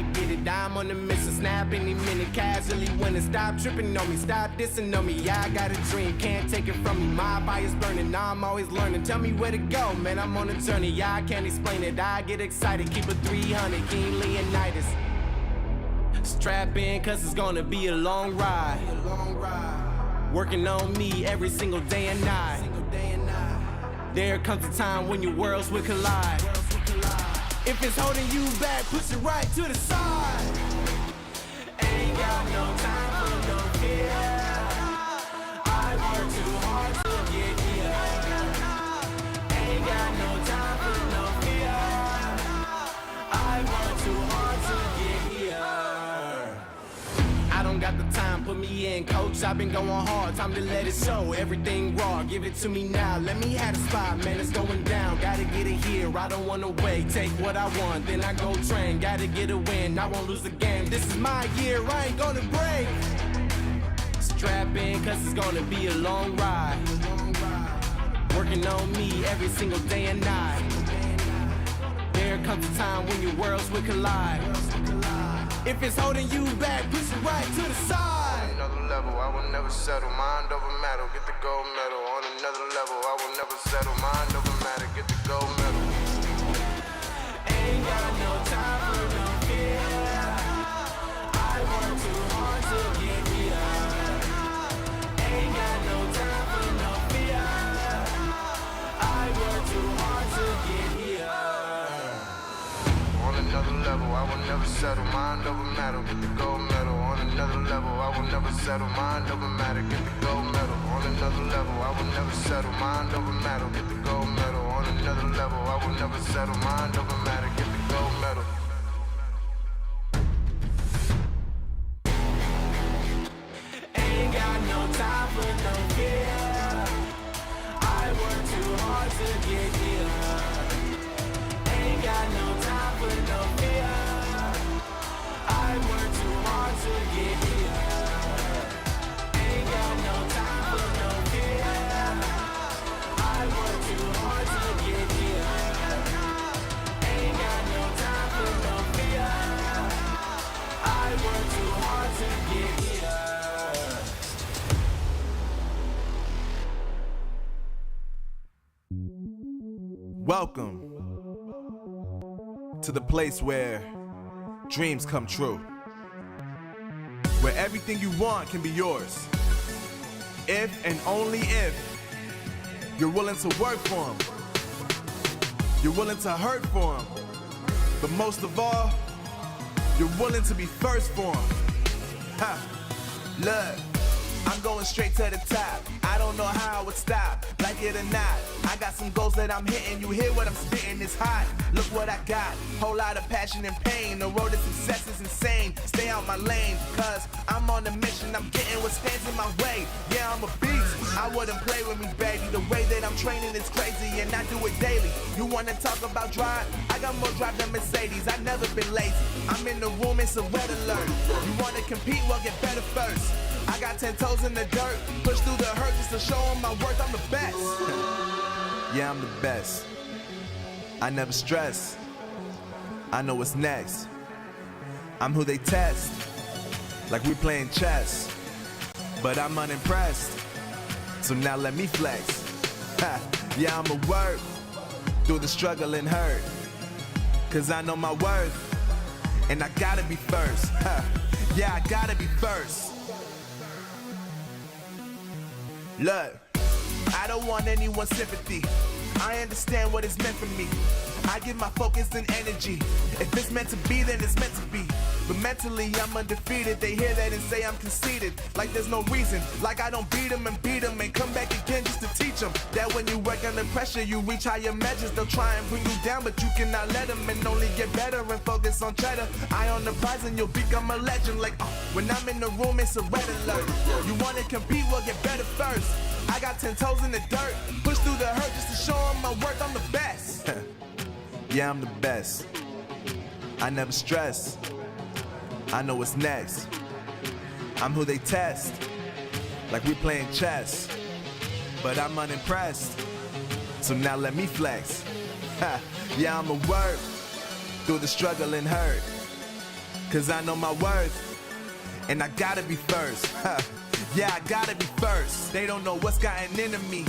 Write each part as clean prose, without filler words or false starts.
to get it. I'm on the mission, snap any minute, casually winning. Stop tripping on me, stop dissing on me. Yeah, I got a dream, can't take it from me. My fire's burning, now I'm always learning. Tell me where to go, man, I'm on a journey. Yeah, I can't explain it, I get excited. Keep it 300, King Leonidas. Strap in, cause it's gonna be a long ride. Working on me every single day and night. There comes a time when your worlds will collide. If it's holding you back, push it right to the side. Ain't got no time for no fear. I work too hard to get here. Ain't got no time for no fear. I work too hard to get here. I don't got the time, put me in, coach. I've been going hard, time to let it show. Everything raw, give it to me now. Let me have the spot, man, it's going down. Gotta get it here, I don't wanna wait. Take what I want, then I go train. Gotta get a win, I won't lose the game. This is my year, I ain't gonna break. Strap in, cause it's gonna be a long ride. Working on me every single day and night. There comes a time when your worlds will collide. If it's holding you back, push it right to the side. On another level, I will never settle. Mind over matter, get the gold medal. On another level, I will never settle. Mind over matter, get the gold medal. Ain't got no time for no fear. I work too hard to get here. Ain't got no time for no fear. I work too hard to get here. On another level, I will never settle. Mind over matter, get the gold medal. On another level, I will never settle. Mind over matter, get the gold medal. On another level, I will never settle. Mind over matter, get the gold medal. On another level, I will never settle. Mind over matter, get the gold medal. Ain't got no time for no fear. I work too hard to get here. Ain't got no time for no fear. I work too hard to get here. Ain't got no time for no fear. I work too hard to get here. Ain't got no time for no fear. I work too hard to get here. Welcome to the place where dreams come true, where everything you want can be yours, if and only if you're willing to work for them, you're willing to hurt for them, but most of all, you're willing to be first for them. Ha! Look, I'm going straight to the top. I don't know how I would stop, like it or not. I got some goals that I'm hitting. You hear what I'm spitting, it's hot. Look what I got, whole lot of passion and pain. The road to success is insane. Stay out my lane, cause I'm on a mission. I'm getting what stands in my way. Yeah, I'm a beast, I wouldn't play with me, baby. The way that I'm training is crazy and I do it daily. You wanna talk about drive? I got more drive than Mercedes, I never been lazy. I'm in the room, it's a red alert. You wanna compete, well get better first. I got 10 toes in the dirt, push through the hurt just to show them my worth. I'm the best. Yeah, I'm the best. I never stress. I know what's next. I'm who they test, like we playing chess. But I'm unimpressed, so now let me flex. Ha, yeah, I'ma work through the struggle and hurt, cause I know my worth, and I gotta be first. Ha, yeah, I gotta be first. Look, I don't want anyone's sympathy. I understand what is meant for me. I give my focus and energy. If it's meant to be, then it's meant to be. But mentally, I'm undefeated. They hear that and say I'm conceited, like there's no reason. Like I don't beat them and come back again just to teach them that when you work under pressure, you reach higher measures. They'll try and bring you down, but you cannot let them, and only get better and focus on cheddar. Eye on the prize and you'll become a legend. Like when I'm in the room, it's a red alert. You wanna compete, well get better first. I got 10 toes in the dirt, push through the hurt just to show them my worth. I'm the best. Yeah, I'm the best. I never stress. I know what's next. I'm who they test, like we playing chess. But I'm unimpressed, so now let me flex. Ha, yeah, I'ma work through the struggle and hurt, cause I know my worth, and I gotta be first. Yeah, I gotta be first. They don't know what's gotten into me,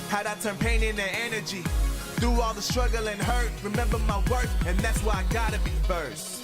how'd I turn pain into energy. Through all the struggle and hurt, remember my worth, and that's why I gotta be first.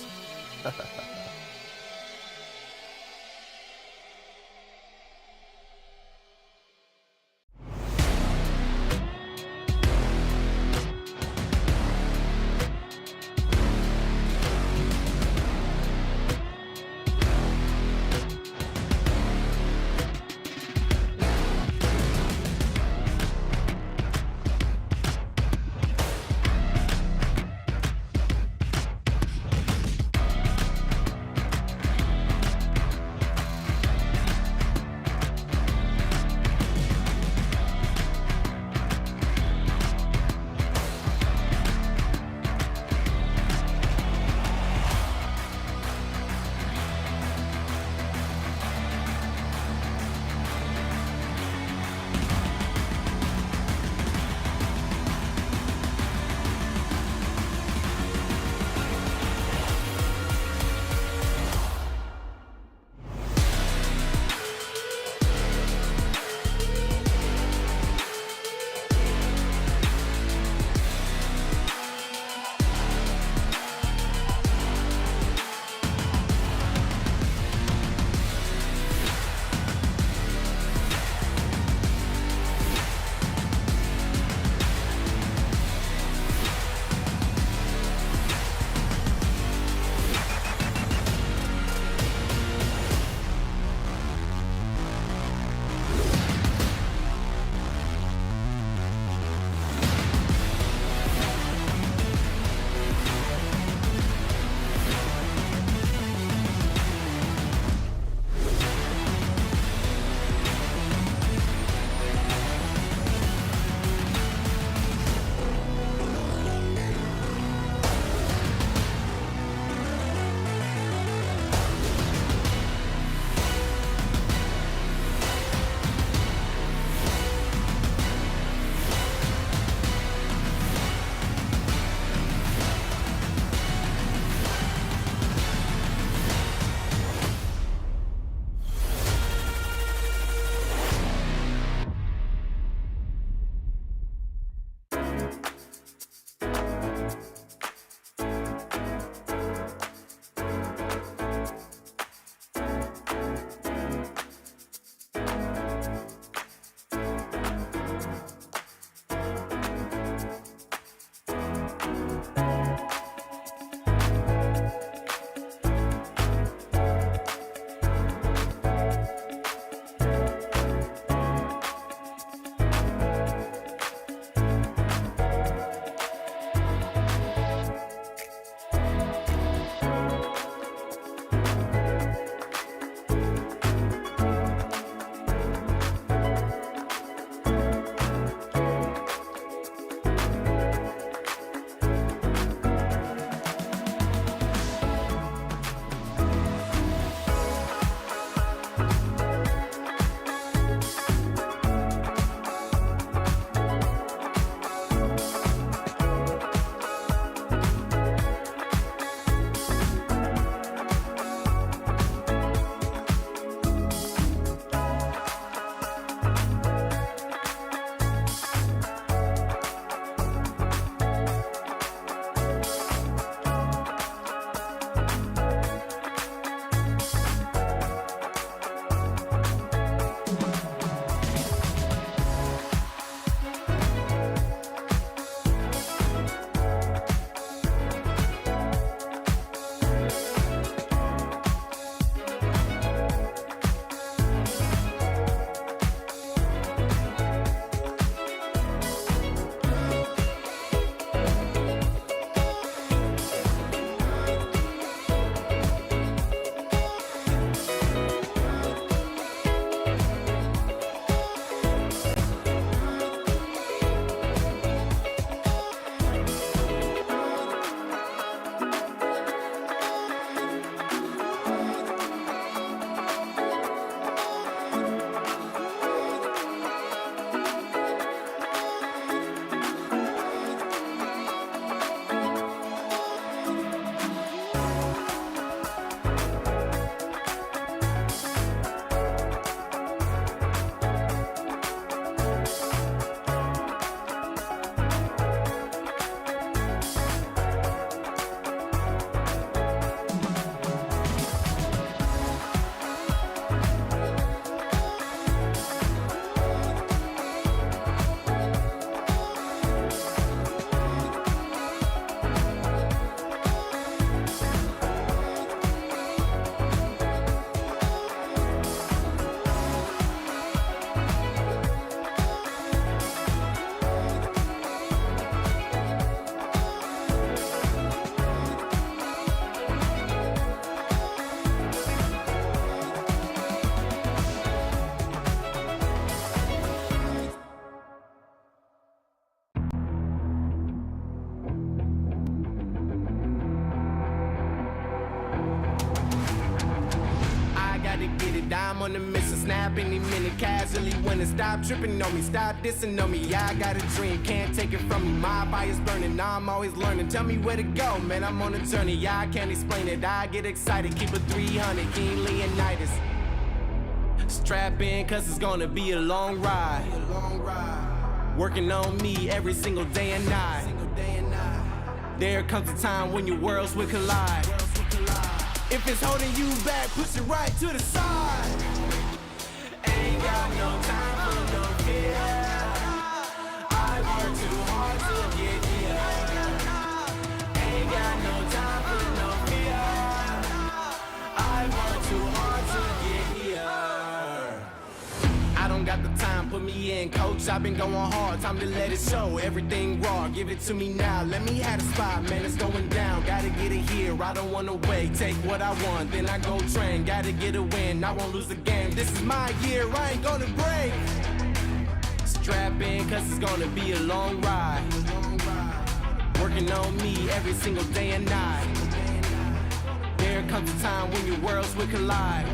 gotta get it. I'm on the mission, snap any minute, casually winning. Stop tripping on me, stop dissing on me. Yeah, I got a dream, can't take it from me. My fire's burning, I'm always learning. Tell me where to go, man, I'm on a journey. Yeah, I can't explain it, I get excited. Keep it 300, King Leonidas. Strap in, cause it's gonna be a long ride. Working on me every single day and night. There comes a time when your worlds will collide. If it's holding you back, push it right to the side. Ain't got no time for no fear. I work too hard to get here. Ain't got no time for no fear. I work too hard to get here. I don't got the time, put me in, coach. I've been going hard, time to let it show. Everything raw, give it to me now. Let me have the spot, man, it's going down. Gotta get it here, I don't wanna wait. Take what I want, then I go train. Gotta get a win, I won't lose the game. This is my year, I ain't gonna break. Strap in, cause it's gonna be a long ride. Working on me every single day and night. There comes a time when your worlds will collide.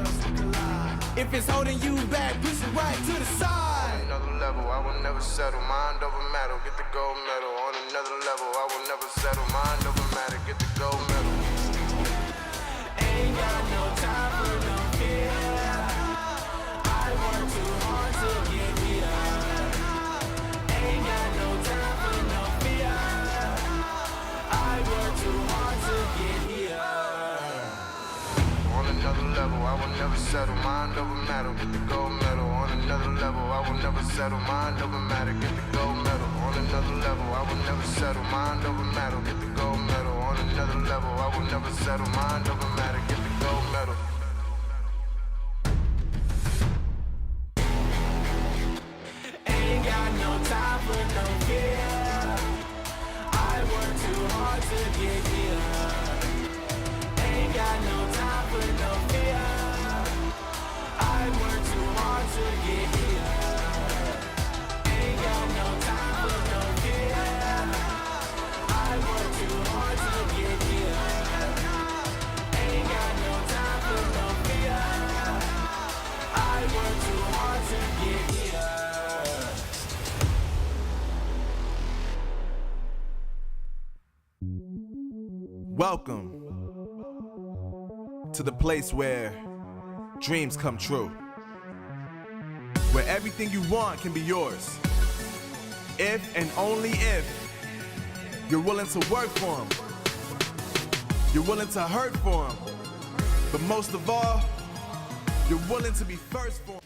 If it's holding you back, push it right to the side. Another level, I will never settle. Mind over matter, get the gold medal. On another level, I will never settle. Mind over matter, get the gold medal. Ain't got no time for no fear. I work too hard to get here. Ain't got no time for no fear. I work too hard to get here. On another level, I will never settle. Mind over matter, get the gold medal. On another level, I will never settle. Mind over matter, get the gold medal. On another level, I will never settle. Mind over matter, get the gold medal. On another level, I will never settle. Mind over matter, get the gold medal. Ain't got no time for no fear. I work too hard to get here. Ain't got no time for no fear. I work too hard to get here. Ain't got no time for no fear. I work too hard to get here. Ain't got no time for no fear. I work too hard to get here. Welcome to the place where dreams come true. Where everything you want can be yours. If and only if you're willing to work for them. You're willing to hurt for them. But most of all, you're willing to be first for them.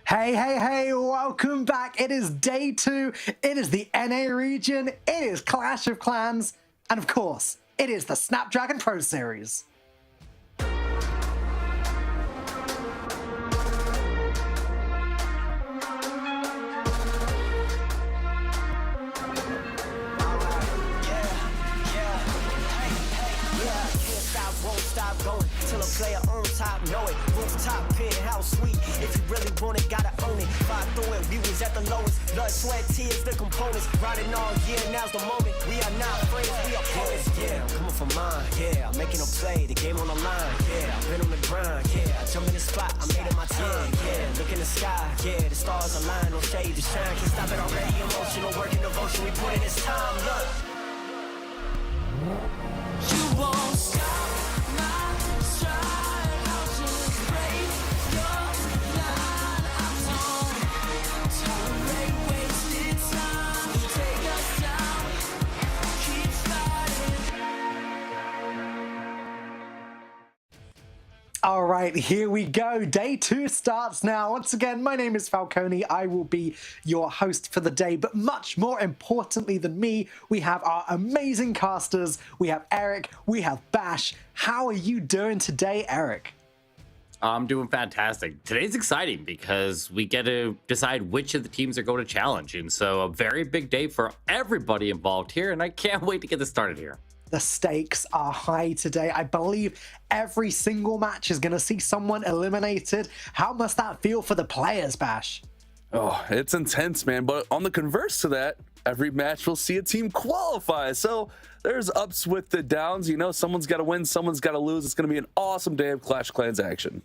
Hey, welcome back. It is day 2. It is the NA region. It is Clash of Clans. And of course, it is the Snapdragon Pro Series. Till a player on top, know it. Rooftop, penthouse, suite. If you really want it, gotta own it. Fight through it, we was at the lowest. Blood, sweat, tears, the components. Riding all year, now's the moment. We are not friends, we are opponents. Yeah, I'm coming for mine. Yeah, I'm making a play, the game on the line. Yeah, I've been on the grind. Yeah, I jump in the spot, I made it my time. Yeah, look in the sky. Yeah, the stars align, no shade to shine. Can't stop it already. Emotional work and devotion, we put in this time. Look. You won't stop. All right, here we go. Day 2 starts now. Once again, my name is Falcone. I will be your host for the day. But much more importantly than me, we have our amazing casters. We have Eric. We have Bash. How are you doing today, Eric? I'm doing fantastic. Today's exciting because we get to decide which of the teams are going to challenge. And so a very big day for everybody involved here. And I can't wait to get this started here. The stakes are high today. I believe every single match is going to see someone eliminated. How must that feel for the players, Bash? Oh, it's intense, man. But on the converse to that, every match will see a team qualify. So there's ups with the downs. You know, someone's got to win, someone's got to lose. It's going to be an awesome day of Clash of Clans action.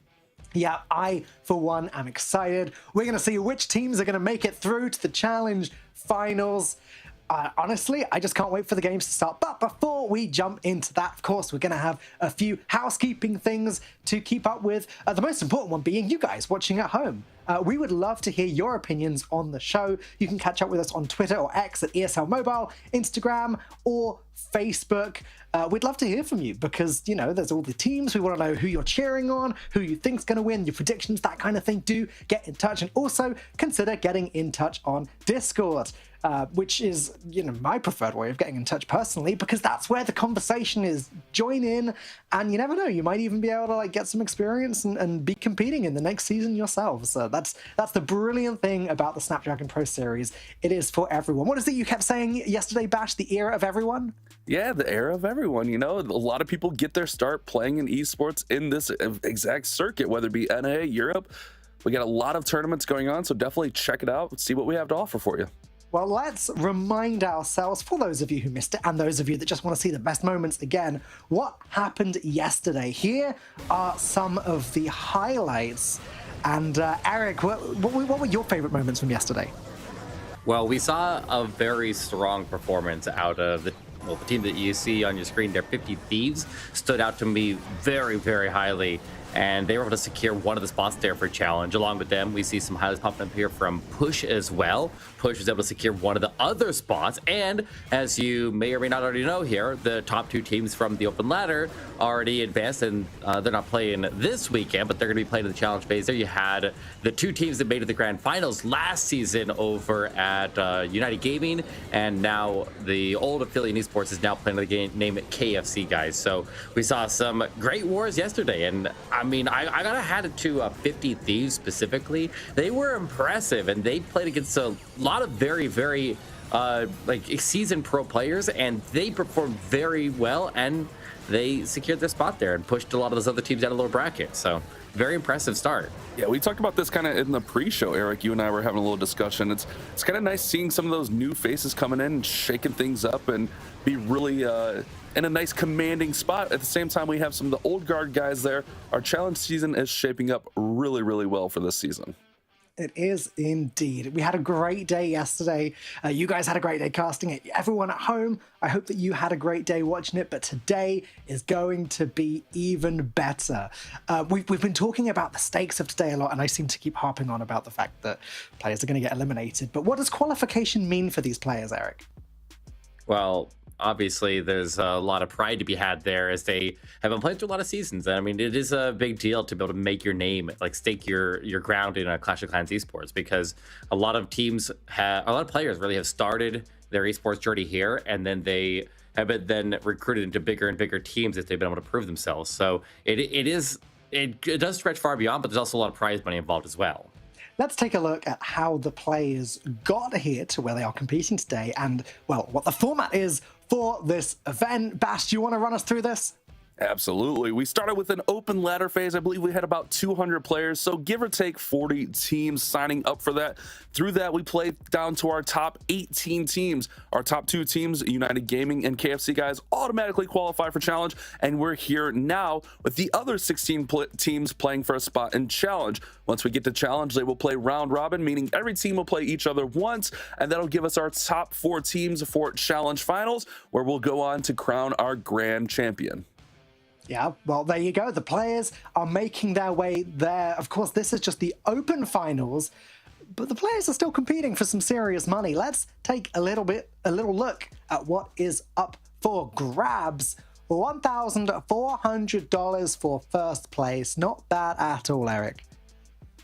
Yeah, I, for one, am excited. We're going to see which teams are going to make it through to the challenge finals. Honestly, I just can't wait for the games to start. But before we jump into that, of course, we're going to have a few housekeeping things to keep up with. The most important one being you guys watching at home. We would love to hear your opinions on the show. You can catch up with us on Twitter or X at ESL Mobile, Instagram, or Facebook. We'd love to hear from you because, you know, there's all the teams. We want to know who you're cheering on, who you think's going to win, your predictions, that kind of thing. Do get in touch, and also consider getting in touch on Discord. Which is, you know, my preferred way of getting in touch personally, because that's where the conversation is. Join in, and you never know, you might even be able to like get some experience and be competing in the next season yourself. So that's the brilliant thing about the Snapdragon Pro Series. It is for everyone. What is it you kept saying yesterday, Bash? The era of everyone? Yeah, the era of everyone. You know, a lot of people get their start playing in esports in this exact circuit, whether it be NA, Europe. We got a lot of tournaments going on, so definitely check it out and see what we have to offer for you. Well, let's remind ourselves, for those of you who missed it and those of you that just want to see the best moments again, what happened yesterday. Here are some of the highlights. And Eric, what were your favorite moments from yesterday? Well, we saw a very strong performance out of the team that you see on your screen there. 50 Thieves stood out to me very, very highly, and they were able to secure one of the spots there for challenge. Along with them, we see some highlights popping up here from Push as well. Push was able to secure one of the other spots, and as you may or may not already know here, the top two teams from the open ladder already advanced, and they're not playing this weekend, but they're going to be playing in the challenge phase. There you had the two teams that made it to the grand finals last season over at United Gaming, and now the old affiliate esports is now playing the game named KFC, guys. So we saw some great wars yesterday, and I mean, I gotta hand it to 50 Thieves specifically. They were impressive, and they played against a lot of very, very like seasoned pro players, and they performed very well, and they secured their spot there and pushed a lot of those other teams out of lower bracket. So very impressive start. Yeah, we talked about this kind of in the pre-show, Eric. You and I were having a little discussion. It's kind of nice seeing some of those new faces coming in and shaking things up and be really in a nice commanding spot. At the same time, we have some of the old guard guys there. Our challenge season is shaping up really, really well for this season. It is indeed. We had a great day yesterday. You guys had a great day casting it. Everyone at home, I hope that you had a great day watching it, but today is going to be even better. We've been talking about the stakes of today a lot, and I seem to keep harping on about the fact that players are going to get eliminated. But what does qualification mean for these players, Eric? Well, obviously, there's a lot of pride to be had there as they have been playing through a lot of seasons. I mean, it is a big deal to be able to make your name, like stake your ground in a Clash of Clans esports, because a lot of teams have, a lot of players really have started their esports journey here, and then they have been then recruited into bigger and bigger teams if they've been able to prove themselves. So it does stretch far beyond, but there's also a lot of prize money involved as well. Let's take a look at how the players got here to where they are competing today and, well, what the format is for this event. Bash, do you want to run us through this? Absolutely. We started with an open ladder phase. I believe we had about 200 players, so give or take 40 teams signing up for that. Through that, we played down to our top 18 teams. Our top two teams, United Gaming and KFC guys, automatically qualify for challenge, and we're here now with the other 16 teams playing for a spot in challenge. Once we get to challenge, they will play round robin, meaning every team will play each other once, and that'll give us our top 4 teams for challenge finals, where we'll go on to crown our grand champion. Yeah, well, there you go. The players are making their way there. Of course, this is just the open finals, but the players are still competing for some serious money. Let's take a little look at what is up for grabs. $1,400 for first place. Not bad at all, Eric.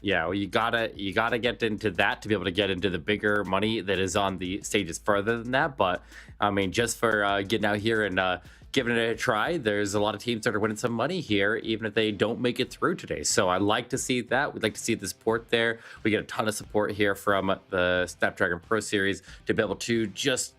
Yeah, well, you gotta get into that to be able to get into the bigger money that is on the stages further than that. But I mean, just for getting out here and giving it a try, there's a lot of teams that are winning some money here, even if they don't make it through today. So I like to see that. We'd like to see the support there. We get a ton of support here from the Snapdragon Pro Series to be able to just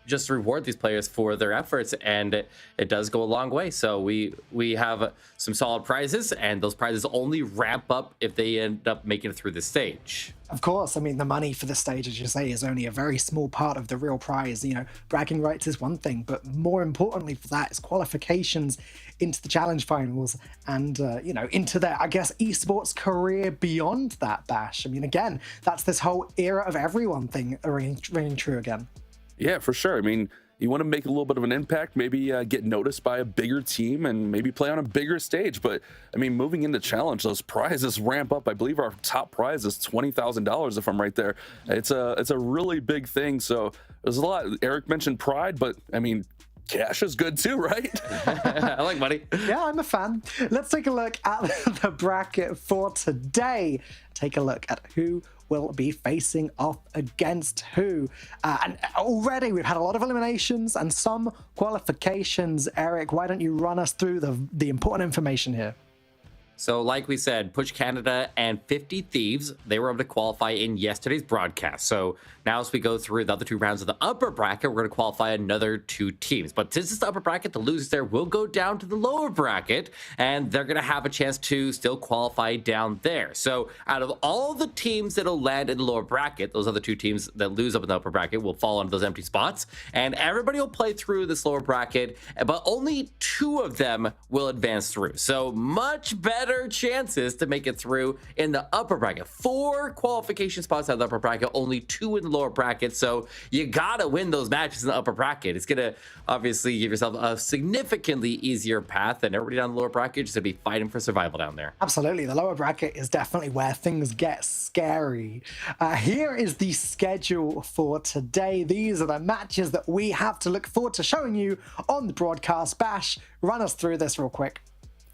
just reward these players for their efforts, and it does go a long way. So we have some solid prizes, and those prizes only ramp up if they end up making it through the stage. Of course, I mean, the money for the stage, as you say, is only a very small part of the real prize. You know, bragging rights is one thing, but more importantly for that is qualifications into the challenge finals and, you know, into their, I guess, esports career beyond that, Bash. I mean, again, that's this whole era of everyone thing ringing true again. Yeah, for sure. I mean, you want to make a little bit of an impact, maybe get noticed by a bigger team and maybe play on a bigger stage. But I mean, moving into challenge, those prizes ramp up. I believe our top prize is $20,000 if I'm right there. It's a really big thing. So there's a lot. Eric mentioned pride, but I mean, cash is good too, right? I like money. Yeah, I'm a fan. Let's take a look at the bracket for today. Take a look at who will be facing off against who. And already we've had a lot of eliminations and some qualifications. Eric, why don't you run us through the important information here? So like we said, Push Canada and 50 Thieves, they were able to qualify in yesterday's broadcast. So now as we go through the other two rounds of the upper bracket, we're going to qualify another two teams. But since it's the upper bracket, the losers there will go down to the lower bracket, and they're going to have a chance to still qualify down there. So out of all the teams that'll land in the lower bracket, those other two teams that lose up in the upper bracket will fall into those empty spots, and everybody will play through this lower bracket, but only two of them will advance through. So much better chances to make it through in the upper bracket. 4 qualification spots out of the upper bracket, only 2 in the lower bracket. So you gotta win those matches in the upper bracket. It's gonna obviously give yourself a significantly easier path, and everybody down the lower bracket just gonna be fighting for survival down there. Absolutely, the lower bracket is definitely where things get scary. Here is the schedule for today. These are the matches that we have to look forward to showing you on the broadcast. Bash, run us through this real quick.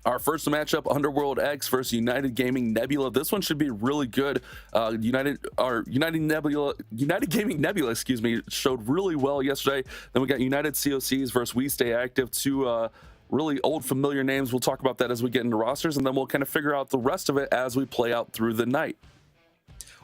Our first matchup, Underworld X versus United Gaming Nebula. This one should be really good. United Gaming Nebula, excuse me, showed really well yesterday. Then we got United COCs versus We Stay Active, two really old familiar names. We'll talk about that as we get into rosters, and then we'll kind of figure out the rest of it as we play out through the night.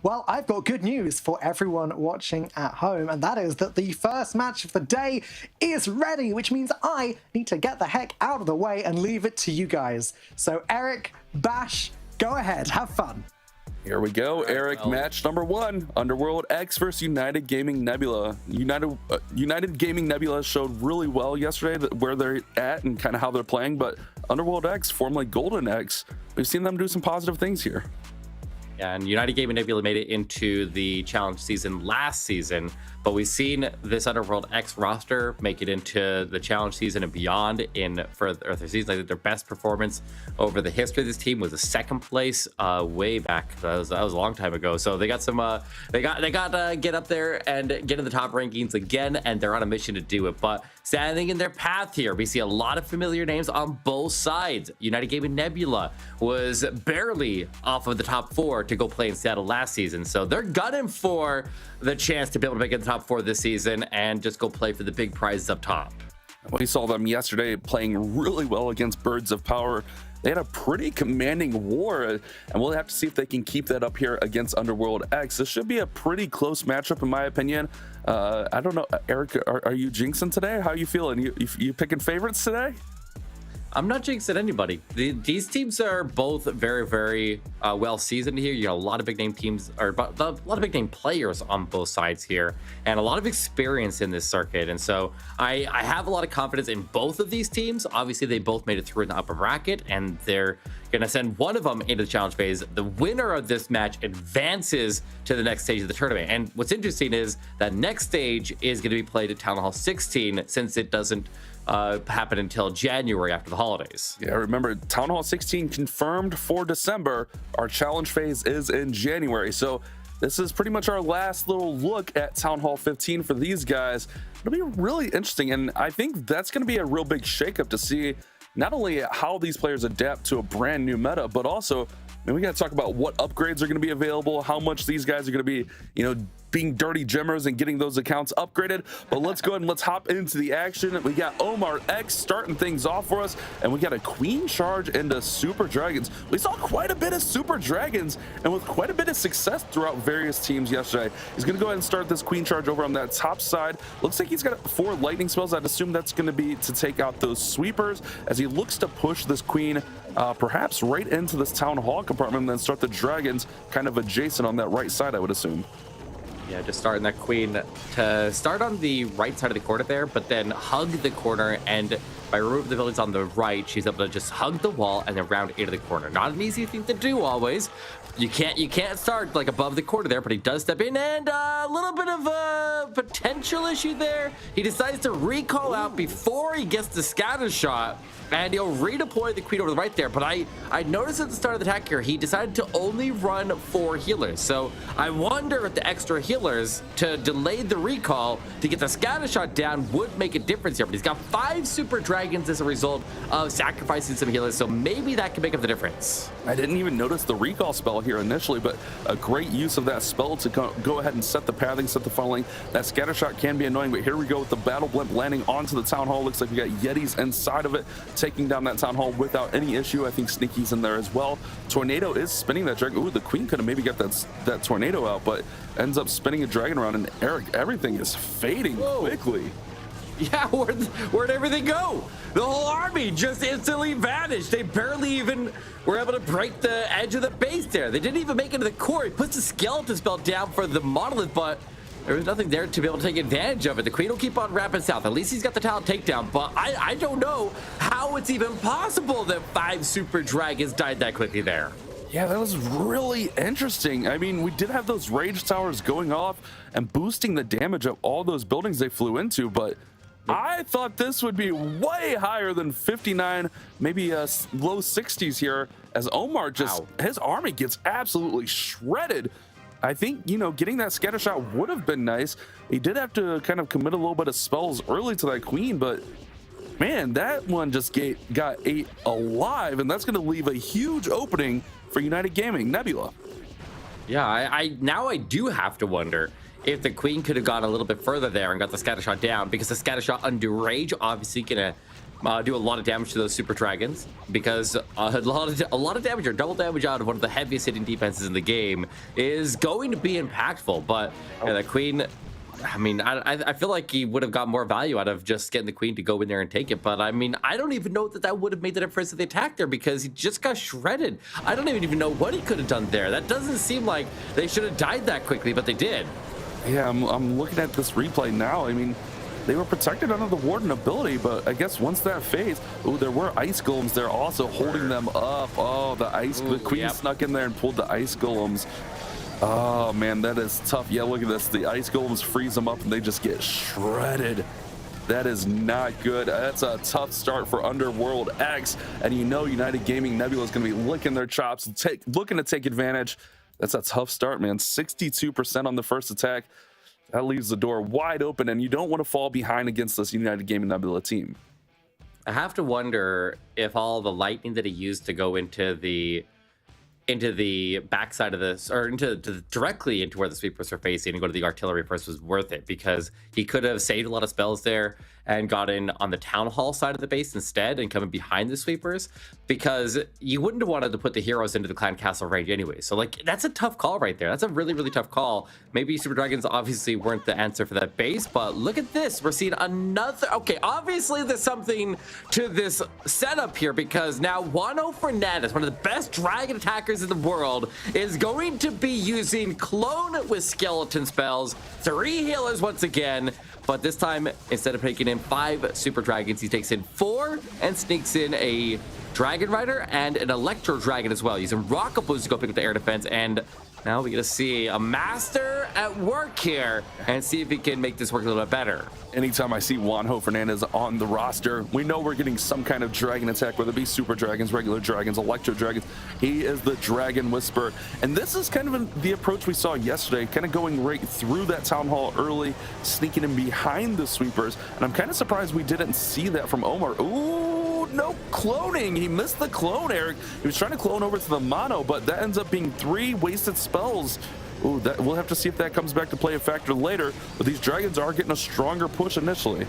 Well, I've got good news for everyone watching at home, and that is that the first match of the day is ready, which means I need to get the heck out of the way and leave it to you guys. So Eric, Bash, go ahead, have fun. Here we go, Eric. Match number 1, Underworld X versus United Gaming Nebula. United Gaming Nebula showed really well yesterday where they're at and kind of how they're playing, but Underworld X, formerly Golden X, we've seen them do some positive things here. And United Gaming Nebula made it into the challenge season last season, but we've seen this Underworld X roster make it into the challenge season and beyond in further seasons. I think their best performance over the history of this team was a second place way back. That was a long time ago. So they got some they got to get up there and get in the top rankings again, and they're on a mission to do it. But standing in their path here, we see a lot of familiar names on both sides. United Gaming Nebula was barely off of the top 4 to go play in Seattle last season, so they're gunning for the chance to be able to make it the top 4 this season and just go play for the big prizes up top. We saw them yesterday playing really well against Birds of Power. They had a pretty commanding war, and we'll have to see if they can keep that up here against Underworld X. This should be a pretty close matchup, in my opinion. I don't know, Eric, are you jinxing today? How are you feeling? You picking favorites today? I'm not jinxing anybody. These teams are both very, very well seasoned here. You know, a lot of big name teams, or a lot of big name players on both sides here, and a lot of experience in this circuit. And so I have a lot of confidence in both of these teams. Obviously, they both made it through in the upper bracket, and they're going to send one of them into the challenge phase. The winner of this match advances to the next stage of the tournament. And what's interesting is that next stage is going to be played at Town Hall 16, since it doesn't happen until January after the holidays. Yeah, remember, Town Hall 16 confirmed for December. Our challenge phase is in January. So this is pretty much our last little look at Town Hall 15 for these guys. It'll be really interesting, and I think that's going to be a real big shakeup to see not only how these players adapt to a brand new meta, but also, I mean, we got to talk about what upgrades are going to be available, how much these guys are going to be, you know, being dirty gemmers and getting those accounts upgraded. But let's go ahead and let's hop into the action. We got Omar X starting things off for us, and we got a queen charge into Super Dragons. We saw quite a bit of Super Dragons, and with quite a bit of success throughout various teams yesterday. He's going to go ahead and start this queen charge over on that top side. Looks like he's got 4 lightning spells. I'd assume that's going to be to take out those sweepers as he looks to push this queen perhaps right into this town hall compartment and then start the dragons kind of adjacent on that right side, I would assume. Yeah, just starting that queen to start on the right side of the corner there, but then hug the corner, and by removing the buildings on the right, she's able to just hug the wall and then round into the corner. Not an easy thing to do always. You can't start like above the corner there, but he does step in, and a little bit of a potential issue there. He decides to recall out before he gets the scatter shot, and he'll redeploy the queen over the right there. But I noticed at the start of the attack here, he decided to only run 4 healers. So I wonder if the extra healers to delay the recall to get the scatter shot down would make a difference here. But he's got 5 super dragons as a result of sacrificing some healers, so maybe that can make up the difference. I didn't even notice the recall spell here initially, but a great use of that spell to go ahead and set the pathing, set the funneling. That scatter shot can be annoying, but here we go with the battle blimp landing onto the town hall. Looks like we got Yetis inside of it, taking down that town hall without any issue. I think Sneaky's in there as well. Tornado is spinning that dragon. Ooh, the queen could have maybe got that tornado out, but ends up spinning a dragon around, and Eric, everything is fading quickly. Yeah, where'd everything go? The whole army just instantly vanished. They barely even were able to break the edge of the base there. They didn't even make it to the core. He puts the skeleton spell down for the monolith, but there was nothing there to be able to take advantage of it. The queen will keep on wrapping south. At least he's got the talent takedown, but I don't know how it's even possible that 5 super dragons died that quickly there. Yeah, that was really interesting. I mean, we did have those rage towers going off and boosting the damage of all those buildings they flew into, but I thought this would be way higher than 59, maybe low 60s here, as Omar just, his army gets absolutely shredded. I think, you know, getting that scatter shot would have been nice. He did have to kind of commit a little bit of spells early to that queen, but man, that one just got ate alive, and that's going to leave a huge opening for United Gaming. Nebula. Yeah, now I do have to wonder if the queen could have gone a little bit further there and got the scatter shot down, because the scatter shot under rage obviously gonna do a lot of damage to those super dragons, because a lot of damage or double damage out of one of the heaviest hitting defenses in the game is going to be impactful. But yeah, the queen, I mean, I feel like he would have got more value out of just getting the queen to go in there and take it. But I mean, I don't even know that would have made the difference of the attack there, because he just got shredded. I don't even know what he could have done there. That doesn't seem like they should have died that quickly, but they did. Yeah, I'm looking at this replay now. I mean, they were protected under the warden ability, but I guess once that fades, oh, there were ice golems there also holding them up. Oh, the queen snuck in there and pulled the ice golems. Oh man, that is tough. Yeah, look at this. The ice golems freeze them up and they just get shredded. That is not good. That's a tough start for Underworld X, and you know United Gaming Nebula is going to be licking their chops, looking to take advantage. That's a tough start, man. 62% on the first attack. That leaves the door wide open, and you don't want to fall behind against this United Gaming Nebula team. I have to wonder if all the lightning that he used to go into the backside of this, or directly into where the sweepers are facing and go to the artillery first, was worth it, because he could have saved a lot of spells there and got in on the town hall side of the base instead and coming behind the sweepers, because you wouldn't have wanted to put the heroes into the clan castle range anyway. So like, that's a tough call right there. That's a really, really tough call. Maybe super dragons obviously weren't the answer for that base, but look at this. We're seeing another, okay, obviously there's something to this setup here, because now Wano Fernandez, one of the best dragon attackers in the world, is going to be using clone with skeleton spells, 3 healers once again, but this time, instead of taking in 5 super dragons, he takes in 4 and sneaks in a dragon rider and an electro dragon as well, using rocket boost to go pick up the air defense. And now we get to see a master at work here and see if he can make this work a little bit better. Anytime I see Juanjo Fernandez on the roster, we know we're getting some kind of dragon attack, whether it be super dragons, regular dragons, electro dragons. He is the dragon whisperer, and this is kind of the approach we saw yesterday, kind of going right through that town hall early, sneaking in behind the sweepers. And I'm kind of surprised we didn't see that from Omar. Ooh, no cloning. He missed the clone, Eric. He was trying to clone over to the mono, but that ends up being 3 wasted spells. Ooh, that, we'll have to see if that comes back to play a factor later, but these dragons are getting a stronger push initially.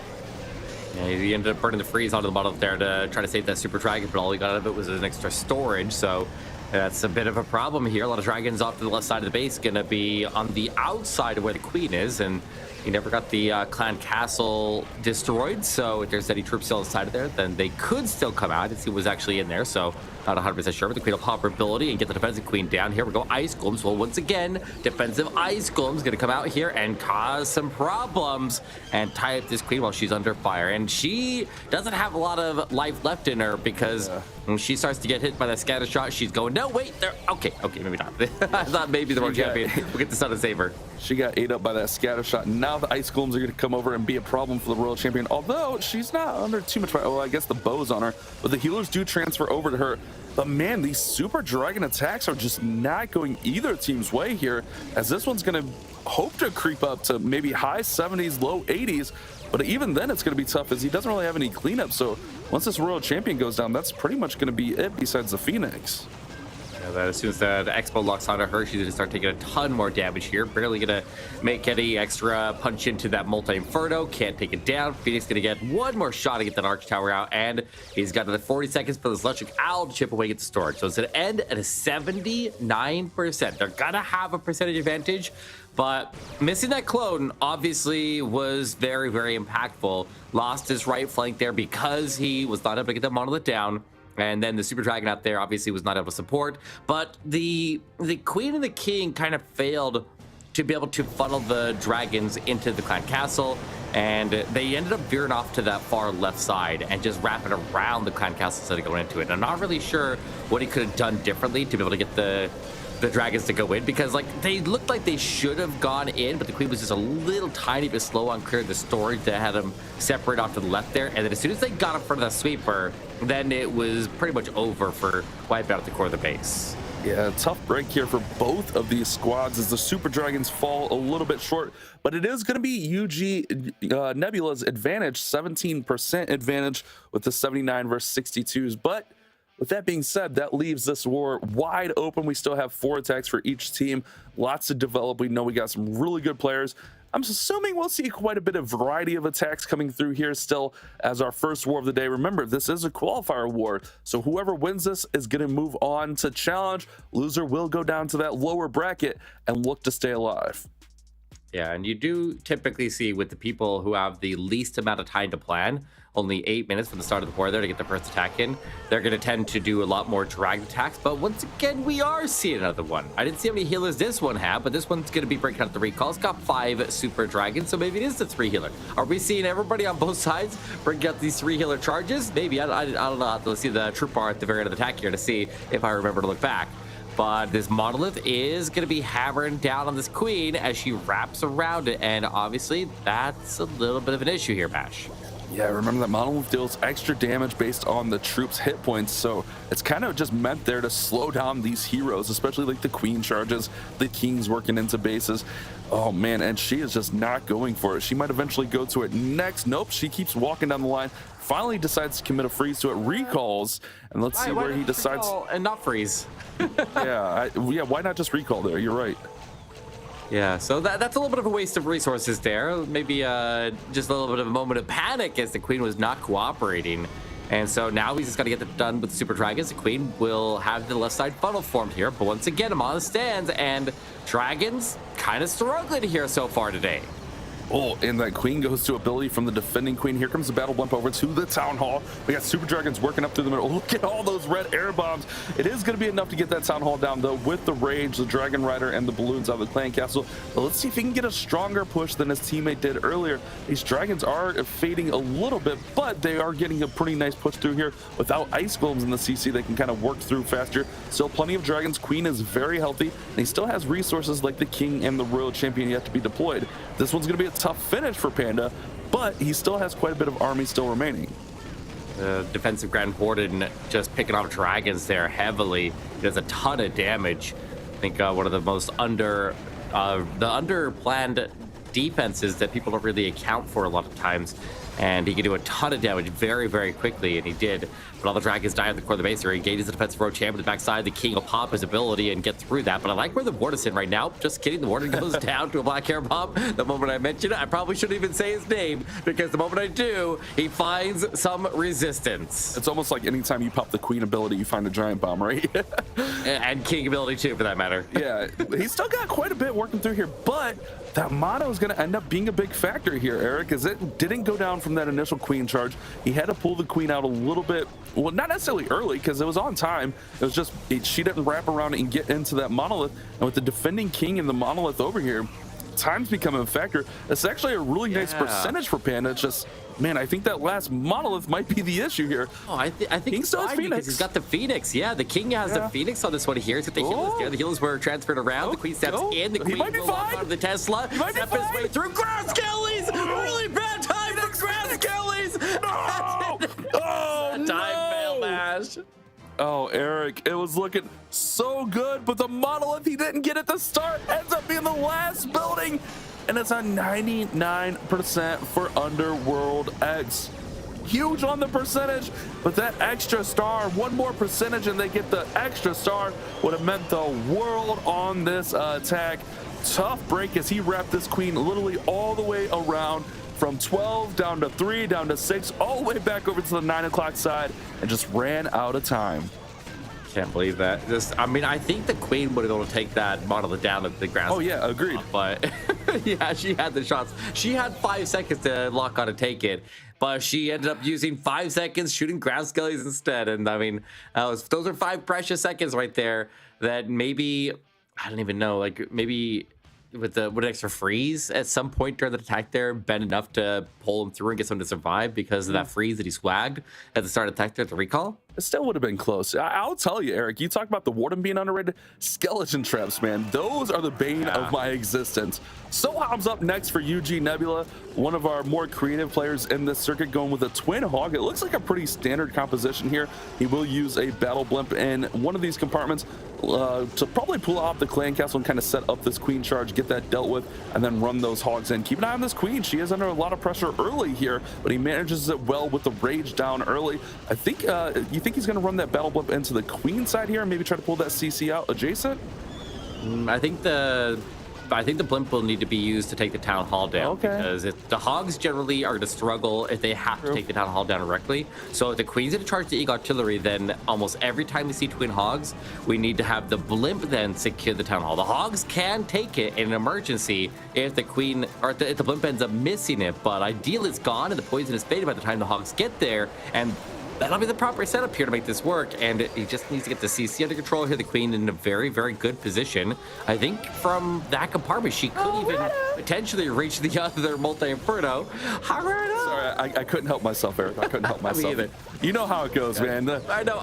Yeah, he ended up burning the freeze onto the bottom there to try to save that super dragon, but all he got out of it was an extra storage, so that's a bit of a problem here. A lot of dragons off to the left side of the base, gonna be on the outside of where the queen is, and he never got the clan castle destroyed, so if there's any troops still inside of there, then they could still come out and see what was actually in there, so not 100% sure, but the queen will pop her ability and get the defensive queen down. Here we go, ice golems. Well, once again, defensive ice golems gonna come out here and cause some problems and tie up this queen while she's under fire, and she doesn't have a lot of life left in her because when she starts to get hit by that scatter shot, she's going, no, wait, there. Okay, maybe not. I thought maybe the world champion will get the sun to save her. She got ate up by that scatter shot. Now the ice golems are going to come over and be a problem for the royal champion, although she's not under too much fire. Well, I guess the bow's on her, but the healers do transfer over to her. But man, these super dragon attacks are just not going either team's way here, as this one's going to hope to creep up to maybe high 70s, low 80s. But even then, it's going to be tough as he doesn't really have any cleanup. So once this royal champion goes down, that's pretty much going to be it besides the Phoenix. Yeah, that as soon as the expo locks onto her, she's going to start taking a ton more damage here. Barely going to make any extra punch into that multi-inferno. Can't take it down. Phoenix going to get one more shot to get that arch tower out, and he's got another 40 seconds for this electric owl to chip away at the storage. So it's going to end at a 79%. They're going to have a percentage advantage, but missing that clone obviously was very, very impactful. Lost his right flank there because he was not able to get that monolith down. And then the super dragon out there obviously was not able to support, but the queen and the king kind of failed to be able to funnel the dragons into the clan castle, and they ended up veering off to that far left side and just wrapping around the clan castle instead of going into it. I'm not really sure what he could have done differently to be able to get the dragons to go in, because like they looked like they should have gone in, but the queen was just a little tiny bit slow on clearing the storage that had them separate off to the left there, and then as soon as they got in front of that sweeper, then it was pretty much over for wiping out the core of the base. Yeah, tough break here for both of these squads as the super dragons fall a little bit short, but it is going to be UG Nebula's advantage, 17% advantage with the 79 versus 62s, but with that being said, that leaves this war wide open. We still have 4 attacks for each team. Lots to develop. We know we got some really good players. I'm assuming we'll see quite a bit of variety of attacks coming through here still as our first war of the day. Remember, this is a qualifier war, so whoever wins this is going to move on to challenge. Loser will go down to that lower bracket and look to stay alive. Yeah, and you do typically see with the people who have the least amount of time to plan, only 8 minutes from the start of the war there to get the first attack in, they're going to tend to do a lot more dragon attacks. But once again, we are seeing another one. I didn't see how many healers this one had, but this one's going to be breaking out the recall. It's got 5 super dragons, so maybe it is the 3 healer. Are we seeing everybody on both sides bring out these 3 healer charges? Maybe. I don't know. Let's see the troop bar at the very end of the attack here to see if I remember to look back. But this monolith is going to be hammering down on this queen as she wraps around it, and obviously that's a little bit of an issue here, Bash. Yeah, remember that monolith deals extra damage based on the troops' hit points, so it's kind of just meant there to slow down these heroes, especially like the queen charges, the king's working into bases. Oh man, and she is just not going for it. She might eventually go to it next. Nope, she keeps walking down the line, finally decides to commit a freeze to it, recalls, and let's see where he decides. And not freeze. Yeah, why not just recall there? You're right. Yeah, so that's a little bit of a waste of resources there. Maybe just a little bit of a moment of panic as the queen was not cooperating. And so now he's just got to get it done with the super dragons. The queen will have the left side funnel formed here. But once again, I'm on the stands, and dragons kind of struggling here so far today. Oh, and that queen goes to ability from the defending queen. Here comes the battle blimp over to the town hall. We got super dragons working up through the middle. Look at all those red air bombs. It is going to be enough to get that town hall down, though, with the rage, the dragon rider, and the balloons out of the clan castle. But let's see if he can get a stronger push than his teammate did earlier. These dragons are fading a little bit, but they are getting a pretty nice push through here. Without ice golems in the CC, they can kind of work through faster. Still plenty of dragons. Queen is very healthy, and he still has resources like the king and the royal champion yet to be deployed. This one's going to be a tough finish for Panda, but he still has quite a bit of army still remaining. The defensive Grand Warden just picking off dragons there heavily. He does a ton of damage. I think one of the most under-planned defenses that people don't really account for a lot of times. and he can do a ton of damage very, very quickly, and he did. But all the dragons die at the core of the base area. He engages the defensive road champ at the backside. The king will pop his ability and get through that. But I like where the ward is in right now. Just kidding. The warden goes down to a black hair bomb. The moment I mention it, I probably shouldn't even say his name, because the moment I do, he finds some resistance. It's almost like anytime you pop the queen ability, you find a giant bomb, right? And king ability too, for that matter. Yeah, he's still got quite a bit working through here, but that mono is going to end up being a big factor here, Eric, as it didn't go down from that initial queen charge. He had to pull the queen out a little bit, well, not necessarily early, because it was on time. It was just she didn't wrap around and get into that monolith, and with the defending king and the monolith over here, time's becoming a factor. It's actually a really nice percentage for Panda. It's just, man, I think that last monolith might be the issue here. Oh, I think King still has Phoenix. He's got the Phoenix. Yeah, the king has the Phoenix on this one here. He's got the healers there. The healers were transferred around. The queen steps in. The queen will walk out of the Tesla. Step his way through. Grass Kellys! Really bad time for Grass Kellys! No! Oh, no! Time fail mash. Oh, Eric, it was looking so good, but the monolith he didn't get at the start ends up being the last building, and it's a 99% for Underworld X. Huge on the percentage, but that extra star, one more percentage and they get the extra star, would have meant the world on this attack. Tough break as he wrapped this queen literally all the way around, from 12 down to 3 down to 6, all the way back over to the 9 o'clock side, and just ran out of time. Can't believe that. I mean, I think the queen would have been able to take that monolith down at the ground. Oh yeah, agreed. But yeah, she had the shots. She had 5 seconds to lock on and take it, but she ended up using 5 seconds shooting ground skellies instead. And I mean, those are 5 precious seconds right there that maybe, I don't even know, like maybe with an extra freeze at some point during the attack there been enough to pull him through and get someone to survive because of that freeze that he swagged at the start of the attack there at the recall. It still would have been close. I'll tell you, Eric, you talk about the warden being underrated. Skeleton traps, man, those are the bane of my existence. Soham's up next for UG Nebula, one of our more creative players in this circuit, going with a twin hog. It looks like a pretty standard composition here. He will use a battle blimp in one of these compartments to probably pull off the clan castle and kind of set up this queen charge, get that dealt with, and then run those hogs in. Keep an eye on this queen. She is under a lot of pressure early here, but he manages it well with the rage down early. I think you think he's going to run that battle blimp into the queen side here and maybe try to pull that CC out adjacent? I think the blimp will need to be used to take the town hall down, because the hogs generally are going to struggle if they have to take the town hall down directly. So if the queen's going to charge the eagle artillery, then almost every time we see twin hogs, we need to have the blimp then secure the town hall. The hogs can take it in an emergency if the queen or if the blimp ends up missing it, but ideally it's gone and the poison is faded by the time the hogs get there, and that'll be the proper setup here to make this work, and he just needs to get the CC under control here. The queen in a very, very good position. I think from that compartment, she could even potentially reach the other multi-inferno. Sorry, I couldn't help myself, Eric. I couldn't help myself. You know how it goes, man. I know.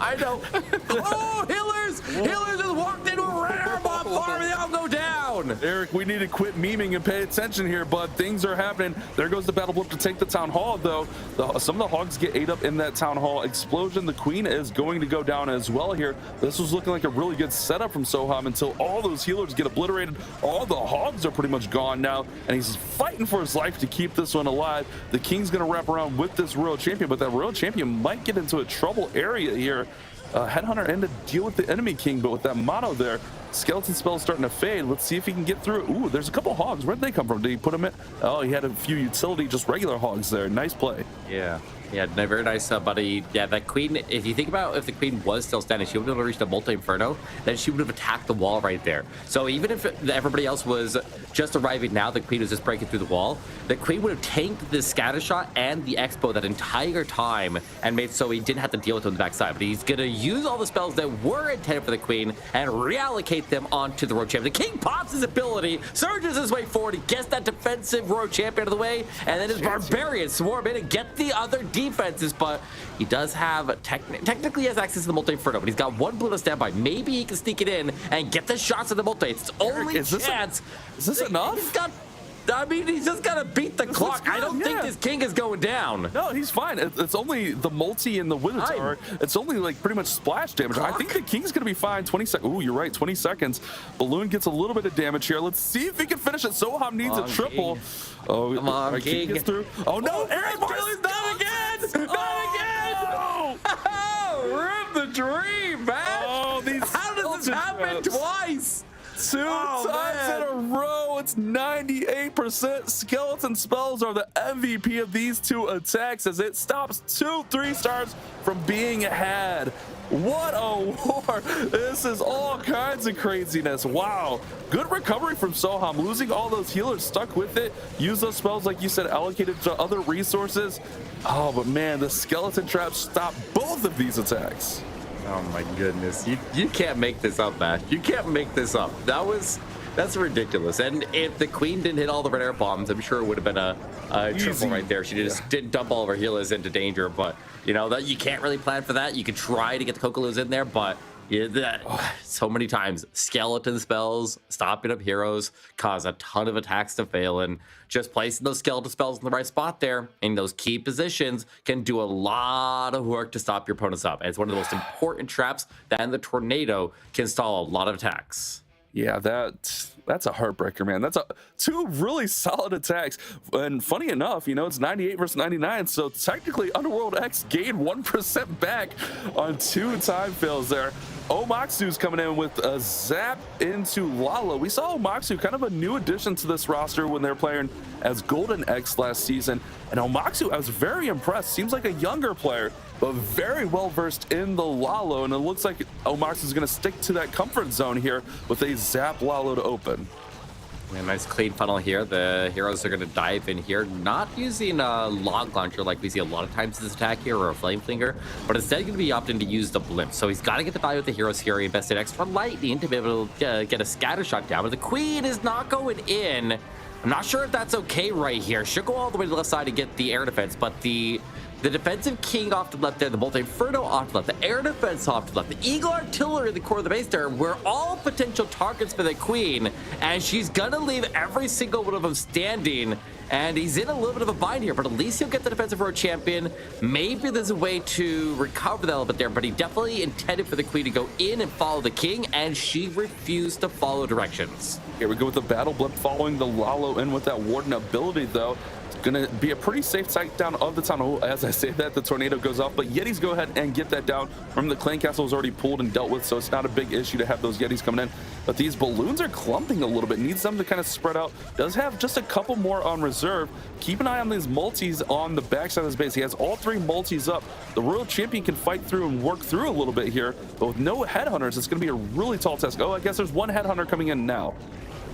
Oh, Healers! Healers just walked into a rare bomb farm, and they all go down. Eric, we need to quit memeing and pay attention here, bud. Things are happening. There goes the battle blimp to take the town hall, though. Some of the hogs get ate up in that town hall explosion. The queen is going to go down as well here. This was looking like a really good setup from Soham until all those healers get obliterated. All the hogs are pretty much gone now, and he's fighting for his life to keep this one alive. The king's going to wrap around with this royal champion, but that royal champion might get into a trouble area here. Headhunter in to deal with the enemy king, but with that mono there, skeleton spell starting to fade. Let's see if he can get through. Ooh, there's a couple hogs. Where'd they come from? Did he put them in? Oh, he had a few utility, just regular hogs there. Nice play. Yeah, very nice, buddy. Yeah, that queen, if you think about if the queen was still standing, she would have reached a multi-inferno, then she would have attacked the wall right there. So even if everybody else was just arriving now, the queen was just breaking through the wall, the queen would have tanked the scatter shot and the expo that entire time and made so he didn't have to deal with them on the backside. But he's going to use all the spells that were intended for the queen and reallocate them onto the road champion. The king pops his ability, surges his way forward, he gets that defensive road champion out of the way, and then his barbarians swarm in and get the other defenses, but he does have technically has access to the multi-inferno, but he's got one blue to stand by. Maybe he can sneak it in and get the shots of the multi. It's his only chance. Is this enough? I mean, he's just got to beat the clock. good, I don't think this king is going down. No, he's fine. It's only the multi and the wither tower. It's only like pretty much splash damage. I think the king's going to be fine. 20 seconds. Ooh, you're right. 20 seconds. Balloon gets a little bit of damage here. Let's see if he can finish it. Soham needs a triple. King. Oh, Come on, King gets through. Oh, no. Aaron Barley's not again. Not again. Rip the dream, man. Oh, how does this happen twice? Two times in a row. It's 98%. Skeleton spells are the MVP of these two attacks as it stops 2 3-stars from being had. What a war. This is all kinds of craziness. Wow. Good recovery from Soham. Losing all those healers, stuck with it. Use those spells, like you said, allocated to other resources. Oh, but man, the skeleton trap stopped both of these attacks. Oh my goodness. You can't make this up, Matt. You can't make this up. That's ridiculous. And if the queen didn't hit all the red air bombs, I'm sure it would have been a triple right there. She just didn't dump all of her healers into danger. But you know that you can't really plan for that. You could try to get the Kokolus in there, but so many times skeleton spells stopping up heroes cause a ton of attacks to fail, and just placing those skeleton spells in the right spot there in those key positions can do a lot of work to stop your opponents up. And it's one of the most important traps that in the tornado can stall a lot of attacks. Yeah, that's a heartbreaker, man. That's two really solid attacks. And funny enough, you know, it's 98 versus 99, so technically Underworld X gained 1% back on 2 time fails there. Omaksu's coming in with a zap into Lala. We saw Omaksu, kind of a new addition to this roster when they were playing as Golden X last season. And Omaksu, I was very impressed. Seems like a younger player, but very well versed in the Lalo. And it looks like Omaksu is going to stick to that comfort zone here with a zap Lalo to open. A nice clean funnel here. The heroes are going to dive in here, not using a log launcher like we see a lot of times in this attack here, or a flame flinger, but instead going to be opting to use the blimp. So he's got to get the value with the heroes here. He invested extra lightning to be able to get a scatter shot down, but the queen is not going in. I'm not sure if that's okay right here. Should go all the way to the left side to get the air defense, but the defensive king off to the left there, the multi-inferno off to the left, the air defense off to the left, the eagle artillery in the core of the base there were all potential targets for the queen, and she's gonna leave every single one of them standing. And he's in a little bit of a bind here, but at least he'll get the defensive road champion. Maybe there's a way to recover that a little bit there, but he definitely intended for the queen to go in and follow the king, and she refused to follow directions. Here we go with the battle blimp following the Lalo in with that warden ability, though. Gonna be a pretty safe sight down of the tunnel. As I say that, the tornado goes off, but Yetis go ahead and get that down. Remember, the clan castle is already pulled and dealt with, so it's not a big issue to have those Yetis coming in. But these balloons are clumping a little bit. Needs them to kind of spread out. Does have just a couple more on reserve. Keep an eye on these multis on the backside of his base. He has all 3 multis up. The Royal Champion can fight through and work through a little bit here, but with no headhunters, it's going to be a really tall task. Oh, I guess there's one headhunter coming in now.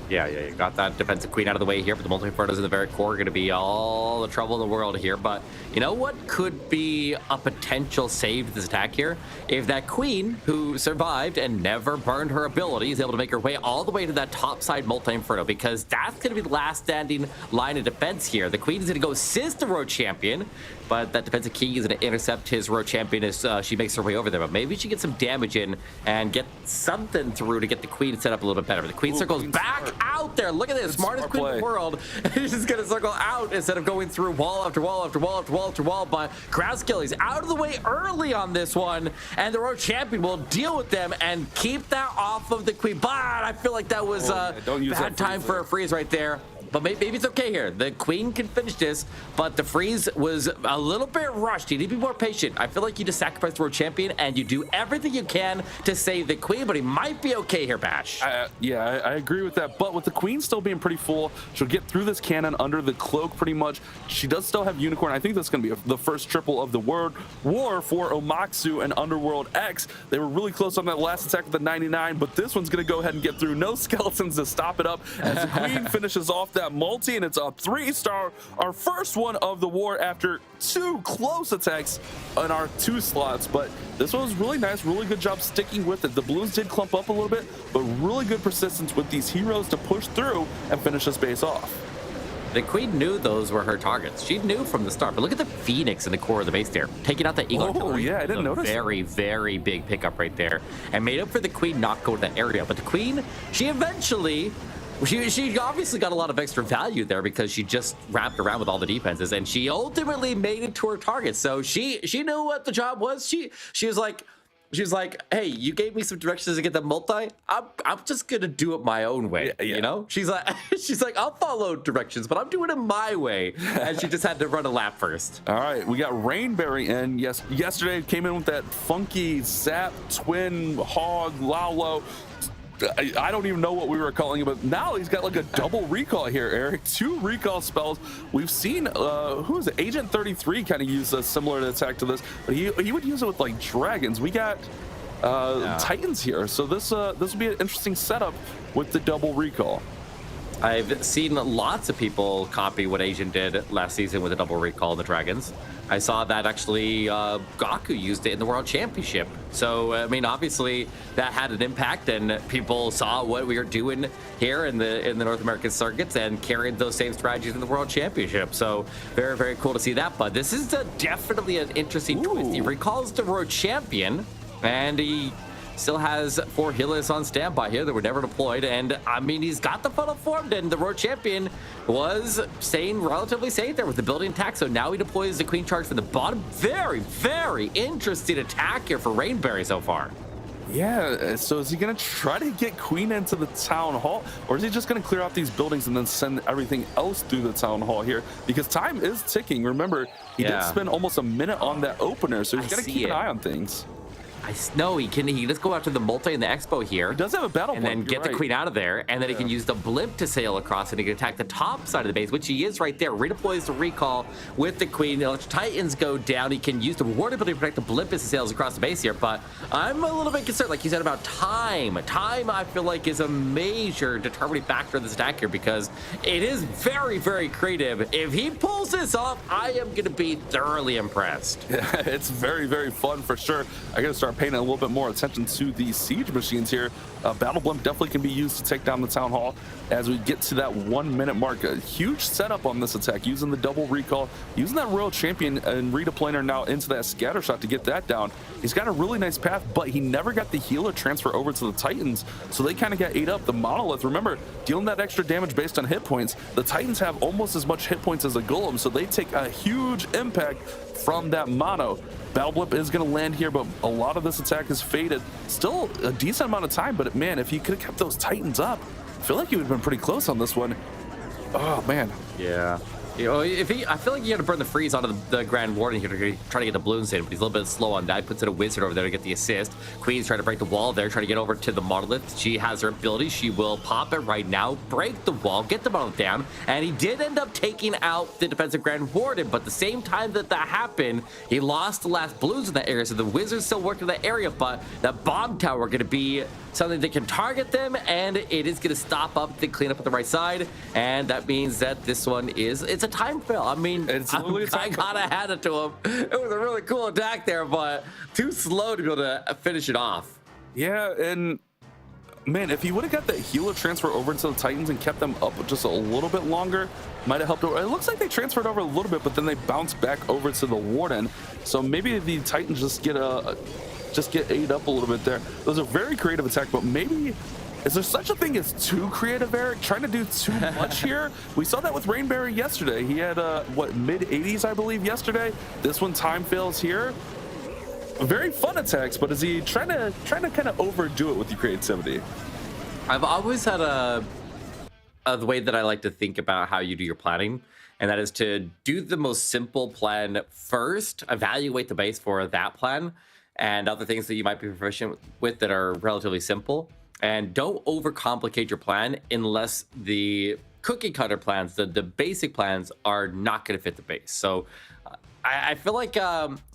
Yeah, you got that defensive queen out of the way here, but the multi-infernos in the very core are going to be all the trouble in the world here. But you know what could be a potential save to this attack here? If that queen, who survived and never burned her ability, is able to make her way all the way to that top side multi-inferno, because that's going to be the last standing line of defense here. The queen is going to go assist the road champion, but that defensive king is going to intercept his road champion as she makes her way over there. But maybe she gets some damage in and get something through to get the queen set up a little bit better. But the queen circles back out there. Look at this, smartest queen in the world. She's just going to circle out instead of going through wall after wall after wall after wall after wall. But Crowdskill, he's out of the way early on this one, and the road champion will deal with them and keep that off of the queen. But I feel like that was bad time for a freeze right there. But maybe it's okay here. The queen can finish this, but the freeze was a little bit rushed. You need to be more patient. I feel like you just sacrifice the road champion and you do everything you can to save the queen, but he might be okay here, Bash. Yeah, I agree with that. But with the queen still being pretty full, she'll get through this cannon under the cloak pretty much. She does still have unicorn. I think that's going to be the first triple of the war for Omaksu and Underworld X. They were really close on that last attack with the 99, but this one's going to go ahead and get through. No skeletons to stop it up as the queen finishes off that multi, and it's a 3-star, our first one of the war after 2 close attacks on our 2 slots. But this one was really nice, really good job sticking with it. The balloons did clump up a little bit, but really good persistence with these heroes to push through and finish this base off. The queen knew those were her targets. She knew from the start. But look at the phoenix in the core of the base there, taking out the eagle artillery. Yeah, I didn't notice. Very, very big pickup right there, and made up for the queen not going to that area. But the queen, she eventually She obviously got a lot of extra value there because she just wrapped around with all the defenses, and she ultimately made it to her target. So she knew what the job was. She was like, hey, you gave me some directions to get the multi. I'm just gonna do it my own way. You know? She's like, I'll follow directions, but I'm doing it my way. And she just had to run a lap first. All right, we got Rainberry in. Yes, yesterday came in with that funky Zap Twin Hog Lalo. I don't even know what we were calling it, but now he's got like a double recall here, Eric. 2 recall spells. We've seen, who is it? Agent 33 kind of use a similar attack to this, but he would use it with like dragons. We got Titans here, so this would be an interesting setup with the double recall. I've seen lots of people copy what Asian did last season with a double recall of the dragons. I saw that actually Gaku used it in the World Championship. So, I mean, obviously that had an impact, and people saw what we were doing here in the North American circuits and carried those same strategies in the World Championship. So very, very cool to see that. But this is definitely an interesting twist. He recalls the World Champion, and he still has 4 healers on standby here that were never deployed, and I mean, he's got the funnel formed, and the Road Champion was staying relatively safe there with the building attack, so now he deploys the Queen Charge from the bottom. Very, very interesting attack here for Rainberry so far. Yeah, so is he going to try to get Queen into the Town Hall, or is he just going to clear out these buildings and then send everything else through the Town Hall here? Because time is ticking. Remember, he did spend almost a minute on that opener, so he's got to keep an eye on things. I know he can just go after the multi and the expo here. He does have a battle and then get the queen out of there, and then he can use the blimp to sail across, and he can attack the top side of the base, which he is right there. Redeploys the recall with the queen. The Titans go down. He can use the reward ability to protect the blimp as he sails across the base here, but I'm a little bit concerned, like you said, about time. Time, I feel like, is a major determining factor of this attack here because it is very, very creative. If he pulls this off, I am going to be thoroughly impressed. Yeah, it's very, very fun for sure. I got to start paying a little bit more attention to the siege machines here. Battle Blimp definitely can be used to take down the Town Hall as we get to that 1 minute mark. A huge setup on this attack, using the double recall, using that Royal Champion and redeploying her now into that scatter shot to get that down. He's got a really nice path, but he never got the healer transfer over to the Titans, so they kind of got ate up. The Monolith, remember, dealing that extra damage based on hit points. The Titans have almost as much hit points as a Golem, so they take a huge impact from that mono. Battle Blimp is going to land here, but a lot of this attack is faded. Still a decent amount of time, but man, if he could have kept those Titans up, I feel like he would have been pretty close on this one. Oh, man. Yeah. You know, I feel like you got to burn the freeze onto the Grand Warden here to try to get the balloons in, but he's a little bit slow on that. He puts in a wizard over there to get the assist. Queen's trying to break the wall there, trying to get over to the Monolith. She has her ability. She will pop it right now, break the wall, get the Monolith down, and he did end up taking out the defensive Grand Warden, but at the same time that happened, he lost the last balloons in that area, so the wizards still work in that area, but that bomb tower going to be something that can target them, and it is going to stop up the cleanup at the right side, and that means that this one it's a time fail. I mean, I gotta hand it to him. It was a really cool attack there, but too slow to be able to finish it off. Yeah, and man, if he would have got that healer transfer over to the Titans and kept them up just a little bit longer, might have helped over. It looks like they transferred over a little bit, but then they bounced back over to the Warden. So maybe the Titans just get ate up a little bit there. It was a very creative attack, but maybe, is there such a thing as too creative, Eric? Trying to do too much here? We saw that with Rainberry yesterday. He had, mid-80s, I believe, yesterday. This one time fails here. Very fun attacks, but is he trying to kind of overdo it with the creativity? I've always had the way that I like to think about how you do your planning, and that is to do the most simple plan first, evaluate the base for that plan, and other things that you might be proficient with that are relatively simple. And don't overcomplicate your plan unless the cookie cutter plans, the basic plans, are not going to fit the base. So I feel like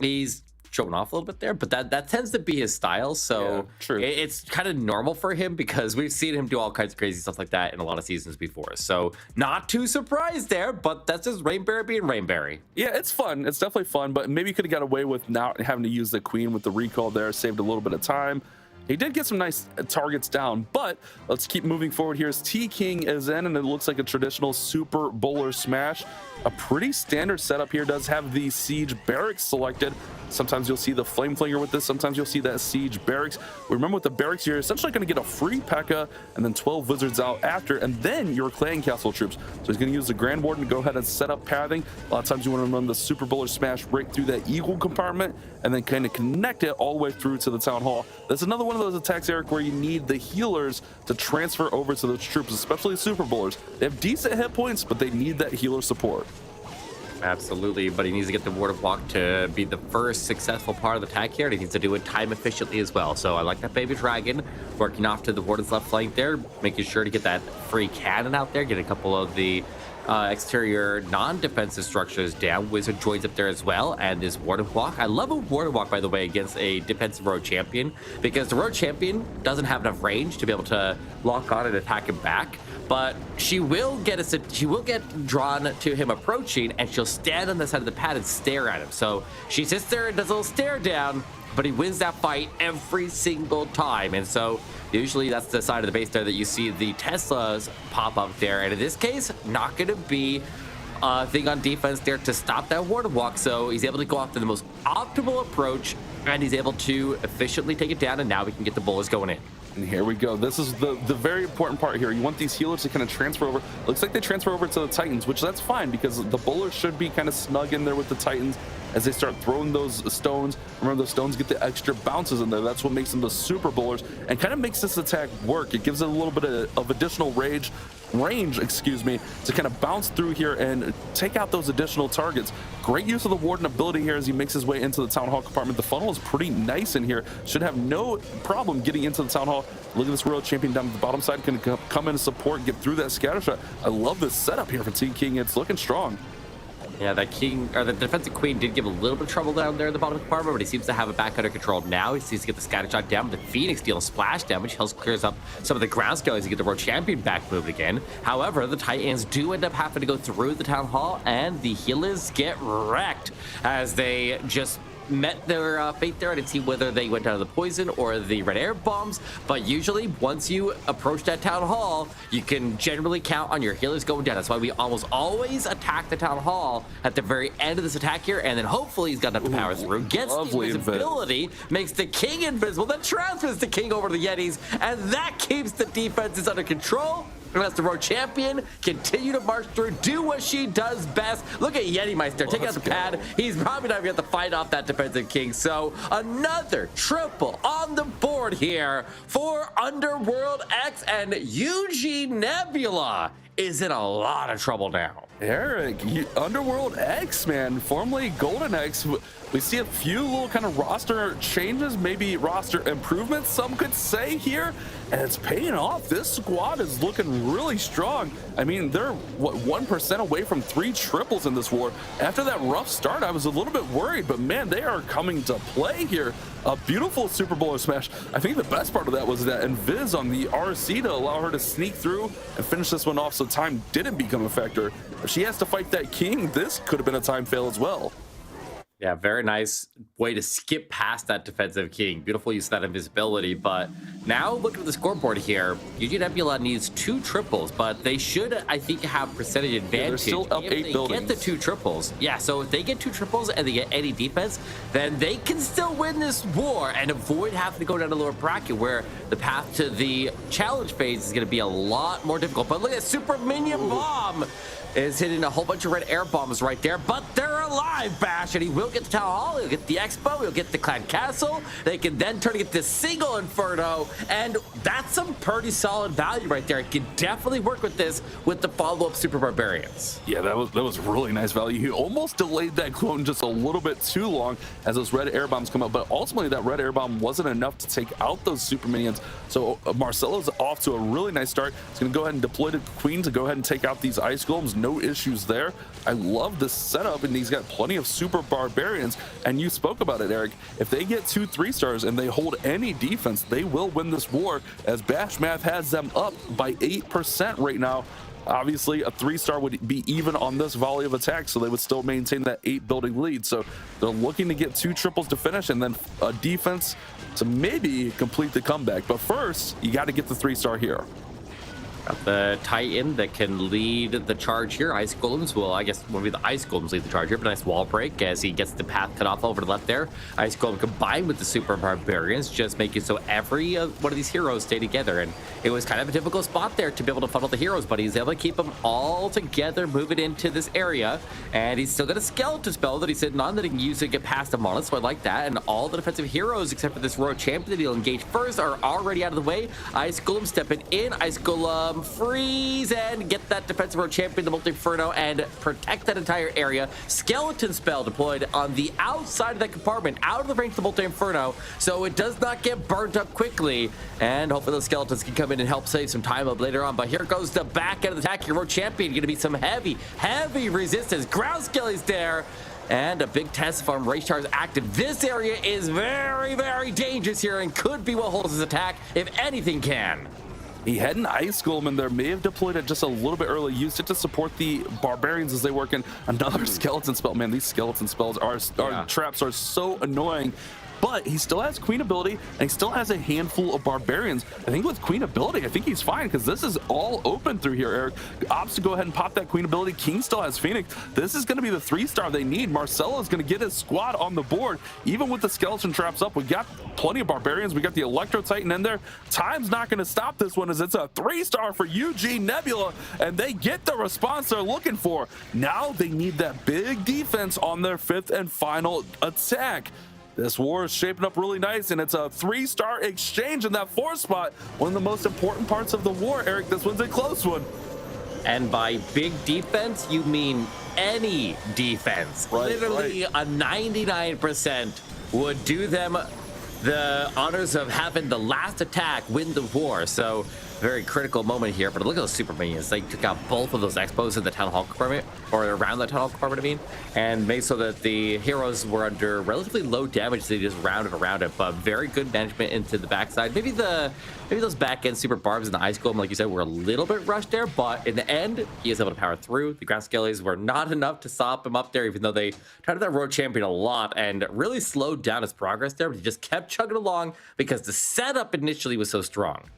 he's showing off a little bit there, but that tends to be his style. So yeah, true. It's kind of normal for him because we've seen him do all kinds of crazy stuff like that in a lot of seasons before. So not too surprised there, but that's just Rainberry being Rainberry. Yeah, it's fun. It's definitely fun, but maybe you could have got away with not having to use the Queen with the recall there, saved a little bit of time. He did get some nice targets down, but let's keep moving forward here as T-King is in, and it looks like a traditional super bowler smash. A pretty standard setup here. Does have the Siege Barracks selected. Sometimes you'll see the Flame Flinger with this. Sometimes you'll see that Siege Barracks. Remember with the Barracks, you're essentially going to get a free P.E.K.K.A. and then 12 Wizards out after, and then your Clan Castle troops. So he's going to use the Grand Warden to go ahead and set up pathing. A lot of times you want to run the Super Bowler Smash right through that Eagle compartment and then kind of connect it all the way through to the Town Hall. That's another one of those attacks, Eric, where you need the healers to transfer over to those troops, especially the Super Bowlers. They have decent hit points, but they need that healer support. Absolutely, but he needs to get the Ward of Walk to be the first successful part of the attack here, and he needs to do it time efficiently as well. So I like that Baby Dragon working off to the Warden's left flank there, making sure to get that free cannon out there, get a couple of the exterior non-defensive structures down. Wizard joins up there as well, and this Ward of Walk. I love a Ward of Walk, by the way, against a defensive road champion, because the road champion doesn't have enough range to be able to lock on and attack him back. But she will get drawn to him approaching, and she'll stand on the side of the pad and stare at him. So she sits there and does a little stare down, but he wins that fight every single time. And so usually that's the side of the base there that you see the Teslas pop up there. And in this case, not going to be a thing on defense there to stop that Ward of Walk. So he's able to go after the most optimal approach, and he's able to efficiently take it down. And now we can get the bullets going in. And here we go. This is the very important part here. You want these healers to kind of transfer over. Looks like they transfer over to the Titans, which that's fine because the bowlers should be kind of snug in there with the Titans as they start throwing those stones. Remember, those stones get the extra bounces in there. That's what makes them the super bowlers and kind of makes this attack work. It gives it a little bit of additional range, to kind of bounce through here and take out those additional targets. Great use of the Warden ability here as he makes his way into the Town Hall compartment. The funnel is pretty nice in here. Should have no problem getting into the Town Hall. Look at this Royal Champion down at the bottom side. Can come in and support, get through that scatter shot. I love this setup here for T-King. It's looking strong. Yeah, that king, or the defensive queen did give a little bit of trouble down there in the bottom of the compartment, but he seems to have it back under control now. He seems to get the scatter shot down. The Phoenix deals splash damage. Hells clears up some of the ground scales to get the World Champion back moved again. However, the Titans do end up having to go through the Town Hall, and the healers get wrecked as they just met their fate there. I didn't see whether they went down to the poison or the red air bombs, but usually once you approach that Town Hall, you can generally count on your healers going down. That's why we almost always attack the Town Hall at the very end of this attack here, and then hopefully he's got enough to power through, gets the invisibility, makes the king invisible, then transfers the king over to the Yetis, and that keeps the defenses under control. And that's the Road Champion continue to march through, do what she does best. Look at Yeti Meister taking out the pad. He's probably not going to fight off that defensive king. So another triple on the board here for Underworld X, and Eugene Nebula is in a lot of trouble now. Eric, Underworld X, man, formerly Golden X. We see a few little kind of roster changes, maybe roster improvements, some could say here, and it's paying off. This squad is looking really strong. I mean, they're, what, 1% away from 3 triples in this war. After that rough start, I was a little bit worried, but man, they are coming to play here. A beautiful Super Bowler smash. I think the best part of that was that Invis on the RC to allow her to sneak through and finish this one off so time didn't become a factor. If she has to fight that king, this could have been a time fail as well. Yeah, very nice way to skip past that defensive king. Beautiful use of that invisibility. But now looking at the scoreboard here, Eugene Nebula needs 2 triples, but they should, I think, have percentage advantage. Yeah, they're still up if 8 they buildings. get the 2 triples. Yeah, so if they get 2 triples and they get any defense, then they can still win this war and avoid having to go down to the lower bracket where the path to the challenge phase is going to be a lot more difficult. But look at Super Minion Bomb is hitting a whole bunch of red air bombs right there, but they're alive, Bash, and he will get the Town Hall, he'll get the Expo, he'll get the Clan Castle. They can then turn to get this single Inferno, and that's some pretty solid value right there. It can definitely work with this with the follow-up Super Barbarians. Yeah, that was really nice value. He almost delayed that clone just a little bit too long as those red air bombs come out, but ultimately that red air bomb wasn't enough to take out those super minions. So Marcelo's off to a really nice start. He's gonna go ahead and deploy the Queen to go ahead and take out these ice golems. No issues there. I love this setup, and he's got plenty of super barbarians, and you spoke about it, Eric. If they get 2 3-stars and they hold any defense, they will win this war, as Bash Math has them up by 8% right now. Obviously, a 3-star would be even on this volley of attacks, so they would still maintain that 8 building lead. So they're looking to get 2 triples to finish, and then a defense to maybe complete the comeback. But first, you got to get the 3-star here. Got the Titan that can lead the charge here. Ice Golems will, I guess, will be the Ice Golems lead the charge here, but nice wall break as he gets the path cut off over to the left there. Ice Golem combined with the Super Barbarians just make it so every one of these heroes stay together, and it was kind of a difficult spot there to be able to funnel the heroes, but he's able to keep them all together, move it into this area, and he's still got a skeleton spell that he's sitting on that he can use to get past the monolith, so I like that, and all the defensive heroes except for this Royal Champion that he'll engage first are already out of the way. Ice Golem stepping in, Ice Golem freeze and get that defensive Royal Champion, the Multi-Inferno, and protect that entire area. Skeleton spell deployed on the outside of that compartment, out of the range of the Multi-Inferno, so it does not get burnt up quickly, and hopefully those skeletons can come in and help save some time up later on. But here goes the back end of the attack. Your Royal Champion going to be some heavy resistance. Ground Skelly's there, and a big test farm race char is active. This area is very, very dangerous here and could be what holds his attack, if anything can. He had an Ice Golem in there, may have deployed it just a little bit early, used it to support the Barbarians as they work in another skeleton spell. Man, these skeleton spells traps are so annoying. But he still has Queen ability, and he still has a handful of Barbarians. I think with Queen ability, I think he's fine, because this is all open through here, Eric. Opts to go ahead and pop that Queen ability. King still has Phoenix. This is going to be the 3-star they need. Marcelo is going to get his squad on the board. Even with the skeleton traps up, we got plenty of Barbarians. We got the Electro Titan in there. Time's not going to stop this one, as it's a 3-star for UG Nebula, and they get the response they're looking for. Now they need that big defense on their 5th and final attack. This war is shaping up really nice, and it's a 3-star exchange in that 4th spot. One of the most important parts of the war, Eric. This one's a close one. And by big defense, you mean any defense. Literally a 99% would do them the honors of having the last attack win the war. So very critical moment here, but look at those super minions. They took out both of those expos in the town hall compartment, or around the town hall compartment, I mean, and made so that the heroes were under relatively low damage. They just rounded around it, but very good management into the backside. Maybe those back end super barbs and the Ice Golem, like you said, were a little bit rushed there, but in the end, he is able to power through. The ground skellies were not enough to stop him up there, even though they tried that Royal Champion a lot and really slowed down his progress there, but he just kept chugging along because the setup initially was so strong.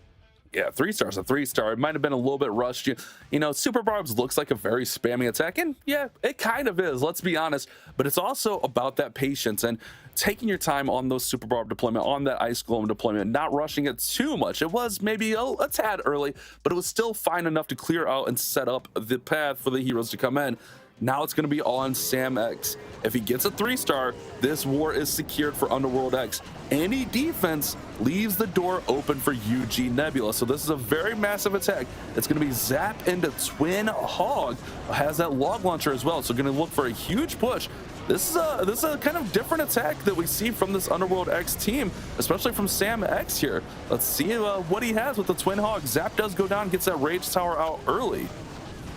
Yeah, 3-star's a 3-star. It might have been a little bit rushed. You know, Super Barbs looks like a very spammy attack, and yeah, it kind of is, let's be honest. But it's also about that patience and taking your time on those Super Barb deployment, on that Ice Golem deployment, not rushing it too much. It was maybe a tad early, but it was still fine enough to clear out and set up the path for the heroes to come in. Now it's going to be on Sam X. If he gets a 3-star, this war is secured for Underworld X. Any defense leaves the door open for UG Nebula. So this is a very massive attack. It's going to be zap into Twin Hog. Has that log launcher as well. So going to look for a huge push. This is a kind of different attack that we see from this Underworld X team, especially from Sam X here. Let's see what he has with the Twin Hog. Zap does go down, gets that Rage Tower out early.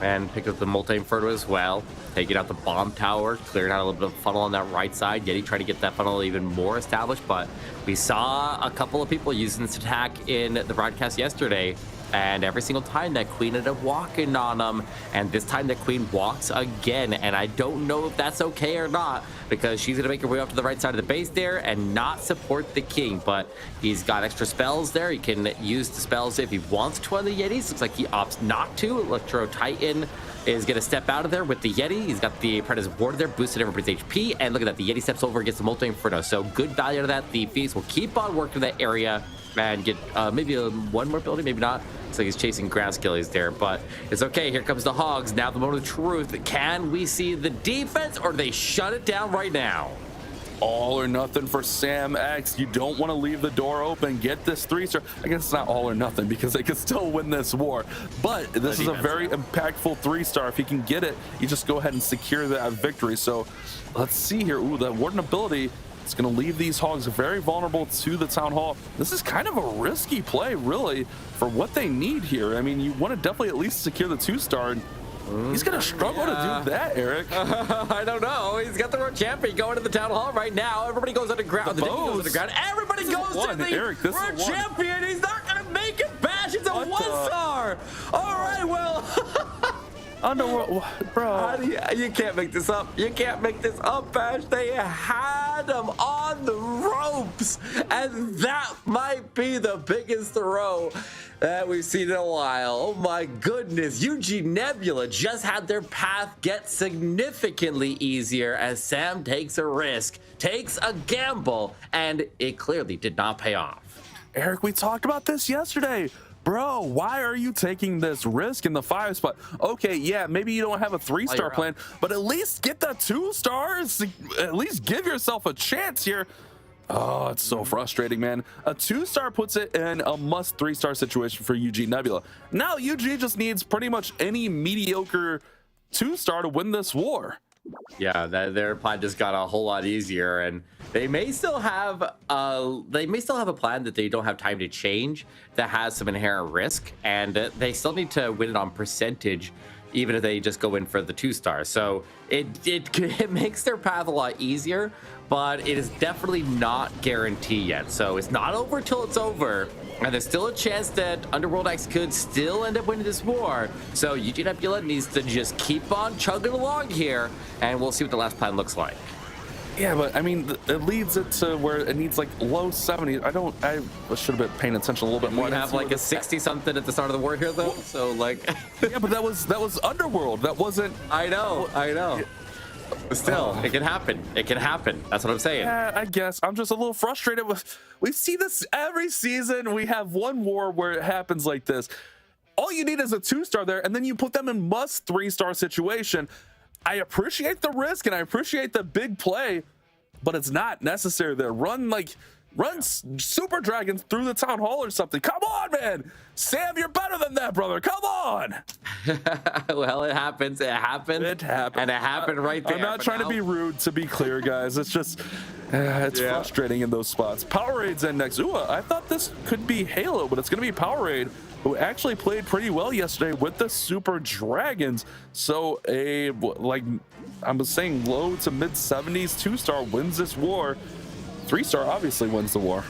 And pick up the Multi-Inferno as well, taking out the bomb tower, clearing out a little bit of funnel on that right side. Yeti trying to get that funnel even more established, but we saw a couple of people using this attack in the broadcast yesterday, and every single time that Queen ended up walking on them, and this time that Queen walks again, and I don't know if that's okay or not, because she's gonna make her way up to the right side of the base there and not support the King, but he's got extra spells there. He can use the spells if he wants to on the Yetis. Looks like he opts not to. Electro Titan is gonna step out of there with the Yeti. He's got the Apprentice Ward there, boosted everybody's HP, and look at that, the Yeti steps over and gets the Multi-Inferno, so good value out of that. The Phoenix will keep on working that area and get maybe one more ability, maybe not. So he's chasing ground skillies there, but it's okay. Here comes the Hogs. Now the moment of truth. Can we see the defense, or do they shut it down right now? All or nothing for Sam X. You don't want to leave the door open. Get this 3-star. I guess it's not all or nothing, because they could still win this war. But this is a very impactful 3-star. If he can get it, you just go ahead and secure that victory. So let's see here. Ooh, that Warden ability. It's going to leave these Hogs very vulnerable to the Town Hall. This is kind of a risky play, really, for what they need here. I mean, you want to definitely at least secure the 2-star. He's going to struggle to do that, Eric. I don't know. He's got the Royal Champion going to the Town Hall right now. Everybody goes underground. The goes underground. Everybody goes to the Royal Champion. He's not going to make it bash. It's a 1-star. All right, well... Underworld, bro. You can't make this up. You can't make this up, Bash. They had him on the ropes, and that might be the biggest throw that we've seen in a while. Oh my goodness. UG Nebula just had their path get significantly easier as Sam takes a risk, takes a gamble, and it clearly did not pay off. Eric, we talked about this yesterday. Bro, why are you taking this risk in the 5 spot? Okay, yeah, maybe you don't have a 3-star plan, but at least get the 2 stars. At least give yourself a chance here. Oh, it's so frustrating, man. A 2-star puts it in a must 3-star situation for UG Nebula. Now UG just needs pretty much any mediocre 2-star to win this war. Yeah, their plan just got a whole lot easier, and they may still have a plan that they don't have time to change that has some inherent risk, and they still need to win it on percentage, even if they just go in for the 2-star. So it makes their path a lot easier, but it is definitely not guaranteed yet. So it's not over till it's over. And there's still a chance that Underworld X could still end up winning this war. So UG Nebula needs to just keep on chugging along here, and we'll see what the last plan looks like. Yeah, but I mean, it leads it to where it needs like low 70s. I should have been paying attention a little bit more. We have like a 60 something at the start of the war here, though. So like, yeah, but that was Underworld. That wasn't. I know. But still, it can happen. It can happen. That's what I'm saying. Yeah, I guess. I'm just a little frustrated with. We see this every season. We have one war where it happens like this. All you need is a 2-star there, and then you put them in must 3-star situation. I appreciate the risk and I appreciate the big play, but it's not necessary there. Run Super Dragons through the town hall or something. Come on, man. Sam, you're better than that, brother. Come on. Well, it happens. It happened. It happened. And it happened right there. I'm not trying to be rude, to be clear, guys. It's just, it's frustrating in those spots. Powerade's in next. Ooh, I thought this could be Halo, but it's going to be Powerade, who actually played pretty well yesterday with the Super Dragons. So I'm saying low to mid 70s 2-star wins this war. 3-star obviously wins the war.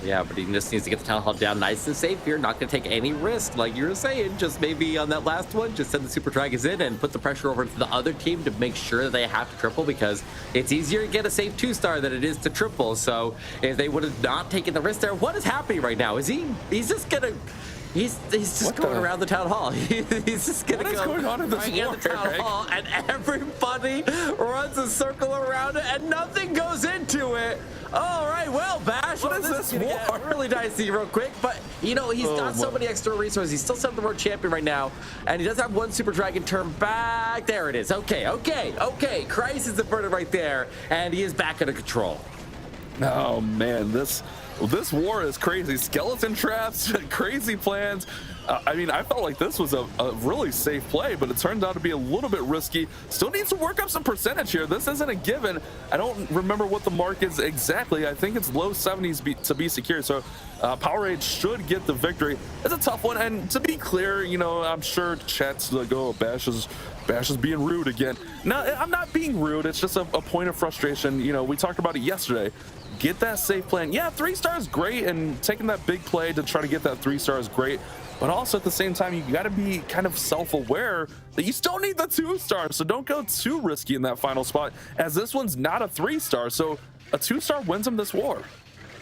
Yeah, but he just needs to get the town hall down nice and safe here. Not going to take any risk, like you were saying. Just maybe on that last one, just send the Super Dragons in and put the pressure over to the other team to make sure that they have to triple, because it's easier to get a safe 2-star than it is to triple. So if they would have not taken the risk there, what is happening right now? He's just gonna. He's just going around the town hall. He's just gonna go. What is going on in this war, the town hall, and everybody runs a circle around it, and nothing goes into it. All right, well, Bash, what is this war? Really dicey, real quick. But you know, he's got so many extra resources. He's still 7th world champion right now, and he does have one Super Dragon turn back. There it is. Okay. Crisis averted right there, and he is back under control. Oh man, this war is crazy. Skeleton traps, crazy plans. I mean, I felt like this was a really safe play, but it turned out to be a little bit risky. Still needs to work up some percentage here. This isn't a given. I don't remember what the mark is exactly. I think it's low 70s to be secure. So Powerade should get the victory. It's a tough one. And to be clear, you know, I'm sure chat's like, oh, Bash is being rude again. No, I'm not being rude. It's just a point of frustration. You know, we talked about it yesterday. Get that safe plan. Yeah, 3-star is great, and taking that big play to try to get that 3-star is great. But also at the same time, you got to be kind of self-aware that you still need the 2-star. So don't go too risky in that final spot, as this one's not a 3-star. So a 2-star wins them this war.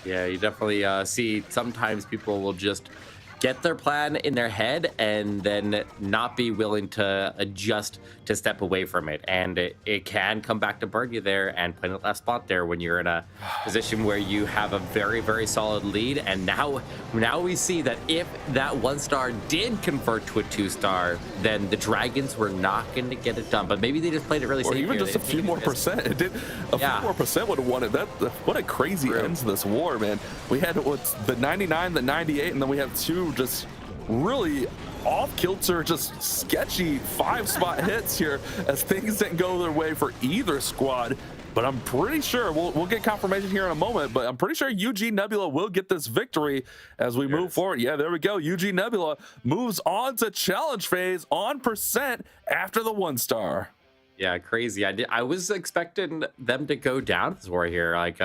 Yeah, you definitely see sometimes people will just get their plan in their head and then not be willing to adjust to step away from it, and it can come back to burn you there and play in the last spot there when you're in a position where you have a very, very solid lead. And now we see that if that 1-star did convert to a 2-star, then the Dragons were not going to get it done. But maybe they just played it really safe, or even just a few more percent. It did a few more percent would have won it. What a crazy end to this war, man. We had what's the 99, the 98, and then we have two just really off-kilter, just sketchy 5-spot hits here, as things didn't go their way for either squad. But I'm pretty sure we'll get confirmation here in a moment, but I'm pretty sure UG Nebula will get this victory as we move forward. Yeah, there we go. UG Nebula moves on to challenge phase on percent after the 1-star. Yeah, crazy. I was expecting them to go down this war here. Like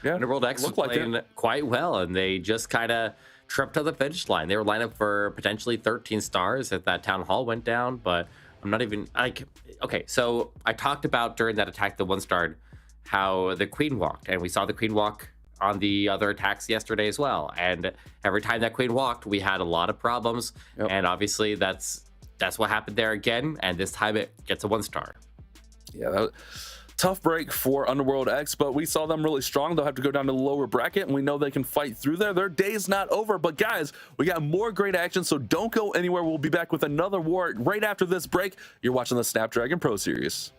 Underworld X was playing quite well, and they just kind of tripped to the finish line. They were lined up for potentially 13 stars if that town hall went down, but I'm not even like, okay, so I talked about during that attack, the 1-star, how the queen walked, and we saw the queen walk on the other attacks yesterday as well. And every time that queen walked, we had a lot of problems. Yep. And obviously that's what happened there again. And this time it gets a 1-star. Yeah, tough break for Underworld X, but we saw them really strong. They'll have to go down to the lower bracket, and we know they can fight through there. Their day's not over, but guys, we got more great action, so don't go anywhere. We'll be back with another war right after this break. You're watching the Snapdragon Pro Series.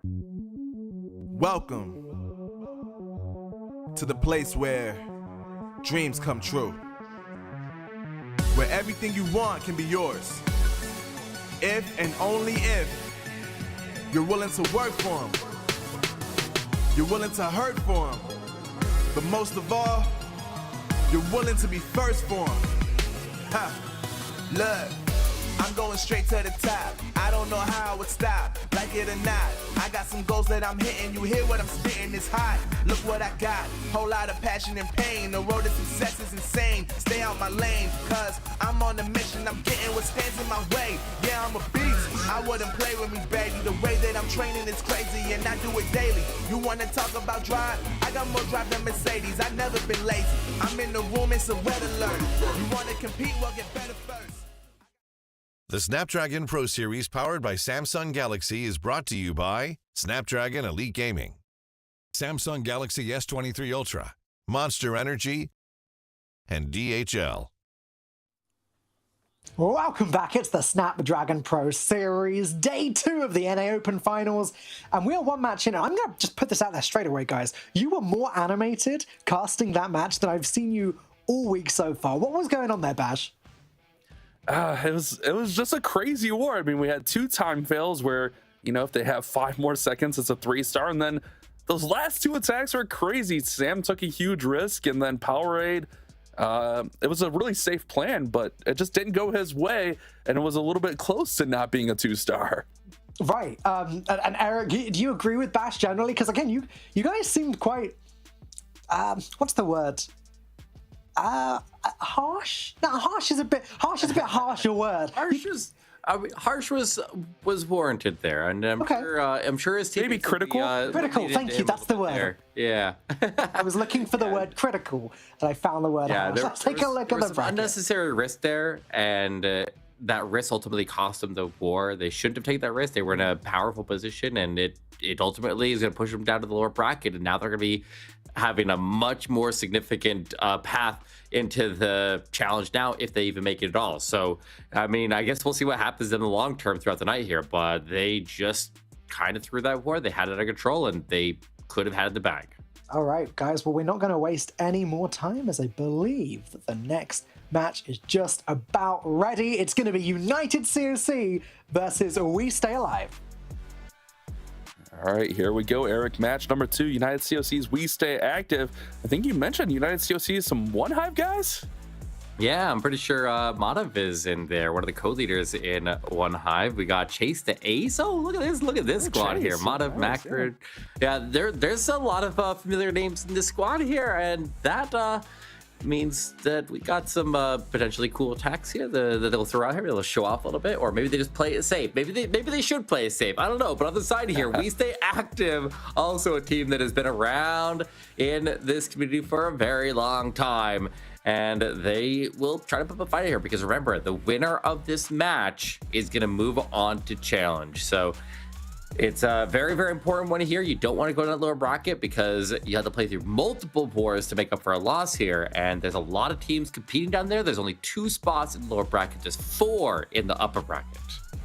Welcome to the place where dreams come true. Where everything you want can be yours. If and only if you're willing to work for them. You're willing to hurt for them. But most of all, you're willing to be first for them. Ha! Look, I'm going straight to the top. I don't know how it would stop, like it or not. I got some goals that I'm hitting. You hear what I'm spitting? It's hot. Look what I got. Whole lot of passion and pain. The road to success is insane. Stay out my lane, cause I'm on a mission. I'm getting what stands in my way. Yeah, I'm a beast. I wouldn't play with me, baby. The way that I'm training is crazy, and I do it daily. You wanna talk about drive? I got more drive than Mercedes. I've never been lazy. I'm in the room, it's a red alert. You wanna compete? Well, get better first. The Snapdragon Pro Series powered by Samsung Galaxy is brought to you by Snapdragon Elite Gaming, Samsung Galaxy S23 Ultra, Monster Energy, and DHL. Welcome back. It's the Snapdragon Pro Series, day 2 of the NA Open Finals, and we are one match in. I'm going to just put this out there straight away, guys. You were more animated casting that match than I've seen you all week so far. What was going on there, Bash? It was just a crazy war. I mean, we had 2 time fails where, you know, if they have 5 more seconds, it's a 3-star. And then those last 2 attacks were crazy. Sam took a huge risk, and then Powerade, it was a really safe plan, but it just didn't go his way. And it was a little bit close to not being a 2-star. Right. And Eric, do you agree with Bash generally? Because again, you guys seemed quite, what's the word? Harsh? No, harsh is a bit harsher word. Harsh was warranted there, and I'm sure his team maybe critical. Critical, thank you. That's the word. Yeah. I was looking for the word critical, and I found the word harsh. Let's take a look at the bracket. Unnecessary risk there, and that risk ultimately cost them the war. They shouldn't have taken that risk. They were in a powerful position, and it ultimately is going to push them down to the lower bracket, and now they're going to be having a much more significant path into the challenge now, if they even make it at all. So, I mean, I guess we'll see what happens in the long term throughout the night here, but they just kind of threw that war. They had it under control, and they could have had the bag. All right, guys, well, we're not going to waste any more time, as I believe that the next match is just about ready. It's going to be United COC versus We Stay Alive. All right, here we go, Eric. Match number 2, United COC's We Stay Active. I think you mentioned United COC is some One Hive guys? Yeah, I'm pretty sure Madav is in there, one of the co-leaders in One Hive. We got Chase the Ace. Oh, look at this squad Chase. here. Madav, Macford. Yeah, there's a lot of familiar names in this squad here, and that means that we got some potentially cool attacks here that they'll throw out here. They'll show off a little bit, or maybe they just play it safe. Maybe they should play it safe. I don't know. But on the side here, We Stay Active, also a team that has been around in this community for a very long time, and they will try to put up a fight here, because remember, the winner of this match is going to move on to challenge. So it's a very, very important one here. You don't want to go to that lower bracket, because you have to play through multiple wars to make up for a loss here. And there's a lot of teams competing down there. There's only 2 spots in the lower bracket, just 4 in the upper bracket.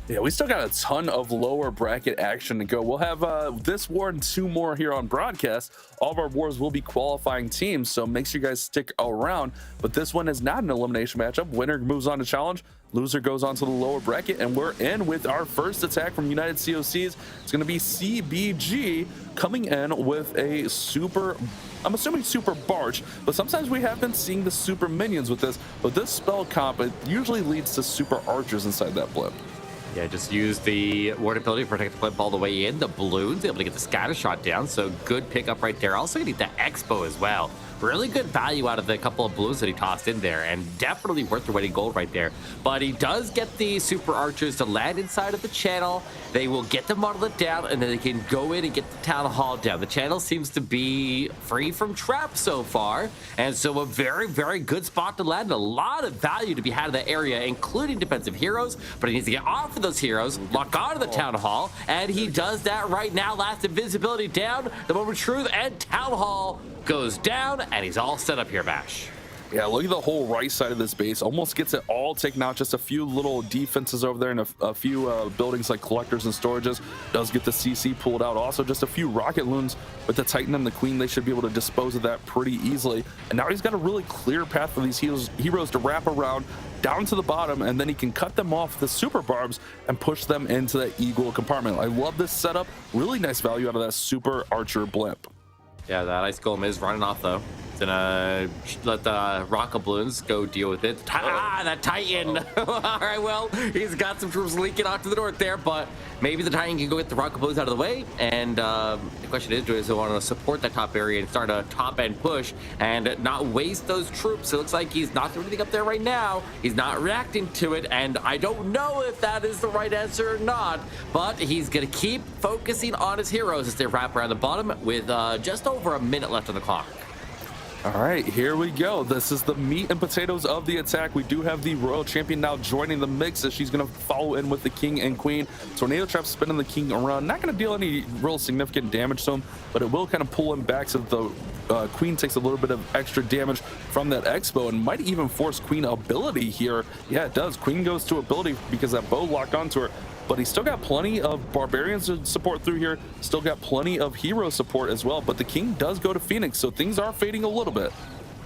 Yeah, we still got a ton of lower bracket action to go. We'll have this war and 2 more here on broadcast. All of our wars will be qualifying teams, so make sure you guys stick around. But this one is not an elimination matchup. Winner moves on to challenge, loser goes on to the lower bracket, and we're in with our first attack from United COCs. It's going to be CBG coming in with a super, I'm assuming super Barch, but sometimes we have been seeing the super minions with this. But this spell comp, it usually leads to super archers inside that blimp. Yeah, just use the ward ability to protect the blimp all the way in. The balloons, able to get the scatter shot down, so good pickup right there. Also gonna need the expo as well. Really good value out of the couple of balloons that he tossed in there, and definitely worth their weight in gold right there. But he does get the super archers to land inside of the channel. They will get the monolith down, and then they can go in and get the town hall down. The channel seems to be free from traps so far, and so a very, very good spot to land. A lot of value to be had in that area, including defensive heroes, but he needs to get off of those heroes, lock onto the town hall, and he does that right now. Last invisibility down, the moment of truth, and town hall goes down, and he's all set up here, Bash. Yeah, look at the whole right side of this base. Almost gets it all taken out. Just a few little defenses over there and a few buildings like collectors and storages. Does get the CC pulled out. Also, just a few rocket loons with the Titan and the Queen. They should be able to dispose of that pretty easily. And now he's got a really clear path for these heroes to wrap around down to the bottom, and then he can cut them off the super barbs and push them into that eagle compartment. I love this setup. Really nice value out of that super archer blimp. Yeah, that ice golem is running off though. It's gonna let the rocket balloons go deal with it. That Titan! All right, well, he's got some troops leaking off to the north there, but maybe the Titan can go get the rocket balloons out of the way. And the question is, does he want to support that top area and start a top end push and not waste those troops? It looks like he's not doing anything up there right now. He's not reacting to it, and I don't know if that is the right answer or not, but he's gonna keep focusing on his heroes as they wrap around the bottom with just over a minute left on the clock. All right, here we go. This is the meat and potatoes of the attack. We do have the Royal Champion now joining the mix as she's going to follow in with the King and Queen. Tornado Trap spinning the King around. Not going to deal any real significant damage to him, but it will kind of pull him back so the Queen takes a little bit of extra damage from that Expo and might even force Queen ability here. Yeah, it does. Queen goes to ability because that bow locked onto her. But he's still got plenty of barbarians to support through here, still got plenty of hero support as well, but the King does go to Phoenix, so things are fading a little bit.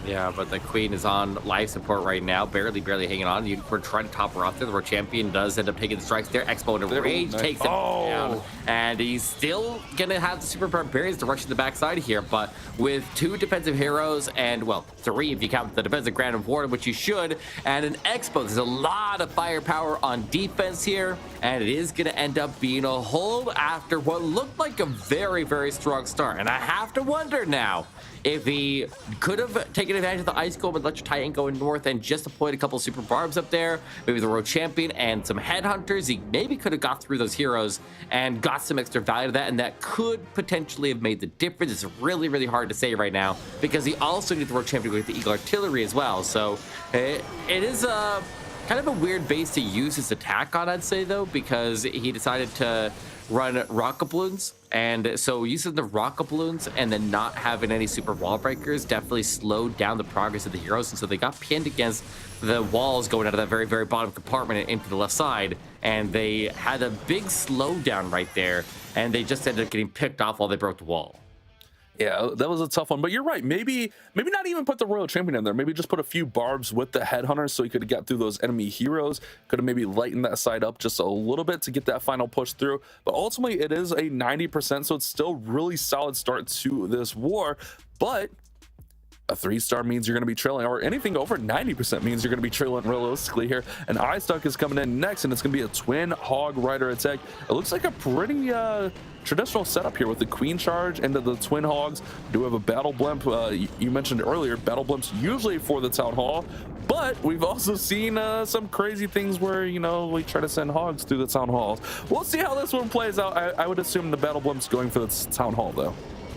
Yeah, but the Queen is on life support right now, barely hanging on. We're trying to top her off there. The Royal Champion does end up taking the strikes there. Expo in a rage takes him down, and he's still gonna have the super barbarians to rush to the backside here. But with 2 defensive heroes and, well, 3 if you count the defensive Grand Warden, which you should, and an Expo, there's a lot of firepower on defense here, and it is gonna end up being a hold after what looked like a very, very strong start. And I have to wonder now if he could have taken advantage of the ice golem and let your Titan go north and just deployed a couple super barbs up there, maybe the Royal Champion and some headhunters. He maybe could have got through those heroes and got some extra value to that, and that could potentially have made the difference. It's really, really hard to say right now because he also needs the Royal Champion with the Eagle Artillery as well. So it is a kind of a weird base to use his attack on, I'd say, though, because he decided to run rocket balloons, and so using the rocket balloons and then not having any super wall breakers definitely slowed down the progress of the heroes, and so they got pinned against the walls going out of that very, very bottom compartment and into the left side, and they had a big slowdown right there, and they just ended up getting picked off while they broke the wall. Yeah, that was a tough one, but you're right. Maybe not even put the Royal Champion in there. Maybe just put a few barbs with the Headhunters so he could get through those enemy heroes. Could have maybe lightened that side up just a little bit to get that final push through. But ultimately, it is a 90%, so it's still really solid start to this war. But a 3-star means you're going to be trailing, or anything over 90% means you're going to be trailing realistically here. And iStuck is coming in next, and it's going to be a twin hog rider attack. It looks like a pretty traditional setup here with the Queen charge into the twin hogs. Do have a battle blimp. You mentioned earlier, battle blimps usually for the town hall, but we've also seen some crazy things where, you know, we try to send hogs through the town halls. We'll see how this one plays out. I would assume the battle blimp's going for the town hall though.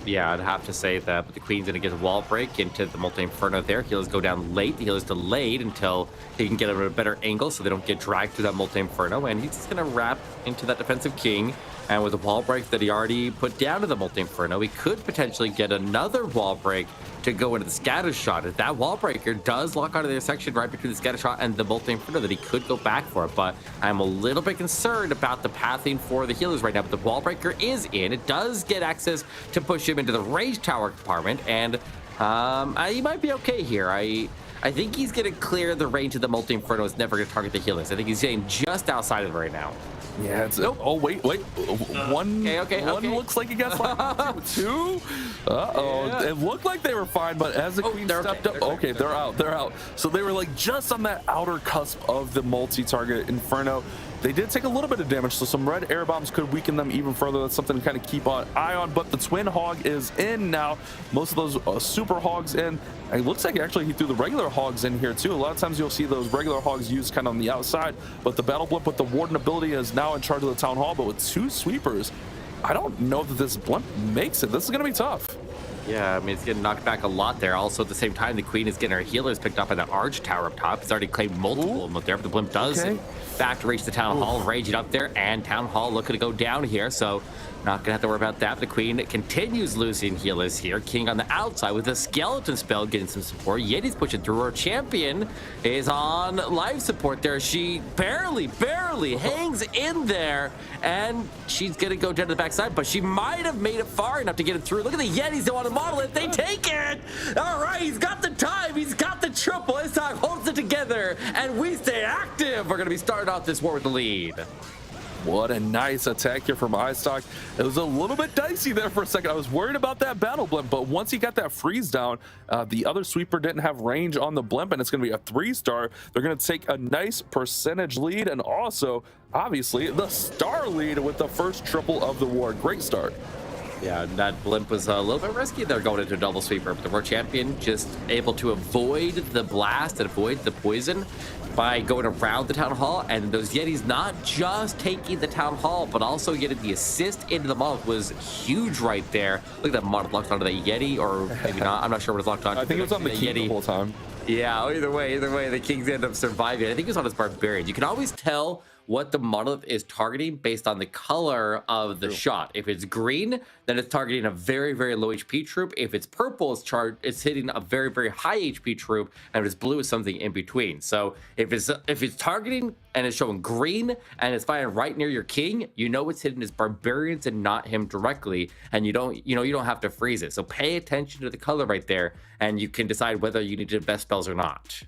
Yeah, I'd have to say that, but the Queen's going to get a wall break into the multi-inferno there. Healers go down late. The healer's delayed until he can get a better angle so they don't get dragged through that multi-inferno, and he's just going to wrap into that defensive King. And with a wall break that he already put down to the multi-inferno, he could potentially get another wall break to go into the scatter shot. If that wall breaker does lock onto their section right between the scatter shot and the multi-inferno, that he could go back for it. But I'm a little bit concerned about the pathing for the healers right now. But the wall breaker is in. It does get access to push him into the rage tower compartment, and he might be okay here. I think he's going to clear the range of the multi-inferno. It's never going to target the healers. I think he's getting just outside of it right now. Yeah, it's oh wait. One looks like he got like 2. Yeah. It looked like they were fine, but as the Queen stepped up, okay, they're out. So they were like just on that outer cusp of the multi-target Inferno. They did take a little bit of damage, so some red air bombs could weaken them even further. That's something to kind of keep an eye on, but the twin hog is in now. Most of those super hogs in. It looks like actually he threw the regular hogs in here too. A lot of times you'll see those regular hogs used kind of on the outside, but the battle blimp with the warden ability is now in charge of the town hall, but with 2 sweepers, I don't know that this blimp makes it. This is going to be tough. Yeah, I mean, it's getting knocked back a lot there. Also, at the same time, the Queen is getting her healers picked up in the Arch Tower up top. It's already claimed multiple of them up there, but the Blimp does, in fact, reach the Town Hall, raging up there, and Town Hall looking to go down here, so not gonna have to worry about that. The Queen continues losing healers here. King on the outside with a skeleton spell getting some support. Yeti's pushing through. Her champion is on life support there. She barely hangs in there, and she's gonna go down to the backside, but she might have made it far enough to get it through. Look at the Yetis who want to model it. They take it. All right, he's got the time. He's got the triple. This time holds it together, and we stay active. We're gonna be starting off this war with the lead. What a nice attack here from iStock. It was a little bit dicey there for a second. I was worried about that battle blimp, but once he got that freeze down, the other sweeper didn't have range on the blimp, and it's going to be a 3-star. They're going to take a nice percentage lead, and also, obviously, the star lead with the first triple of the war. Great start. Yeah, that blimp was a little bit risky there going into a double sweeper, but the world champion just able to avoid the blast and avoid the poison by going around the Town Hall, and those Yetis not just taking the Town Hall, but also getting the assist into the model was huge right there. Look at that model locked onto that Yeti, or maybe not. I'm not sure what it's locked on. I think it was on the King Yeti the whole time. Yeah, either way, the Kings end up surviving. I think it was on his Barbarian. You can always tell what the monolith is targeting based on the color of the shot. If it's green, then it's targeting a very, very low HP troop. If it's purple, it's hitting a very, very high HP troop, and if it's blue, it's something in between. So if it's targeting and it's showing green and it's firing right near your king, you know it's hitting his barbarians and not him directly, and you don't have to freeze it. So pay attention to the color right there, and you can decide whether you need to invest spells or not.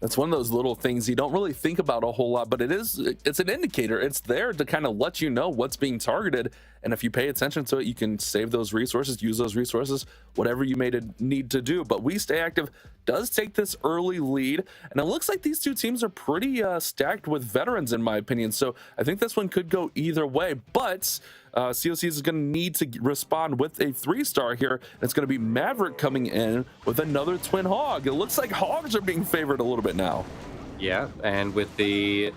That's one of those little things you don't really think about a whole lot, but it's an indicator. It's there to kind of let you know what's being targeted, and if you pay attention to it, you can save those resources, use those resources, whatever you may need to do. But We Stay Active does take this early lead, and it looks like these two teams are pretty stacked with veterans, in my opinion, so I think this one could go either way. But COC is going to need to respond with a 3-star here, and it's going to be Maverick coming in with another Twin Hog. It looks like Hogs are being favored a little bit now. Yeah, and with the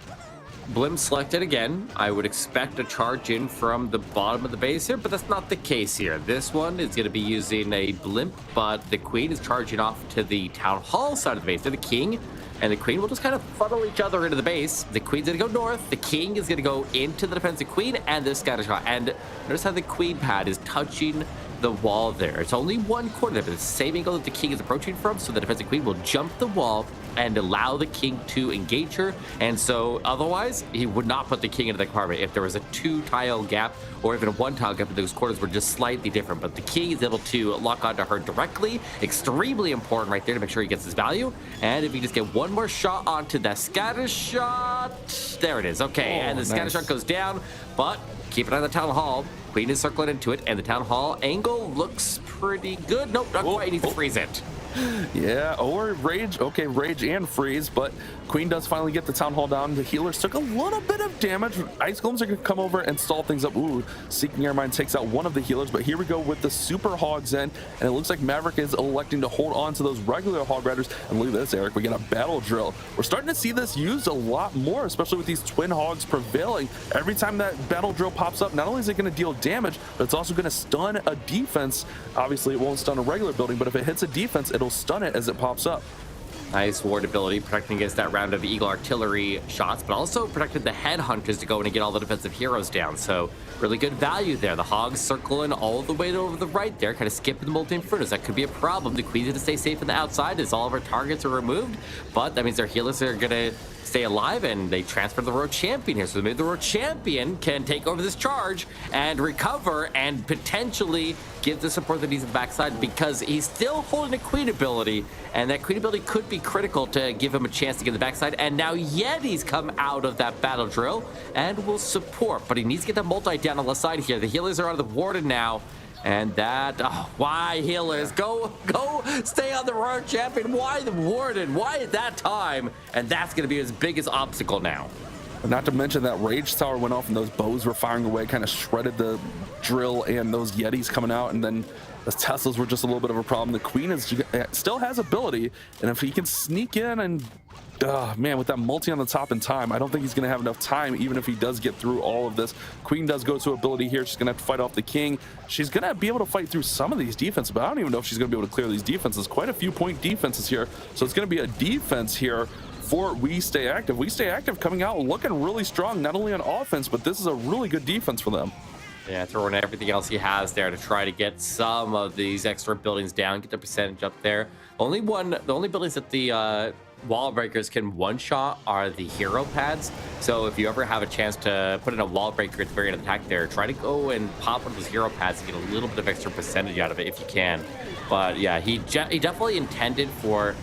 blimp selected again, I would expect a charge in from the bottom of the base here, but that's not the case here. This one is going to be using a blimp, but the Queen is charging off to the Town Hall side of the base. So the King and the Queen will just kind of funnel each other into the base. The Queen's gonna go north, the King is gonna go into the defensive Queen, and the scatter shot. And notice how the Queen pad is touching the wall there. It's only one corner there, but it's the same angle that the King is approaching from, so the defensive Queen will jump the wall and allow the King to engage her. And so otherwise, he would not put the King into the compartment if there was a 2-tile gap, or even a 1-tile gap, if those corners were just slightly different. But the King is able to lock onto her directly. Extremely important right there to make sure he gets his value. And if you just get one more shot onto that scatter shot, there it is. Okay, and the scatter shot goes down, but keep an eye on the Town Hall. Queen is circling into it, and the Town Hall angle looks pretty good. Nope, not quite. He needs to freeze it. Yeah, or Rage. Okay, Rage and Freeze, but Queen does finally get the Town Hall down. The healers took a little bit of damage. Ice Golems are going to come over and stall things up. Ooh, Seeking Airmine takes out one of the healers, but here we go with the Super Hogs in, and it looks like Maverick is electing to hold on to those regular Hog Riders. And look at this, Eric, we got a Battle Drill. We're starting to see this used a lot more, especially with these Twin Hogs prevailing. Every time that Battle Drill pops up, not only is it going to deal damage, but it's also going to stun a defense. Obviously, it won't stun a regular building, but if it hits a defense, it'll stun it as it pops up. Nice ward ability, protecting against that round of Eagle artillery shots, but also protected the headhunters to go in and get all the defensive heroes down. So really good value there. The Hogs circling all the way over the right there, kind of skipping the multi-infernos. That could be a problem. The Queen's gonna stay safe on the outside as all of our targets are removed, but that means their healers are gonna stay alive, and they transfer the Road Champion here. So maybe the Road Champion can take over this charge and recover and potentially give the support that he's in the backside, because he's still holding a Queen ability, and that Queen ability could be critical to give him a chance to get the backside. And now Yetis come out of that Battle Drill and will support, but he needs to get that multi down on the side here. The healers are out of the Warden now. And that, why healers? Go, stay on the Royal Champion. Why the Warden? Why at that time? And that's going to be his biggest obstacle now. Not to mention that Rage Tower went off and those bows were firing away, kind of shredded the drill and those Yetis coming out, and then the Teslas were just a little bit of a problem. The Queen still has ability, and if he can sneak in and man, with that multi on the top in time, I don't think he's going to have enough time, even if he does get through all of this. Queen does go to ability here. She's going to have to fight off the King. She's going to be able to fight through some of these defenses, but I don't even know if she's going to be able to clear these defenses. Quite a few point defenses here. So it's going to be a defense here for We Stay Active. We Stay Active coming out looking really strong, not only on offense, but this is a really good defense for them. Yeah, throwing everything else he has there to try to get some of these extra buildings down, get the percentage up there. The only buildings that the wall breakers can one-shot are the hero pads. So if you ever have a chance to put in a wall breaker at the very end of the attack there, try to go and pop one of those hero pads to get a little bit of extra percentage out of it if you can. But yeah, he definitely intended for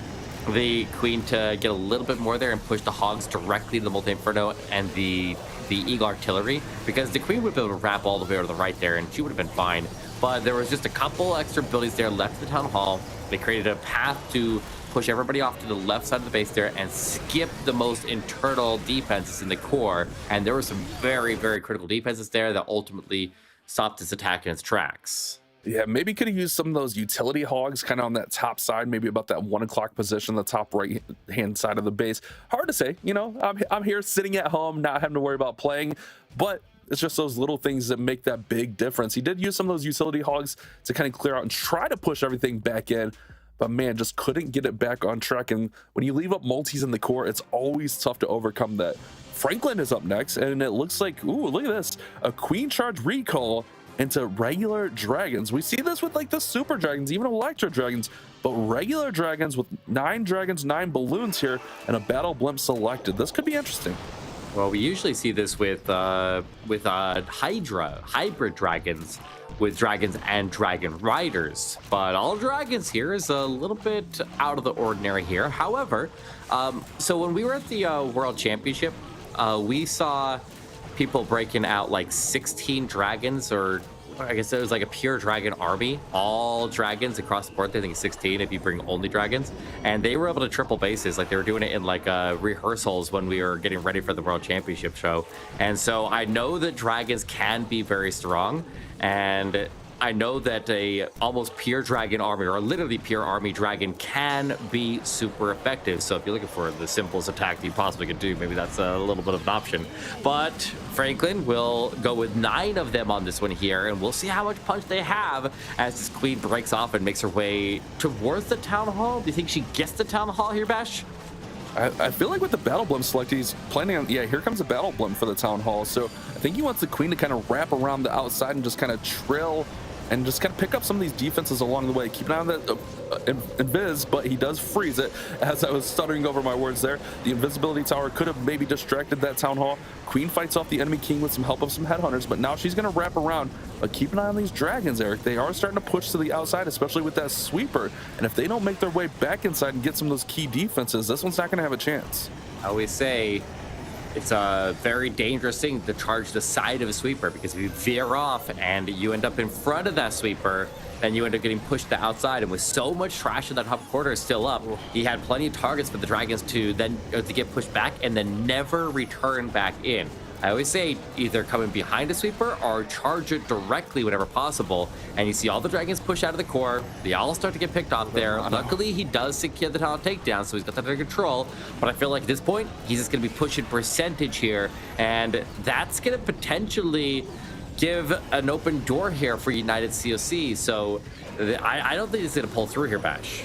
the Queen to get a little bit more there and push the Hogs directly to the Multi-Inferno and the Eagle Artillery, because the Queen would be able to wrap all the way over the right there and she would have been fine. But there was just a couple extra buildings there left at the Town Hall. They created a path to push everybody off to the left side of the base there and skip the most internal defenses in the core. And there were some very, very critical defenses there that ultimately stopped its attack in its tracks. Yeah, maybe could have used some of those utility hogs kind of on that top side, maybe about that 1 o'clock position, the top right hand side of the base. Hard to say, you know, I'm here sitting at home, not having to worry about playing, but it's just those little things that make that big difference. He did use some of those utility hogs to kind of clear out and try to push everything back in, but man, just couldn't get it back on track. And when you leave up multis in the core, it's always tough to overcome that. Franklin is up next, and it looks like, ooh, look at this, a Queen Charge recall into regular dragons. We see this with like the super dragons, even electro dragons, but regular dragons with 9 dragons, 9 balloons here, and a battle blimp selected. This could be interesting. Well, we usually see this with hybrid dragons, with dragons and dragon riders, but all dragons here is a little bit out of the ordinary here. However, so when we were at the World Championship, we saw people breaking out like 16 dragons, or I guess it was like a pure dragon army, all dragons across the board. I think it's 16 if you bring only dragons, and they were able to triple bases. Like they were doing it in like rehearsals when we were getting ready for the World Championship show. And so I know that dragons can be very strong, and I know that a almost pure dragon army, or a literally pure army dragon, can be super effective. So if you're looking for the simplest attack that you possibly could do, maybe that's a little bit of an option. But Franklin will go with 9 of them on this one here, and we'll see how much punch they have as this Queen breaks off and makes her way towards the Town Hall. Do you think she gets the Town Hall here, Bash? I feel like with the battle blimp select, he's planning on, yeah, here comes a battle blimp for the Town Hall. So I think he wants the Queen to kind of wrap around the outside and just kind of trail and just kind of pick up some of these defenses along the way. Keep an eye on that invis, but he does freeze it. As I was stuttering over my words there, the invisibility tower could have maybe distracted that Town Hall. Queen fights off the enemy King with some help of some headhunters, but now she's going to wrap around. But keep an eye on these dragons, Eric. They are starting to push to the outside, especially with that sweeper. And if they don't make their way back inside and get some of those key defenses, this one's not going to have a chance. I always say it's a very dangerous thing to charge the side of a sweeper, because if you veer off and you end up in front of that sweeper, then you end up getting pushed to the outside. And with so much trash in that top quarter still up, he had plenty of targets for the dragons to then to get pushed back and then never return back in. I always say either come in behind a sweeper or charge it directly whenever possible. And you see all the dragons push out of the core. They all start to get picked off there. Luckily, he does secure the talent takedown, so he's got that under control. But I feel like at this point, he's just going to be pushing percentage here. And that's going to potentially give an open door here for United COC. So I don't think he's going to pull through here, Bash.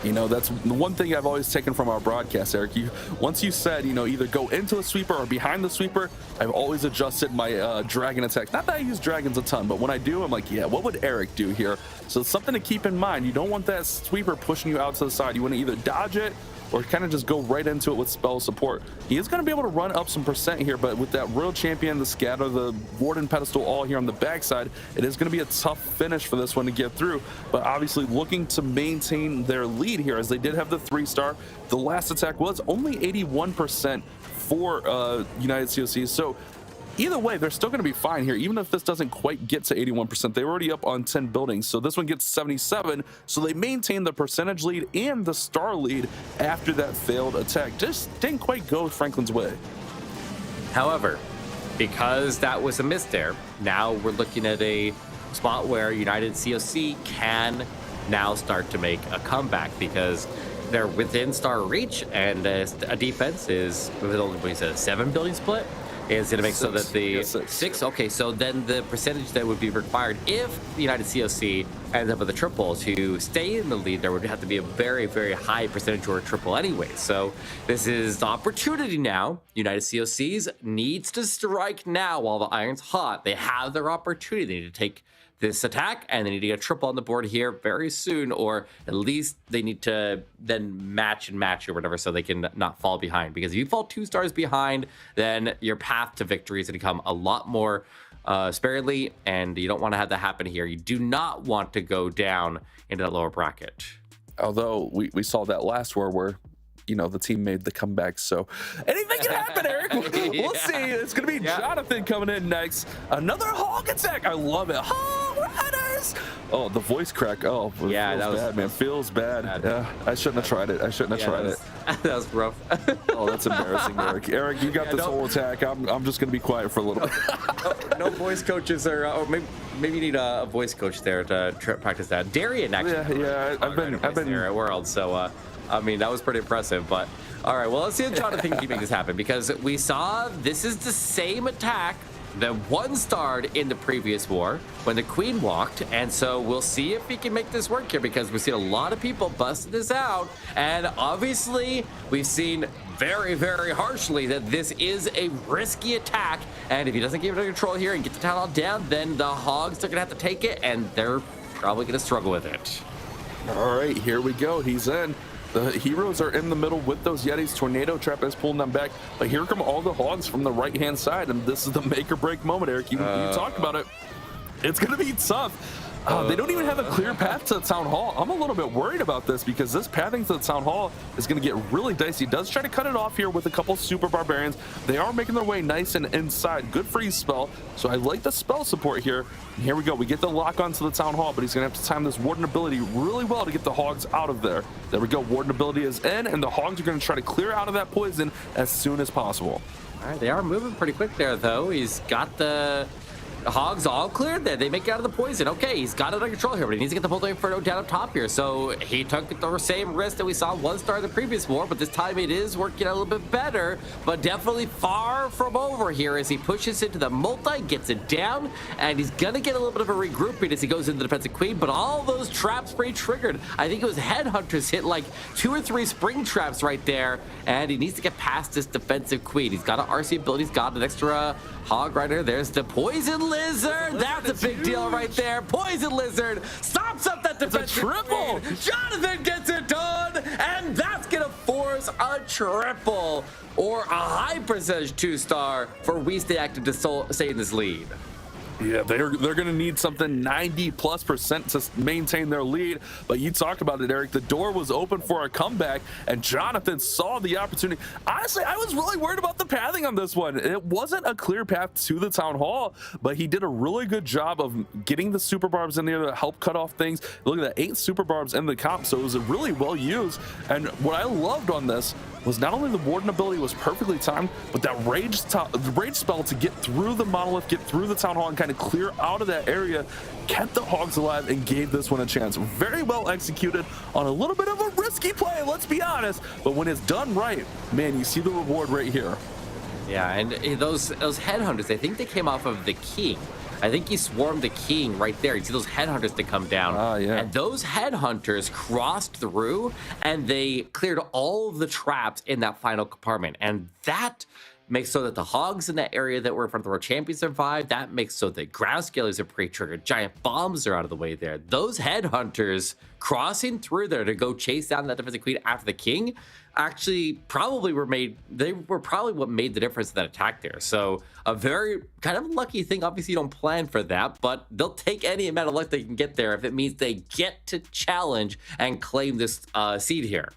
You know, that's the one thing I've always taken from our broadcast, Eric. Once you said, you know, either go into a sweeper or behind the sweeper, I've always adjusted my dragon attacks. Not that I use dragons a ton, but when I do, I'm like, yeah, what would Eric do here? So it's something to keep in mind. You don't want that sweeper pushing you out to the side. You want to either dodge it or kind of just go right into it with spell support. He is going to be able to run up some percent here, but with that Royal Champion, the Scatter, the Warden Pedestal all here on the backside, it is going to be a tough finish for this one to get through. But obviously looking to maintain their lead here, as they did have the 3-star. The last attack was only 81% for United COC. So either way, they're still going to be fine here, even if this doesn't quite get to 81%. They're already up on 10 buildings, so this one gets 77, so they maintain the percentage lead and the star lead after that failed attack. Just didn't quite go Franklin's way. However, because that was a miss there, now we're looking at a spot where United COC can now start to make a comeback because they're within star reach, and a defense is with only what you said, a 7 building split is going to make so that the six. Okay, so then the percentage that would be required if the United COC ends up with a triple to stay in the lead, there would have to be a very, very high percentage or a triple anyway. So this is the opportunity now. United COCs needs to strike now while the iron's hot. They have their opportunity. They need to take this attack, and they need to get a triple on the board here very soon, or at least they need to then match or whatever so they can not fall behind. Because if you fall 2 stars behind, then your path to victory is going to come a lot more sparingly, and you don't want to have that happen here. You do not want to go down into that lower bracket. Although we saw that last war where, you know, the team made the comeback, so anything can happen, Eric. We'll see. It's gonna be Jonathan coming in next. Another hog attack. I love it. Hog riders. Oh, the voice crack. Oh, yeah, that was bad, man. Feels bad. Yeah, I shouldn't have tried it. That was rough. Oh, that's embarrassing, Eric. Eric, you got this whole attack. I'm just gonna be quiet for a little bit. No voice coaches, or maybe you need a voice coach there to practice that. Darian actually. Yeah. I've been here at World, so. I mean, that was pretty impressive, but all right, well, let's see if Jonathan can make this happen, because we saw this is the same attack that 1-starred in the previous war when the Queen walked, and so we'll see if he can make this work here, because we've seen a lot of people busting this out, and obviously we've seen very, very harshly that this is a risky attack, and if he doesn't give it control here and get the town hall down, then the Hogs are gonna have to take it, and they're probably gonna struggle with it. All right, here we go. He's in. The heroes are in the middle with those Yetis. Tornado Trap is pulling them back. But here come all the Hogs from the right-hand side. And this is the make or break moment, Eric. You talked about it. It's going to be tough. They don't even have a clear path to the Town Hall. I'm a little bit worried about this because this pathing to the Town Hall is going to get really dicey. He does try to cut it off here with a couple Super Barbarians. They are making their way nice and inside. Good freeze spell. So I like the spell support here. And here we go. We get the lock onto the Town Hall, but he's going to have to time this Warden ability really well to get the Hogs out of there. There we go. Warden ability is in, and the Hogs are going to try to clear out of that poison as soon as possible. All right, they are moving pretty quick there, though. He's got the Hogs all cleared there. They make it out of the poison. Okay, he's got it under control here, but he needs to get the Bulldozer Inferno down up top here. So he took the same risk that we saw 1-star in the previous war, but this time it is working out a little bit better, but definitely far from over here as he pushes into the multi, gets it down, and he's gonna get a little bit of a regrouping as he goes into the defensive queen, but all those traps pre-triggered. I think it was Headhunters hit like 2 or 3 spring traps right there, and he needs to get past this defensive queen. He's got an RC ability, he's got an extra Hog right here. There's the Poison Lizard. That's a big deal right there. Poison Lizard stops up that defensive triple. Jonathan gets it done, and that's gonna force a triple or a high percentage 2-star for We Stay Active to stay in this lead. Yeah, they're going to need something 90+% to maintain their lead. But you talked about it, Eric. The door was open for a comeback, and Jonathan saw the opportunity. Honestly, I was really worried about the pathing on this one. It wasn't a clear path to the Town Hall, but he did a really good job of getting the Super Barbs in there to help cut off things. Look at that, 8 Super Barbs in the comp, so it was really well used. And what I loved on this was not only the Warden ability was perfectly timed, but that rage spell to get through the Monolith, get through the Town Hall, and kind of clear out of that area, kept the Hogs alive and gave this one a chance. Very well executed on a little bit of a risky play, let's be honest, but when it's done right, man, you see the reward right here. Yeah, and those Headhunters, I think they came off of the King. I think he swarmed the King right there. You see those Headhunters to come down. Yeah. And those Headhunters crossed through, and they cleared all of the traps in that final compartment. And that makes so that the Hogs in that area that were in front of the World Champions survive. That makes so that ground scalers are pre-triggered. Giant bombs are out of the way there. Those Headhunters crossing through there to go chase down that defensive queen after the King actually probably were probably what made the difference in that attack there. So a very kind of lucky thing. Obviously you don't plan for that, but they'll take any amount of luck they can get there if it means they get to challenge and claim this seed here.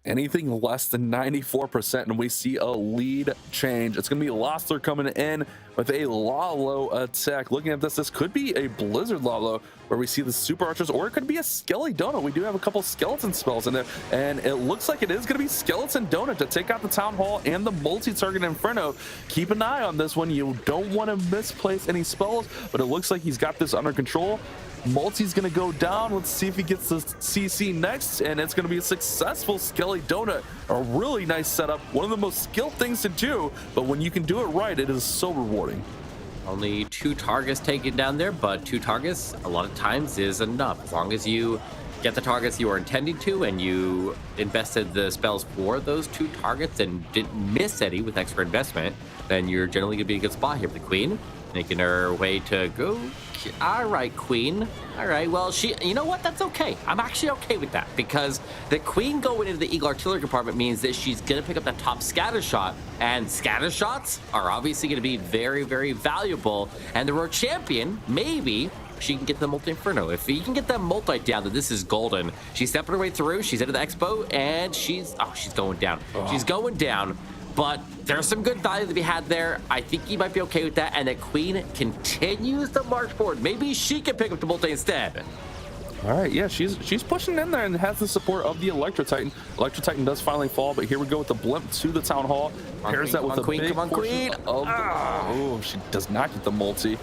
Anything less than 94%, and we see a lead change. It's going to be Lossler coming in with a Lalo attack. Looking at this could be a Blizzard Lalo where we see the Super Archers, or it could be a Skelly Donut. We do have a couple Skeleton spells in there, and it looks like it is going to be Skeleton Donut to take out the Town Hall and the multi-target Inferno. Keep an eye on this one. You don't want to misplace any spells, but it looks like he's got this under control. Multi's going to go down. Let's see if he gets the CC next, and it's going to be a successful Skelly Donut. A really nice setup. One of the most skilled things to do, but when you can do it right, it is so rewarding. Only 2 targets taken down there, but 2 targets a lot of times is enough. As long as you get the targets you are intending to and you invested the spells for those 2 targets and didn't miss any with extra investment, then you're generally going to be in a good spot here for the Queen. Making her way to go. All right, Queen. All right, well, you know what? That's okay. I'm actually okay with that, because the Queen going into the Eagle Artillery compartment means that she's going to pick up that top scatter shot, and scatter shots are obviously going to be very, very valuable. And the Road Champion, maybe she can get the multi-inferno. If you can get that multi down, then this is golden. She's stepping her way through. She's into the expo, and she's going down. She's going down. But there's some good value to be had there. I think you might be okay with that. And the Queen continues to march forward. Maybe she can pick up the multi instead. All right, yeah, she's pushing in there and has the support of the Electro Titan. Electro Titan does finally fall, but here we go with the blimp to the Town Hall. Pairs that with a big portion of oh, she does not get the multi.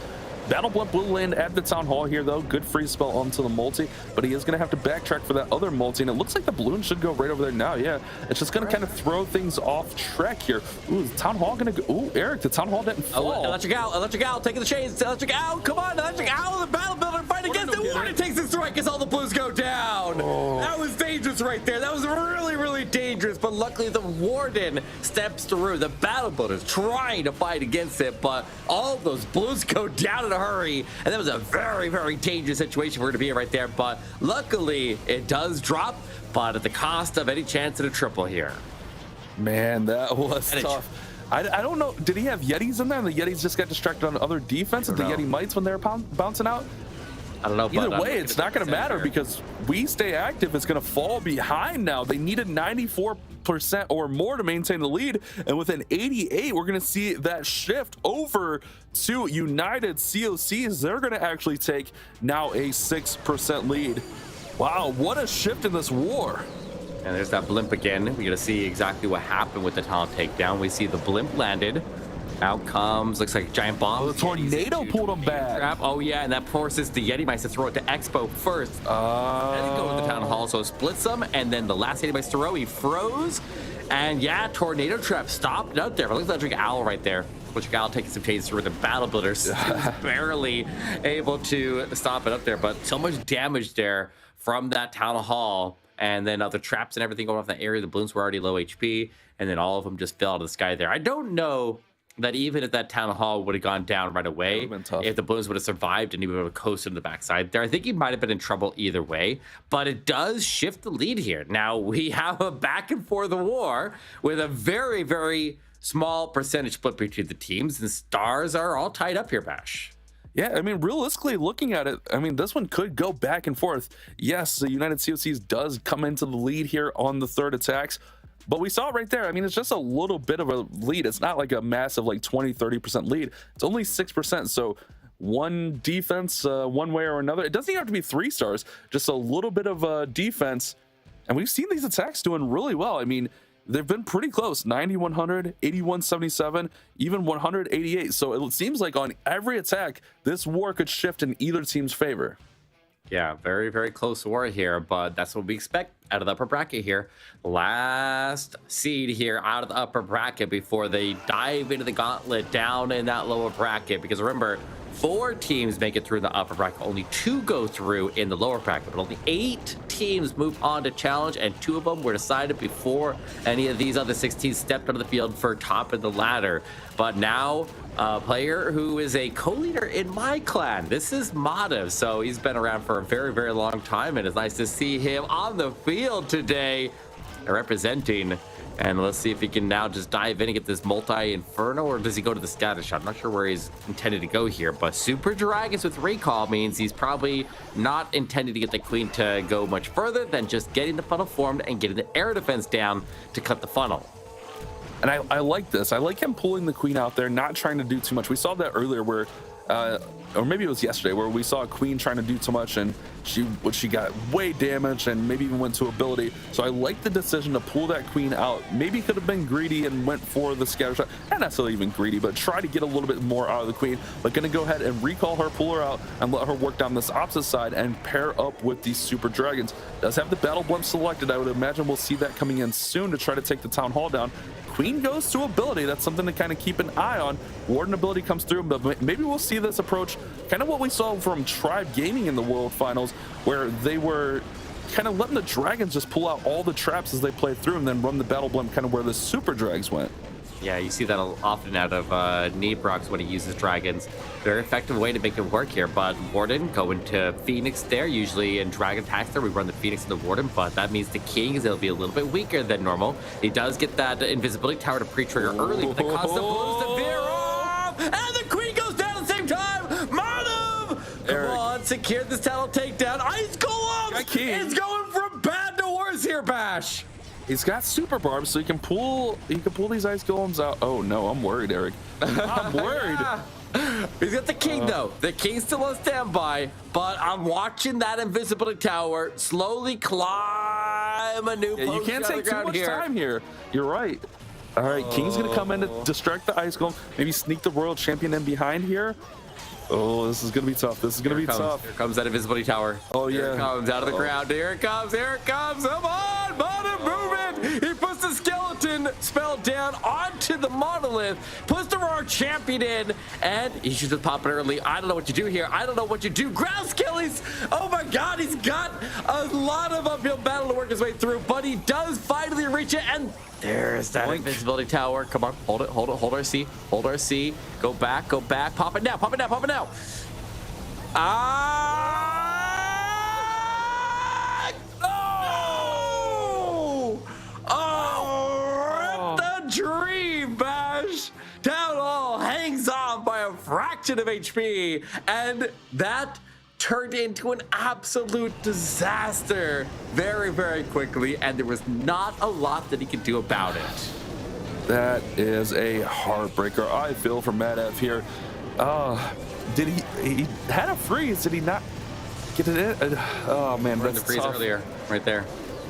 Battle Blimp will land at the Town Hall here, though. Good freeze spell onto the multi, but he is going to have to backtrack for that other multi, and it looks like the balloon should go right over there now. Yeah, it's just going to kind of throw things off track here. Ooh, the Town Hall going to go. Ooh, Eric, the Town Hall didn't fall. Electric Owl, taking the chains. Electric Owl, come on, Electric Owl, the Battle Builder fight against it. Warden takes the strike as all the blues go down. That was dangerous right there. That was really, really dangerous, but luckily the Warden steps through. The Battle Builder's trying to fight against it, but all of those blues go down in a hurry, and that was a very, very dangerous situation for her to be in right there, but luckily it does drop, but at the cost of any chance at a triple here. Man, that was tough. I don't know, did he have Yetis in there and the Yetis just got distracted on other defense with the Yeti mites when they were bouncing out? I don't know. Either way, it's not going to matter because we stay active. It's going to fall behind now. They needed 94% or more to maintain the lead, and with an 88, we're going to see that shift over to United COCs. They're going to actually take now a 6% lead. Wow, what a shift in this war. And there's that blimp again. We're going to see exactly what happened with the talent takedown. We see the blimp landed. Out comes, looks like a giant bomb. Oh, the tornado pulled him back. Trap. Oh, yeah, and that forces the Yeti Mice to throw it to Expo first. And then go to the Town Hall, so it splits them. And then the last Yeti Mice throw, he froze. And yeah, tornado trap stopped out there. But look at Electric Owl right there. Electric Owl taking some chains through the Battle Builders. Barely able to stop it up there. But so much damage there from that Town Hall. And then the traps and everything going off in that area. The balloons were already low HP. And then all of them just fell out of the sky there. I don't know that even if that Town Hall would have gone down right away, if the balloons would have survived and he would have coasted to the backside there, I think he might have been in trouble either way. But it does shift the lead here. Now we have a back and forth war with a very, very small percentage split between the teams, and stars are all tied up here, Bash. Yeah, I mean, realistically looking at it, I mean, this one could go back and forth. Yes, the United COCs does come into the lead here on the third attacks, but we saw it right there. I mean, it's just a little bit of a lead. It's not like a massive like 20-30% lead. It's only 6%. So one defense one way or another. It doesn't even have to be 3 stars, just a little bit of defense. And we've seen these attacks doing really well. I mean, they've been pretty close. 9100, 8177, even 188. So it seems like on every attack, this war could shift in either team's favor. Yeah, very, very close war here, but that's what we expect out of the upper bracket here. Last seed here out of the upper bracket before they dive into the gauntlet down in that lower bracket. Because remember, 4 teams make it through the upper bracket. Only 2 go through in the lower bracket, but only 8 teams move on to challenge, and 2 of them were decided before any of these other 16 stepped onto the field for top of the ladder. But now a player who is a co-leader in my clan. This is Madhav, so he's been around for a very, very long time, and it's nice to see him on the field today representing. And let's see if he can now just dive in and get this multi-inferno, or does he go to the scatter shot? I'm not sure where he's intended to go here, but Super Dragons with recall means he's probably not intended to get the Queen to go much further than just getting the funnel formed and getting the air defense down to cut the funnel. And I like this. I like him pulling the queen out there, not trying to do too much. We saw that earlier where, or maybe it was yesterday, where we saw a queen trying to do too much and she got way damaged and maybe even went to ability. So I like the decision to pull that queen out. Maybe could have been greedy and went for the scatter shot. Not necessarily even greedy, but try to get a little bit more out of the queen. But going to go ahead and recall her, pull her out, and let her work down this opposite side and pair up with these super dragons. Does have the battle blimp selected. I would imagine we'll see that coming in soon to try to take the town hall down. Queen goes to ability. That's something to kind of keep an eye on. Warden ability comes through, but maybe we'll see this approach kind of what we saw from Tribe Gaming in the World Finals, where they were kind of letting the dragons just pull out all the traps as they played through and then run the battle blimp kind of where the super drags went. Yeah, you see that often out of Nebrox when he uses dragons. Very effective way to make it work here, but Warden going to Phoenix there, usually in dragon attacks there, we run the Phoenix and the Warden, but that means the King is going to be a little bit weaker than normal. He does get that invisibility tower to pre-trigger early, but the constant blows the veer off, and the Queen goes down at the same time! Marnum! Come on, secure this tower takedown. Ice Golems! It's going from bad to worse here, Bash! He's got super barbs, so he can pull these ice golems out. Oh no, I'm worried, Eric. I'm worried. Yeah. He's got the King though. The King's still on standby, but I'm watching that invisibility tower slowly climb a new You can't take too much time here. You're right. All right, King's gonna come in to distract the ice golem, maybe sneak the royal champion in behind here. Oh, this is gonna be tough. This is gonna be tough. Here comes that invisibility tower. Oh yeah. Here it comes out of the ground. Here it comes. Here it comes. Come on, bottom movement. He puts the skeleton spell down onto the monolith. Puts the royal champion in, and he should just pop it early. I don't know what you do here. I don't know what you do. Ground skillies. Oh my God, he's got a lot of uphill battle to work his way through, but he does finally reach it, and there's that invisibility tower. Come on, hold it, hold it, hold RC, hold RC. Go back, pop it now, pop it now, pop it now. Oh, the dream, Bash. Town Hall hangs on by a fraction of HP, and that turned into an absolute disaster very, very quickly, and there was not a lot that he could do about it. That is a heartbreaker. I feel for Mad F here. Did he had a freeze? Did he not get it in? Oh man, that's the freeze tough. earlier, right there.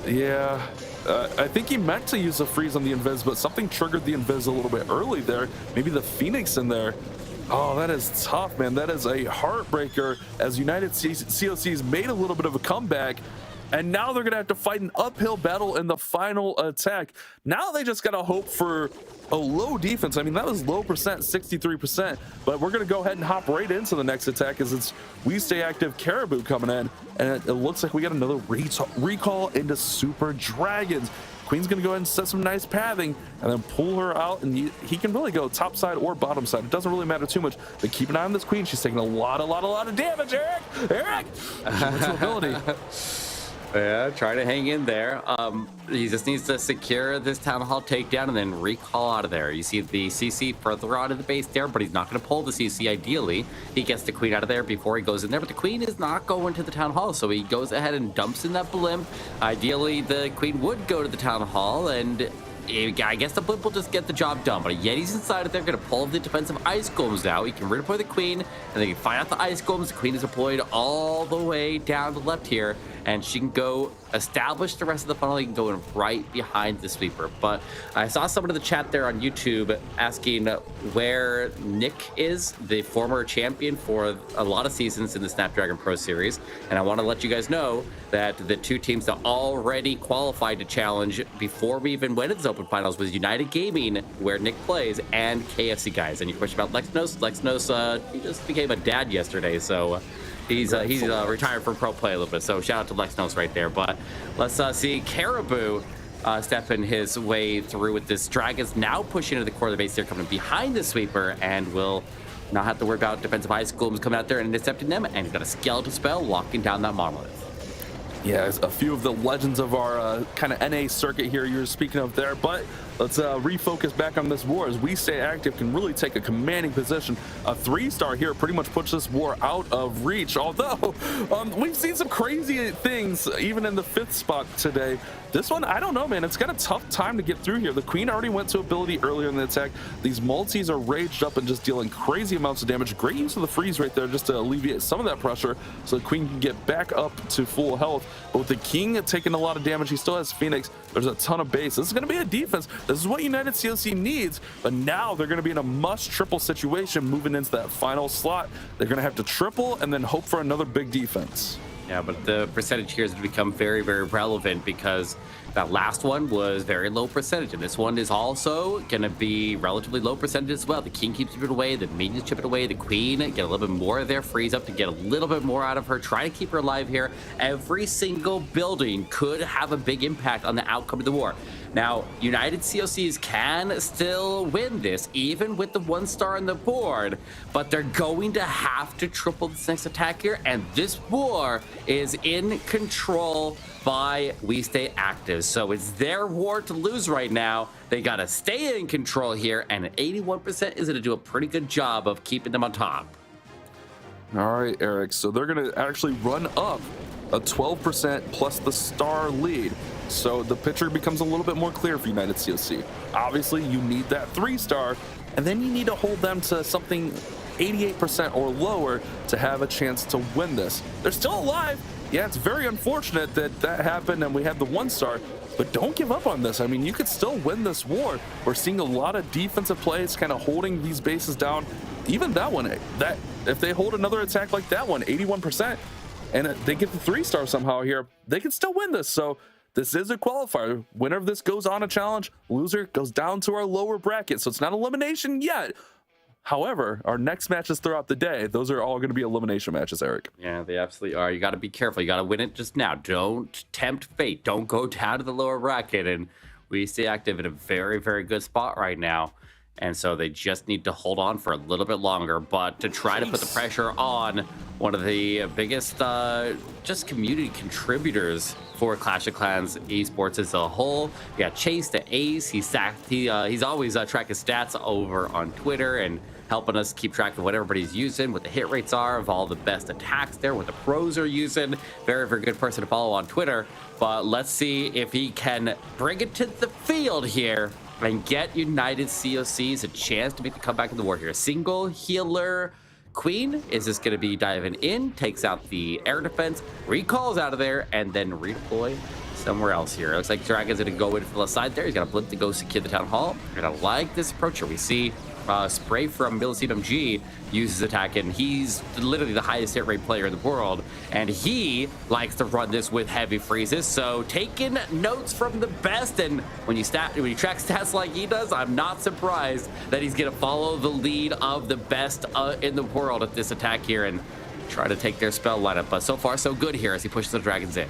Yeah, I think he meant to use a freeze on the invis, but something triggered the invis a little bit early there. Maybe the Phoenix in there. Oh, that is tough, man. That is a heartbreaker as United COC's made a little bit of a comeback, and now they're going to have to fight an uphill battle in the final attack. Now they just got to hope for a low defense. I mean, that was low percent, 63%, but we're going to go ahead and hop right into the next attack as it's We Stay Active Caribou coming in, and it looks like we got another recall into Super Dragons. Queen's gonna go ahead and set some nice pathing and then pull her out, and he can really go top side or bottom side. It doesn't really matter too much, but keep an eye on this Queen. She's taking a lot of damage, Eric! She went to ability. Yeah, try to hang in there. He just needs to secure this Town Hall takedown and then recall out of there. You see the CC further on in the base there, but he's not going to pull the CC ideally. He gets the Queen out of there before he goes in there, but the Queen is not going to the Town Hall, so he goes ahead and dumps in that blimp. Ideally, the Queen would go to the Town Hall, and I guess the blimp will just get the job done, but Yeti's inside of there, going to pull the defensive ice golems out. He can redeploy the Queen, and then he can find out the ice golems. The Queen is deployed all the way down the left here, and she can go establish the rest of the funnel. He can go in right behind the sweeper. But I saw someone in the chat there on YouTube asking where Nick is, the former champion for a lot of seasons in the Snapdragon Pro Series. And I want to let you guys know that the two teams that already qualified to challenge before we even went to this Open Finals was United Gaming, where Nick plays, and KFC guys. And your question about Lexnos, he just became a dad yesterday, so he's retired from pro play a little bit. So shout out to Lexnos right there. But let's see Caribou stepping his way through with this. Dragons now pushing into the core of the base here, coming behind the sweeper, and will not have to worry about defensive ice golems coming out there and intercepting them. And he's got a skeleton spell locking down that monolith. Yeah, a few of the legends of our kind of NA circuit here you're speaking of there, but let's refocus back on this war as we stay active, can really take a commanding position. A 3-star here pretty much puts this war out of reach, although we've seen some crazy things even in the 5th spot today. This one, I don't know, man. It's got a tough time to get through here. The queen already went to ability earlier in the attack. These multis are raged up and just dealing crazy amounts of damage. Great use of the freeze right there just to alleviate some of that pressure so the queen can get back up to full health. But with the king taking a lot of damage, he still has Phoenix. There's a ton of base. This is going to be a defense. This is what United COC needs, but now they're going to be in a must-triple situation moving into that final slot. They're going to have to triple and then hope for another big defense. Yeah, but the percentage here has become very, very relevant because that last one was very low percentage, and this one is also going to be relatively low percentage as well. The king keeps chipping away, the minions chipping away, the queen get a little bit more of their freeze up to get a little bit more out of her, try to keep her alive here. Every single building could have a big impact on the outcome of the war. Now, United COCs can still win this, even with the 1-star on the board, but they're going to have to triple this next attack here, and this war is in control by We Stay Active. So it's their war to lose right now. They got to stay in control here, and an 81% is going to do a pretty good job of keeping them on top. All right, Eric, so they're going to actually run up a 12% plus the star lead. So the picture becomes a little bit more clear for United COC. Obviously, you need that 3-star, and then you need to hold them to something 88% or lower to have a chance to win this. They're still alive. Yeah, it's very unfortunate that that happened and we had the 1-star, but don't give up on this. I mean, you could still win this war. We're seeing a lot of defensive plays kind of holding these bases down. Even that one, that if they hold another attack like that one, 81%, and they get the 3-star somehow here, they can still win this. So this is a qualifier. Winner of this goes on a challenge. Loser goes down to our lower bracket. So it's not elimination yet. However, our next matches throughout the day, those are all going to be elimination matches, Eric. Yeah, they absolutely are. You got to be careful. You got to win it just now. Don't tempt fate. Don't go down to the lower bracket. And We Stay Active in a very, very good spot right now. And so they just need to hold on for a little bit longer. But to try to put the pressure on one of the biggest just community contributors for Clash of Clans esports as a whole. We got Chase the Ace. He's always tracking stats over on Twitter and helping us keep track of what everybody's using, what the hit rates are of all the best attacks there, what the pros are using. Very, very good person to follow on Twitter. But let's see if he can bring it to the field here and get United COCs a chance to make the comeback in the war here. Single healer queen is just going to be diving in, takes out the air defense, recalls out of there, and then redeploy somewhere else here. It looks like Dragon's going to go in for the left side there. He's got a blip to go secure the town hall. And I like this approach here. We see Spray from MG uses attack, and he's literally the highest hit rate player in the world, and he likes to run this with heavy freezes. So taking notes from the best, and when you track stats like he does, I'm not surprised that he's gonna follow the lead of the best in the world at this attack here and try to take their spell lineup. But so far so good here as he pushes the dragons in.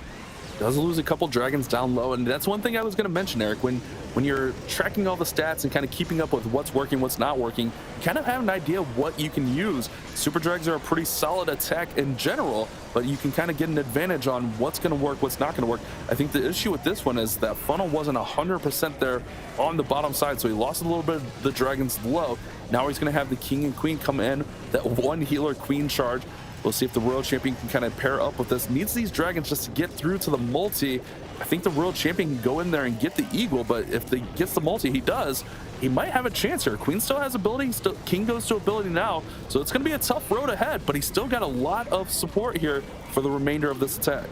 Does lose a couple dragons down low, and that's one thing I was going to mention, Eric. When you're tracking all the stats and kind of keeping up with what's working, what's not working, you kind of have an idea of what you can use. Super drags are a pretty solid attack in general, but you can kind of get an advantage on what's going to work, what's not going to work. I think the issue with this one is that funnel wasn't 100% there on the bottom side, so he lost a little bit of the dragons low. Now he's going to have the king and queen come in, that one healer queen charge. We'll see if the world champion can kind of pair up with this. Needs these dragons just to get through to the multi. I think the world champion can go in there and get the eagle, but if he gets the multi, he does, he might have a chance here. Queen still has ability, king goes to ability now, so it's going to be a tough road ahead, but he's still got a lot of support here for the remainder of this attack.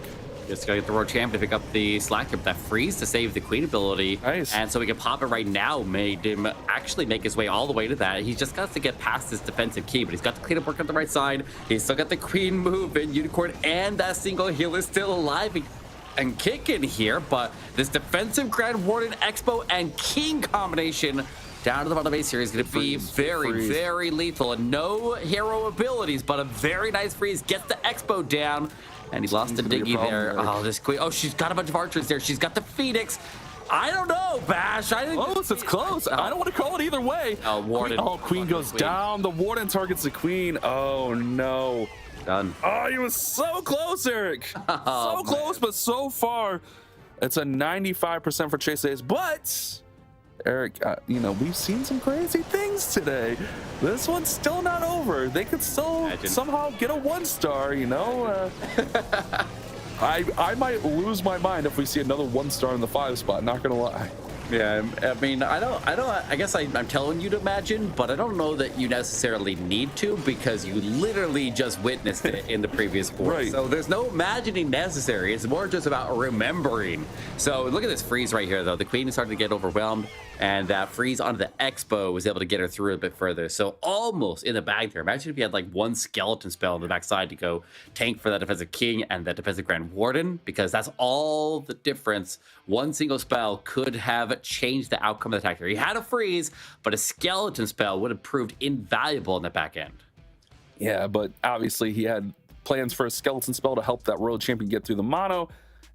Just gotta get the world champ to pick up the slack here, but that freeze to save the queen ability. Nice. And so we can pop it right now, made him actually make his way all the way to that. He just got to get past this defensive key, but he's got the cleanup work on the right side. He's still got the queen moving, unicorn, and that single healer still alive and kicking here. But this defensive Grand Warden Expo and King combination down to the bottom base here is going to be very lethal. And no hero abilities, but a very nice freeze. Gets the Expo down. And he lost the Diggy there. Oh, this queen. Oh, she's got a bunch of archers there. She's got the Phoenix. I don't know, Bash. I think close. It's close. I don't want to call it either way. Oh, Warden. Queen goes down. The Warden targets the queen. Oh, no. Done. Oh, he was so close, Eric. So close, but so far, it's a 95% for Chase Ace. But Eric, we've seen some crazy things today. This one's still not over. They could still somehow get a 1-star, I might lose my mind if we see another 1-star in the 5 spot, not gonna lie. Yeah, I mean, I guess I'm telling you to imagine, but I don't know that you necessarily need to, because you literally just witnessed it in the previous 4. Right. So there's no imagining necessary. It's more just about remembering. So look at this freeze right here, though. The queen is starting to get overwhelmed, and that freeze onto the Expo was able to get her through a bit further. So almost in the bag there. Imagine if you had like one skeleton spell on the backside to go tank for that defensive king and that defensive grand warden, because that's all the difference. One single spell could have changed the outcome of the attack here. He had a freeze, but a skeleton spell would have proved invaluable in the back end. Yeah, but obviously he had plans for a skeleton spell to help that royal champion get through the mono.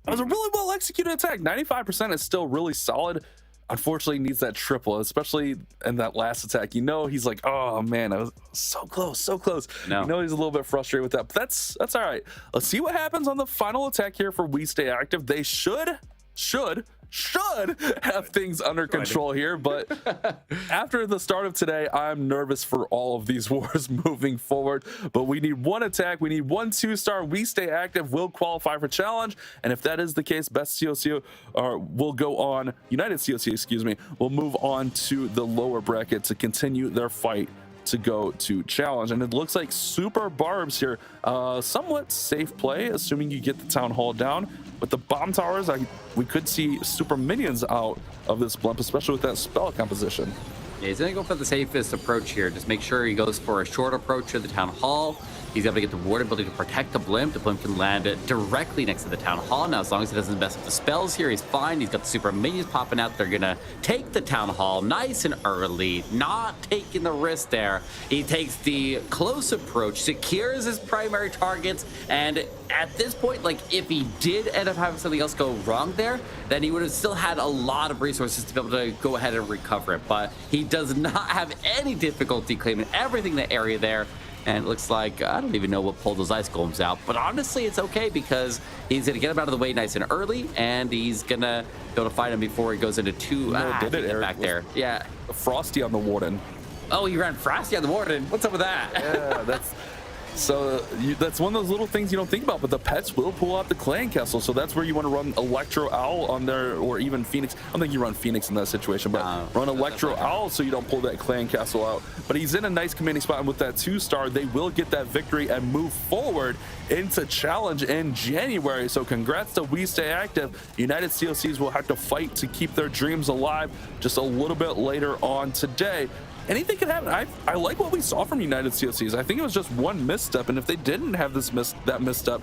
It was a really well executed attack. 95% is still really solid. Unfortunately, he needs that triple, especially in that last attack. He's like, oh man, I was so close, so close. No. He's a little bit frustrated with that, but that's all right. Let's see what happens on the final attack here for We Stay Active. They should have things under control here, but after the start of today, I'm nervous for all of these wars moving forward. But we need one attack, we need one 2-star. We Stay Active will qualify for challenge, and if that is the case, best COC will go on, United COC, excuse me, will move on to the lower bracket to continue their fight to go to challenge. And it looks like Super Barbs here, somewhat safe play, assuming you get the town hall down. With the bomb towers, we could see super minions out of this blimp, especially with that spell composition. Yeah, he's gonna go for the safest approach here. Just make sure he goes for a short approach to the town hall. He's able to get the ward ability to protect the blimp. The blimp can land directly next to the town hall. Now, as long as he doesn't mess up the spells here, he's fine. He's got the super minions popping out. They're gonna take the town hall nice and early, not taking the risk there. He takes the close approach, secures his primary targets, and at this point, like, if he did end up having something else go wrong there, then he would have still had a lot of resources to be able to go ahead and recover it. But he does not have any difficulty claiming everything in the area there. And it looks like, I don't even know what pulled those ice golems out, but honestly, it's okay, because he's going to get him out of the way nice and early, and he's going to be able to find him before he goes into 2. Did it, Eric? Back there. Yeah. Frosty on the warden. Oh, he ran Frosty on the warden. What's up with that? Yeah, that's one of those little things you don't think about, but the pets will pull out the clan castle, so that's where you want to run Electro Owl on there, or even Phoenix. I don't think you run Phoenix in that situation, but run Electro Owl so you don't pull that clan castle out. But he's in a nice commanding spot, and with that 2-star, they will get that victory and move forward into challenge in January. So congrats to We Stay Active. United COCs will have to fight to keep their dreams alive just a little bit later on today. Anything can happen. I like what we saw from United COCs. I think it was just one misstep, and if they didn't have that misstep,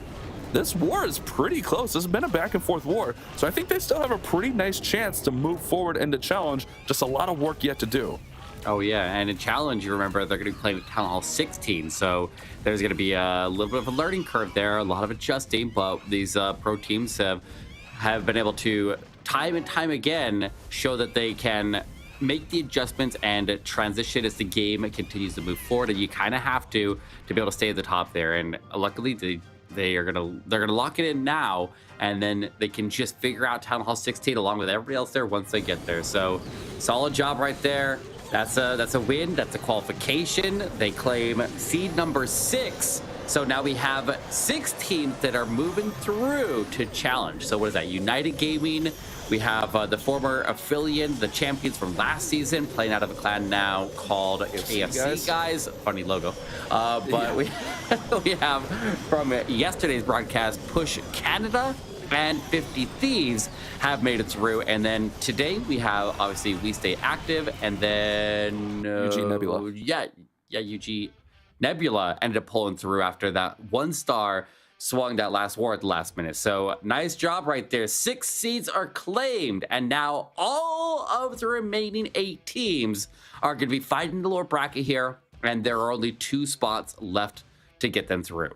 this war is pretty close. This has been a back and forth war, so I think they still have a pretty nice chance to move forward into challenge. Just a lot of work yet to do. Oh yeah, and in challenge, you remember they're going to be playing at Town Hall 16, so there's going to be a little bit of a learning curve there, a lot of adjusting, but these pro teams have been able to time and time again show that they can make the adjustments and transition as the game continues to move forward, and you kind of have to be able to stay at the top there. And luckily they're gonna lock it in now, and then they can just figure out Town Hall 16 along with everybody else there once they get there. So solid job right there. That's a win. That's a qualification. They claim seed number 6. So now we have 6 teams that are moving through to challenge. So what is that? United Gaming. We have the former affiliate, the champions from last season, playing out of a clan now called AFC guys. Funny logo. But yeah. we have from yesterday's broadcast, Push Canada and 50 Thieves have made it through. And then today we have, obviously, We Stay Active, and then UG Nebula. Yeah, UG Nebula ended up pulling through after that 1-star swung that last war at the last minute. So nice job right there. 6 seeds are claimed, and now all of the remaining 8 teams are going to be fighting the lower bracket here, and there are only 2 spots left to get them through.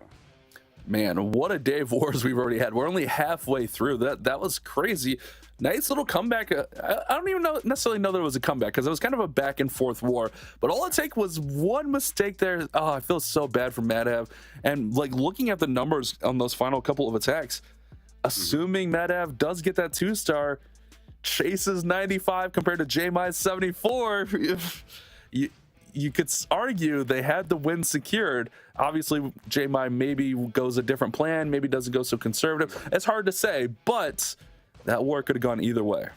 Man, what a day of wars we've already had. We're only halfway through. That was crazy. Nice little comeback. I don't even necessarily know that it was a comeback, because it was kind of a back and forth war, but all it took was one mistake there. Oh, I feel so bad for Madav. And like looking at the numbers on those final couple of attacks, assuming Madav does get that 2-star, Chase's 95 compared to J-My's 74, you could argue they had the win secured. Obviously, J-My maybe goes a different plan, maybe doesn't go so conservative. It's hard to say, but that war could have gone either way.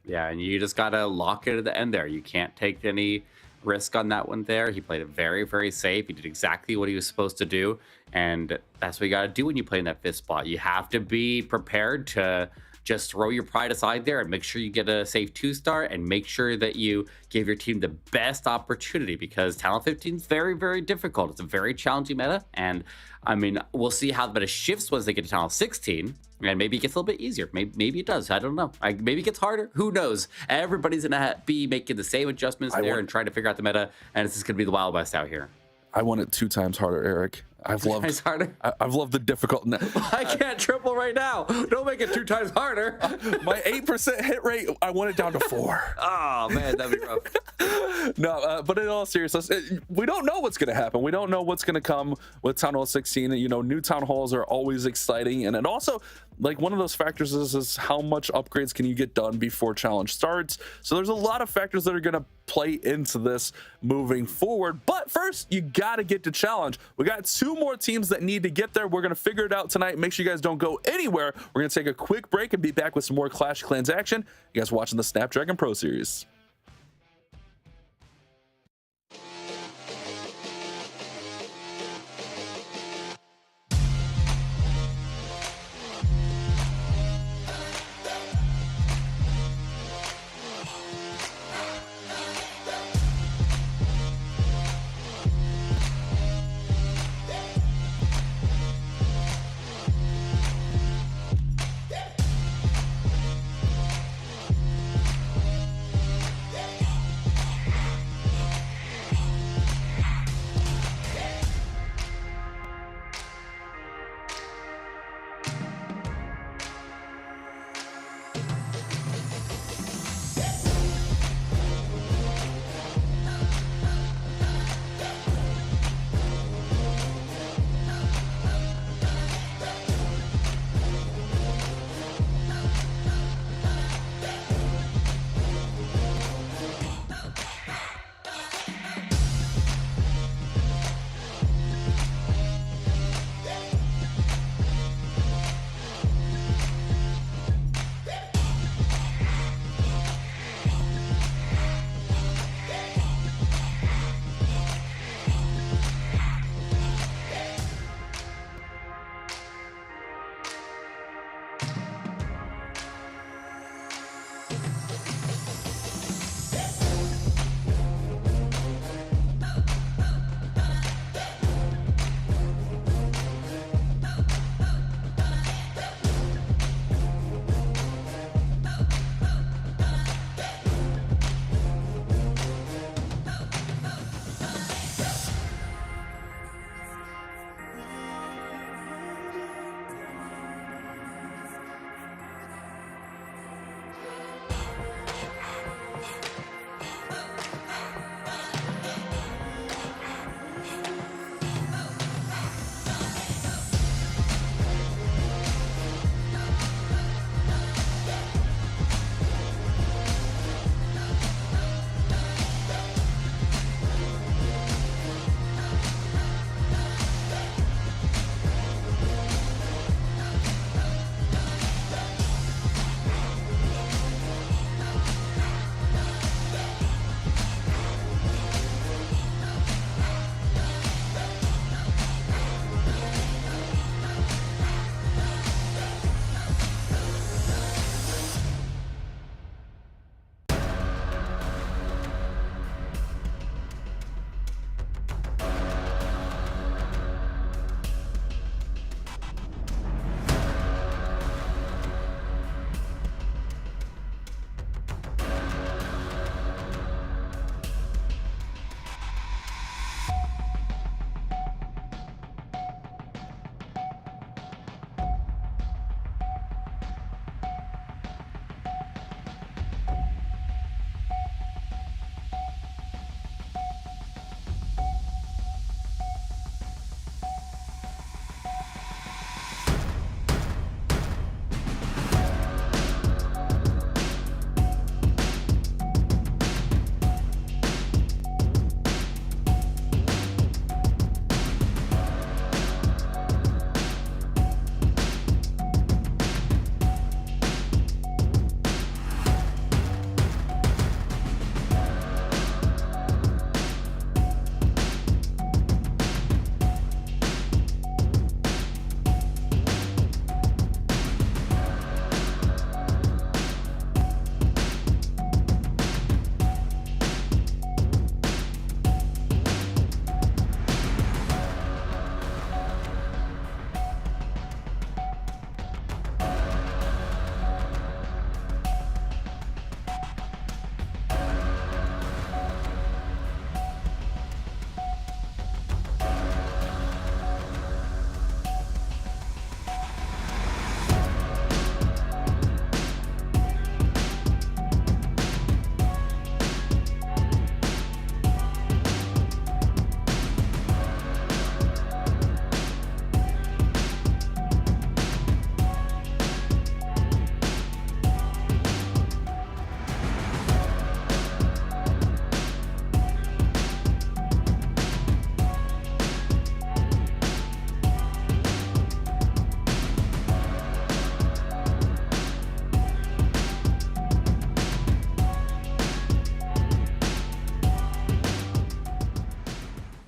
Yeah, and you just got to lock it at the end there. You can't take any risk on that one there. He played it very, very safe. He did exactly what he was supposed to do, and that's what you got to do when you play in that 5th spot. You have to be prepared to just throw your pride aside there and make sure you get a safe 2-star and make sure that you give your team the best opportunity, because Talent 15 is very, very difficult. It's a very challenging meta, and I mean, we'll see how the meta shifts once they get to Talent 16, and maybe it gets a little bit easier. Maybe it does. I don't know. Maybe it gets harder. Who knows? Everybody's going to be making the same adjustments there and trying to figure out the meta, and it's just going to be the Wild West out here. I want it 2 times harder, Eric. I've loved the difficult. I can't triple right now. Don't make it 2 times harder. My 8% hit rate, I want it down to 4. Oh man, that'd be rough. No, but in all seriousness, we don't know what's going to happen. We don't know what's going to come with Town Hall 16. You know, new Town Halls are always exciting, and it also, like, one of those factors is how much upgrades can you get done before challenge starts. So there's a lot of factors that are going to play into this moving forward. But first, you got to get to challenge. We got 2 more teams that need to get there. We're going to figure it out tonight. Make sure you guys don't go anywhere. We're going to take a quick break and be back with some more Clash of Clans action. You guys watching the Snapdragon Pro Series.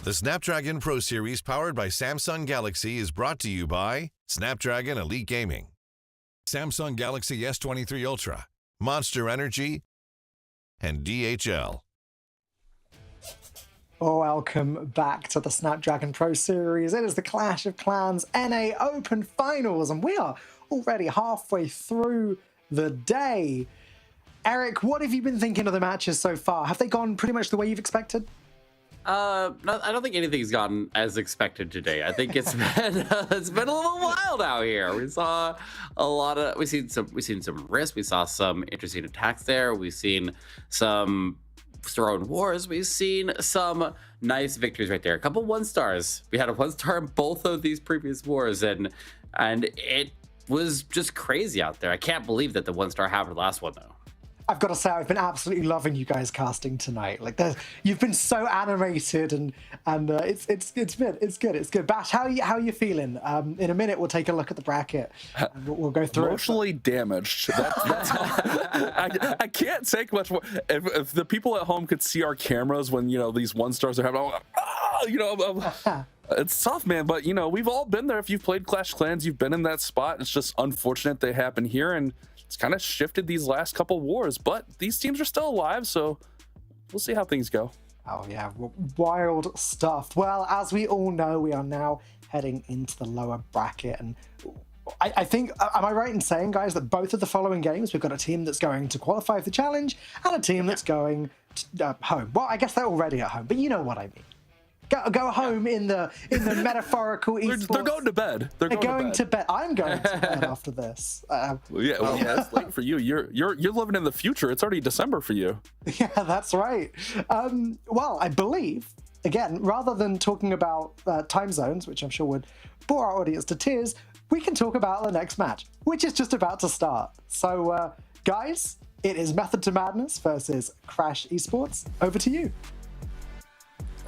The Snapdragon Pro Series powered by Samsung Galaxy is brought to you by Snapdragon Elite Gaming, Samsung Galaxy S23 Ultra, Monster Energy, and DHL. Welcome back to the Snapdragon Pro Series. It is the Clash of Clans NA Open Finals, and we are already halfway through the day. Eric, what have you been thinking of the matches so far? Have they gone pretty much the way you've expected? No, I don't think anything's gone as expected today. I think it's been it's been a little wild out here. We saw a lot of we've seen some risks. We saw some interesting attacks there. We've seen some throne wars. We've seen some nice victories right there. A couple 1-stars. We had a 1-star in both of these previous wars, and it was just crazy out there. I can't believe that the 1-star happened last one though. I've got to say, I've been absolutely loving you guys casting tonight. Like, you've been so animated, and it's good. Bash, how are you feeling? In a minute, we'll take a look at the bracket. And we'll go through. Emotionally damaged. That's all. I can't take much more. If the people at home could see our cameras when these 1-stars are having, it's tough, man. But we've all been there. If you've played Clash of Clans, you've been in that spot. It's just unfortunate they happen here, and it's kind of shifted these last couple wars, but these teams are still alive, so we'll see how things go. Oh yeah, wild stuff. Well, as we all know, we are now heading into the lower bracket, and I think, am I right in saying, guys, that both of the following games, we've got a team that's going to qualify for the challenge and a team that's going to, home. Well, I guess they're already at home, but you know what I mean. Go home in the metaphorical esports. They're going to bed. They're going to bed. I'm going to bed after this. Yeah, it's late for you. You're living in the future. It's already December for you. Yeah, that's right. Well, I believe, again, rather than talking about time zones, which I'm sure would bore our audience to tears, we can talk about the next match, which is just about to start. So, guys, it is Method to Madness versus Crash Esports. Over to you.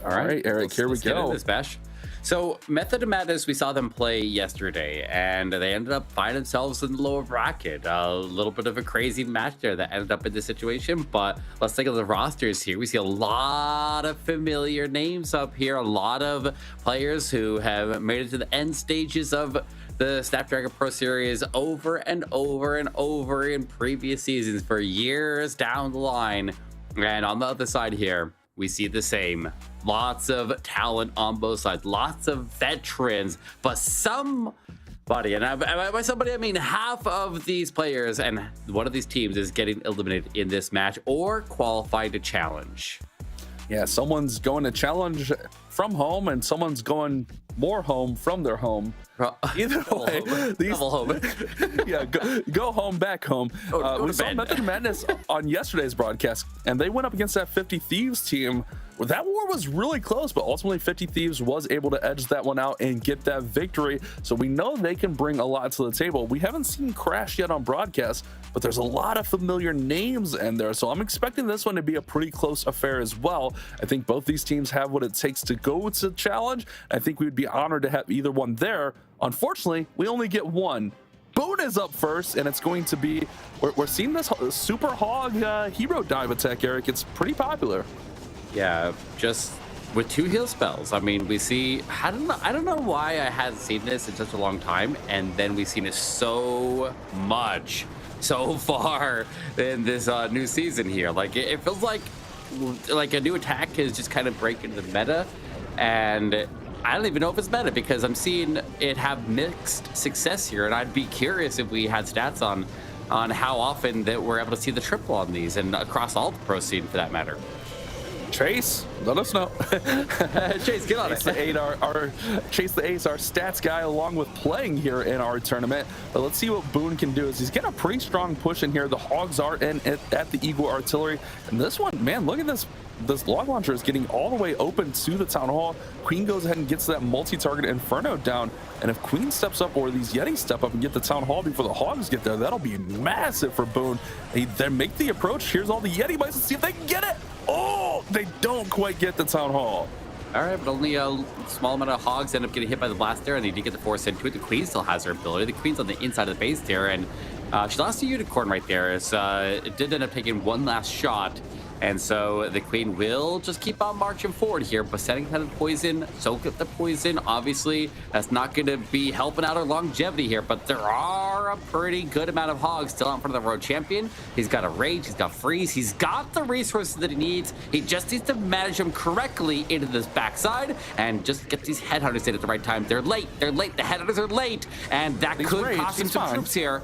All right, Eric, here we go. This Bash. So Method to Madness, we saw them play yesterday, and they ended up finding themselves in the lower bracket. A little bit of a crazy match there that ended up in this situation, but let's take a look at the rosters here. We see a lot of familiar names up here, a lot of players who have made it to the end stages of the Snapdragon Pro Series over and over and over in previous seasons for years down the line. And on the other side here, we see the same. Lots of talent on both sides, lots of veterans, but somebody, and by somebody I mean half of these players and one of these teams is getting eliminated in this match or qualified to challenge. Yeah, someone's going to challenge from home and someone's going more home from their home. Either way, home. Yeah, go home, back home. We saw Method Madness on yesterday's broadcast, and they went up against that 50 Thieves team. Well, that war was really close, but ultimately 50 Thieves was able to edge that one out and get that victory. So we know they can bring a lot to the table. We haven't seen Crash yet on broadcast, but there's a lot of familiar names in there. So I'm expecting this one to be a pretty close affair as well. I think both these teams have what it takes to go to the challenge. I think we would be honored to have either one there. Unfortunately, we only get one. Boone is up first, and it's going to be, we're seeing this Super Hog hero dive attack, Eric. It's pretty popular. Yeah, just with 2 heal spells. I mean, we see, I don't know why I hadn't seen this in such a long time, and then we've seen it so much so far in this new season here. Like, it feels like a new attack is just kind of breaking the meta, and I don't even know if it's meta because I'm seeing it have mixed success here, and I'd be curious if we had stats on how often that we're able to see the triple on these and across all the pro scene for that matter. Chase, let us know. Chase, get on it. Chase the Ace, our stats guy, along with playing here in our tournament. But let's see what Boone can do. Is he's getting a pretty strong push in here. The Hogs are in at the Eagle Artillery. And this one, man, look at this. This log launcher is getting all the way open to the Town Hall. Queen goes ahead and gets that multi-target Inferno down. And if Queen steps up or these Yetis step up and get the Town Hall before the Hogs get there, that'll be massive for Boone. They then make the approach. Here's all the Yeti bites. Let's see if they can get it. Oh, they don't quite get the Town Hall. All right, but only a small amount of Hogs end up getting hit by the blast there, and they did get the force into it. The Queen still has her ability. The Queen's on the inside of the base there, and she lost a Unicorn right there. It did end up taking one last shot And so the Queen will just keep on marching forward here, but setting kind of poison, soak up the poison. Obviously, that's not going to be helping out our longevity here, but there are a pretty good amount of hogs still out in front of the world champion. He's got a rage, he's got freeze, he's got the resources that he needs. He just needs to manage them correctly into this backside and just get these headhunters in at the right time. They're late, the headhunters are late, and that could cost him some troops here.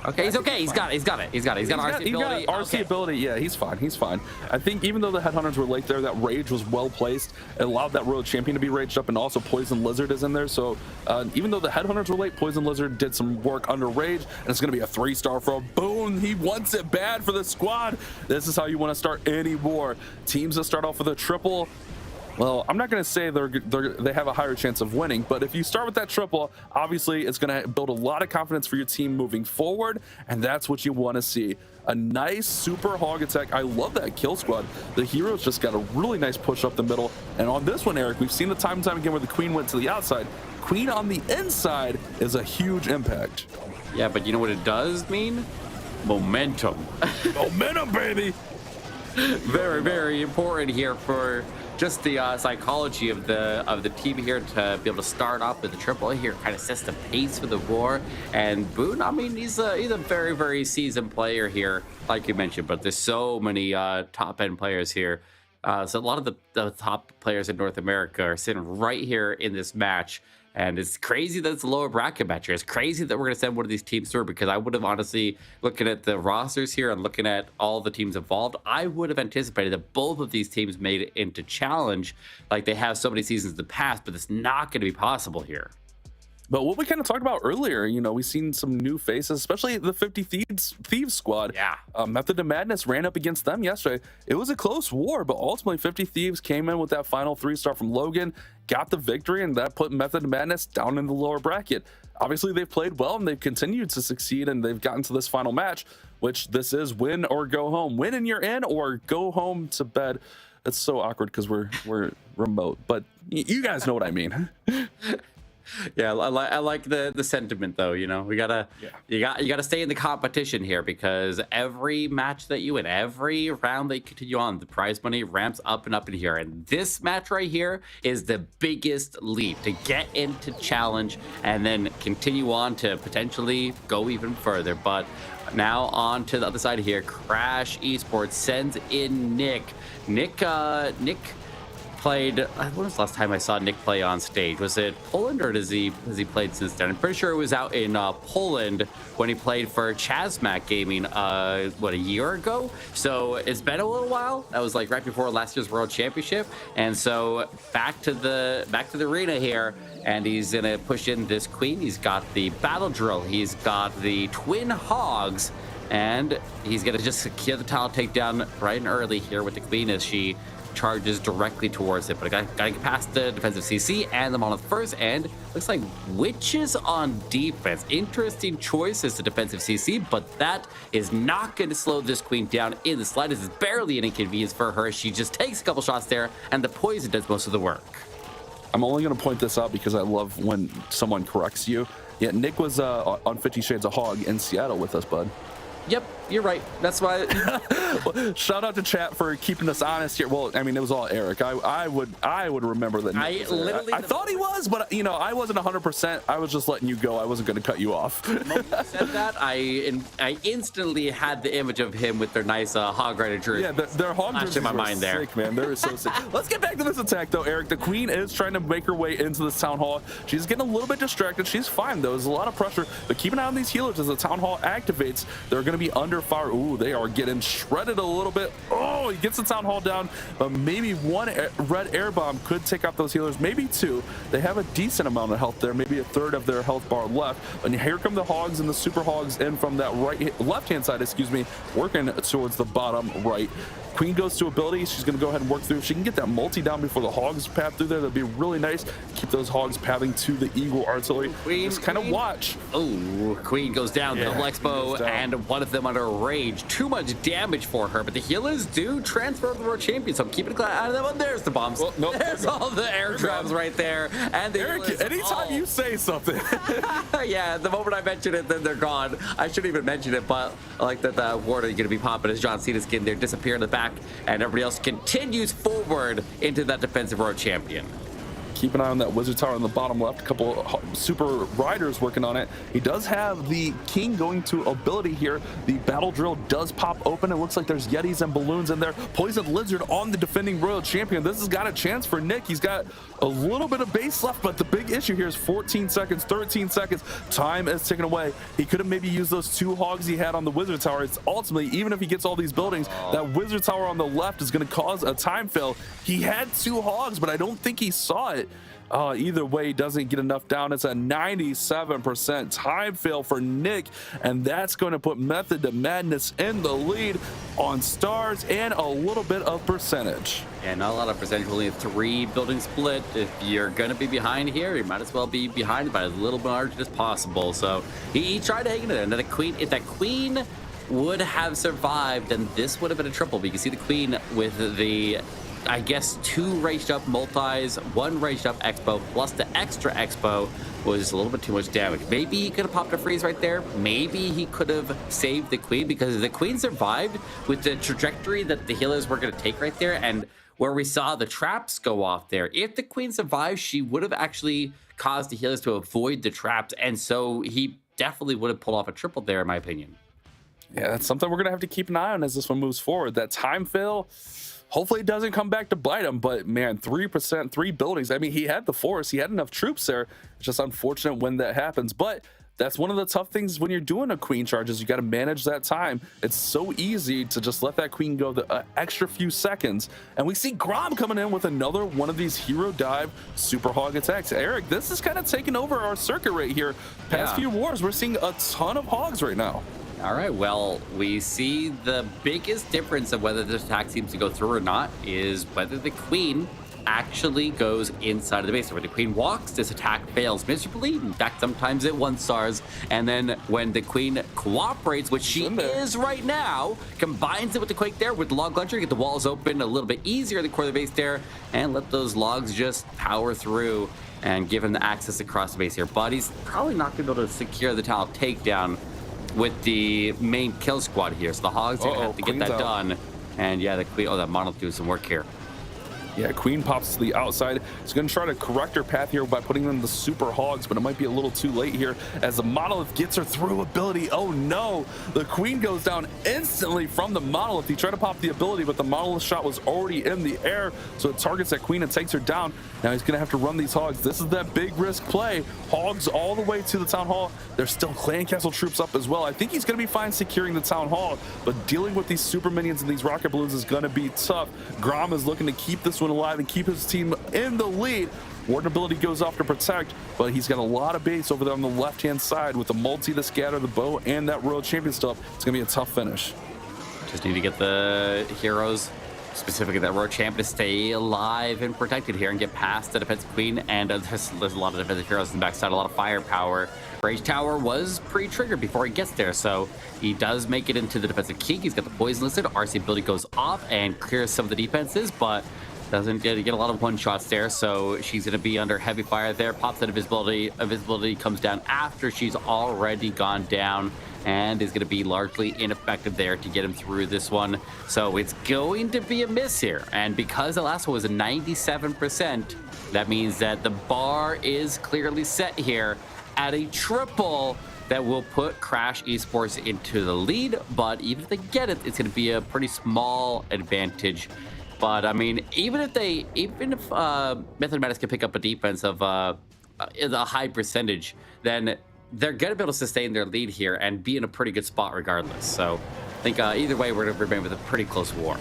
Okay, he's okay. He's got it. He's got RC ability. RC ability. Yeah, he's fine. I think even though the headhunters were late there, that rage was well placed. It allowed that road champion to be raged up, and also Poison Lizard is in there. So even though the headhunters were late, Poison Lizard did some work under rage, and it's going to be a 3-star for a boom. He wants it bad for the squad. This is how you want to start any war. Teams that start off with a triple, well, I'm not going to say they have a higher chance of winning, but if you start with that triple, obviously it's going to build a lot of confidence for your team moving forward, and that's what you want to see. A nice super hog attack. I love that kill squad. The heroes just got a really nice push up the middle, and on this one, Eric, we've seen the time and time again where the Queen went to the outside. Queen on the inside is a huge impact. Yeah, but you know what it does mean? Momentum. Momentum, baby. Very, very important here for just the psychology of the team here to be able to start off with the triple here, kind of sets the pace for the war. And Boone, I mean, he's a very, very seasoned player here, like you mentioned, but there's so many top end players here. So a lot of the top players in North America are sitting right here in this match. And it's crazy that it's a lower bracket match here. It's crazy that we're going to send one of these teams through, because I would have honestly, looking at the rosters here and looking at all the teams involved, I would have anticipated that both of these teams made it into challenge like they have so many seasons in the past, but it's not going to be possible here. But what we kind of talked about earlier, you know, we've seen some new faces, especially the 50 Thieves squad. Yeah. Method of Madness ran up against them yesterday. It was a close war, but ultimately 50 Thieves came in with that final 3-star from Logan, got the victory, and that put Method of Madness down in the lower bracket. Obviously, they've played well, and they've continued to succeed, and they've gotten to this final match, which this is win or go home. Win and you're in, or go home to bed. It's so awkward because we're remote, but you guys know what I mean. Yeah, I like the sentiment though. You know, you gotta stay in the competition here, because every match that you win, every round that you continue on, the prize money ramps up and up in here. And this match right here is the biggest leap to get into challenge and then continue on to potentially go even further. But now on to the other side here. Crash Esports sends in Nick played, when was the last time I saw Nick play on stage? Was it Poland, or has he played since then? I'm pretty sure it was out in Poland when he played for Chazmac Gaming, what, a year ago? So it's been a little while. That was like right before last year's World Championship. And so back to the arena here, and he's gonna push in this Queen. He's got the battle drill. He's got the twin hogs, and he's gonna just secure the tile takedown right and early here with the Queen as she charges directly towards it. But I gotta get past the defensive CC and the Monolith first, and looks like Witches on defense. Interesting choice as the defensive CC, but that is not going to slow this Queen down in the slightest. It's barely an inconvenience for her. She just takes a couple shots there, and the poison does most of the work. I'm only going to point this out because I love when someone corrects you. Yeah, Nick was on 50 Shades of Hog in Seattle with us, bud. Yep, you're right. That's why. Shout out to chat for keeping us honest here. Well, I mean, it was all Eric. I would remember that. I thought he was, but you know, I wasn't 100%. I was just letting you go. I wasn't going to cut you off. The moment you said that, I instantly had the image of him with their nice hog rider jersey. Yeah, their hog jerseys in my mind there. Sick, man. They're so sick. Let's get back to this attack though, Eric. The Queen is trying to make her way into this town hall. She's getting a little bit distracted. She's fine though. There's a lot of pressure, but keep an eye on these healers as the town hall activates. They're going to be under fire. Ooh, they are getting shredded a little bit. Oh, he gets the town hall down, but maybe one red air bomb could take out those healers, maybe two. They have a decent amount of health there, maybe a third of their health bar left. And here come the hogs and the super hogs in from that left-hand side, excuse me, working towards the bottom right. Queen goes to ability. She's going to go ahead and work through. If she can get that multi down before the hogs path through there, that'd be really nice. Keep those hogs pathing to the Eagle artillery. Queen, just kind of watch. Oh, Queen goes down. Yeah, Double Expo and one with them under rage. Too much damage for her, but the healers do transfer the world champion, so I'm keeping a eye on them. Oh, there's the bombs. Well, nope, there's all the air traps right there. And the Eric, anytime you say something. Yeah, the moment I mention it, then they're gone. I shouldn't even mention it, but I like that the ward is going to be popping as John Cena's getting there, disappear in the back, and everybody else continues forward into that defensive world champion. Keep an eye on that wizard tower on the bottom left. A couple super riders working on it. He does have the king going to ability here. The battle drill does pop open. It looks like there's yetis and balloons in there. Poison lizard on the defending royal champion. This has got a chance for Nick. He's got a little bit of base left, but the big issue here is 14 seconds, 13 seconds. Time is ticking away. He could have maybe used those 2 hogs he had on the wizard tower. It's ultimately, even if he gets all these buildings, that wizard tower on the left is going to cause a time fail. He had 2 hogs, but I don't think he saw it. Either way, he doesn't get enough down. It's a 97% time fail for Nick, and that's going to put Method to Madness in the lead on stars and a little bit of percentage. Yeah, not a lot of percentage, only a 3 building split. If you're going to be behind here, you might as well be behind by as little margin as possible. So he tried to hang in there. And then the queen, if that queen would have survived, then this would have been a triple. But you can see the queen with the, I guess, 2 raged up multis, 1 raged up expo, plus the extra expo was a little bit too much damage. Maybe he could have popped a freeze right there. Maybe he could have saved the queen, because the queen survived with the trajectory that the healers were going to take right there, and where we saw the traps go off there. If the queen survived, she would have actually caused the healers to avoid the traps, and so he definitely would have pulled off a triple there, in my opinion. Yeah, that's something we're going to have to keep an eye on as this one moves forward. That time fail, hopefully it doesn't come back to bite him, but man, 3%, 3 buildings. I mean, he had the force, he had enough troops there. It's just unfortunate when that happens, but that's one of the tough things when you're doing a queen charge, is you got to manage that time. It's so easy to just let that queen go the extra few seconds. And we see Grom coming in with another one of these hero dive super hog attacks. Eric, this is kind of taking over our circuit right here. Past few wars, we're seeing a ton of hogs right now. All right, well, we see the biggest difference of whether this attack seems to go through or not is whether the queen actually goes inside of the base. When the queen walks, this attack fails miserably. In fact, sometimes it 1-stars. And then when the queen cooperates, which she is right now, combines it with the quake there, with the log launcher, get the walls open a little bit easier in the core of the base there, and let those logs just power through and give him the access across the base here. But he's probably not going to be able to secure the tower takedown with the main kill squad here. So the hogs are going to have to get that done. And yeah, the queen, that monolith doing some work here. Yeah, queen pops to the outside. She's going to try to correct her path here by putting in the super hogs, but it might be a little too late here as the monolith gets her through ability. Oh no, the queen goes down instantly from the monolith. He tried to pop the ability, but the monolith shot was already in the air, so it targets that queen and takes her down. Now he's going to have to run these hogs. This is that big risk play. Hogs all the way to the town hall. There's still clan castle troops up as well. I think he's going to be fine securing the town hall, but dealing with these super minions and these rocket balloons is going to be tough. Grom is looking to keep this one alive and keep his team in the lead. Warden ability goes off to protect, but he's got a lot of base over there on the left-hand side with the multi, the scatter, the bow, and that royal champion stuff. It's going to be a tough finish. Just need to get the heroes, specifically that royal champion, to stay alive and protected here and get past the defensive queen. And there's a lot of defensive heroes in the backside, a lot of firepower. Rage Tower was pre-triggered before he gets there, so he does make it into the defensive king. He's got the poison listed. RC ability goes off and clears some of the defenses, but doesn't get a lot of one-shots there, so she's going to be under heavy fire there. Pops that invisibility. Invisibility comes down after she's already gone down and is going to be largely ineffective there to get him through this one. So it's going to be a miss here. And because the last one was a 97%, that means that the bar is clearly set here at a triple that will put Crash Esports into the lead. But even if they get it, it's going to be a pretty small advantage. But I mean, even if Method Madness can pick up a defense of a high percentage, then they're going to be able to sustain their lead here and be in a pretty good spot regardless. So I think either way, we're going to remain with a pretty close war.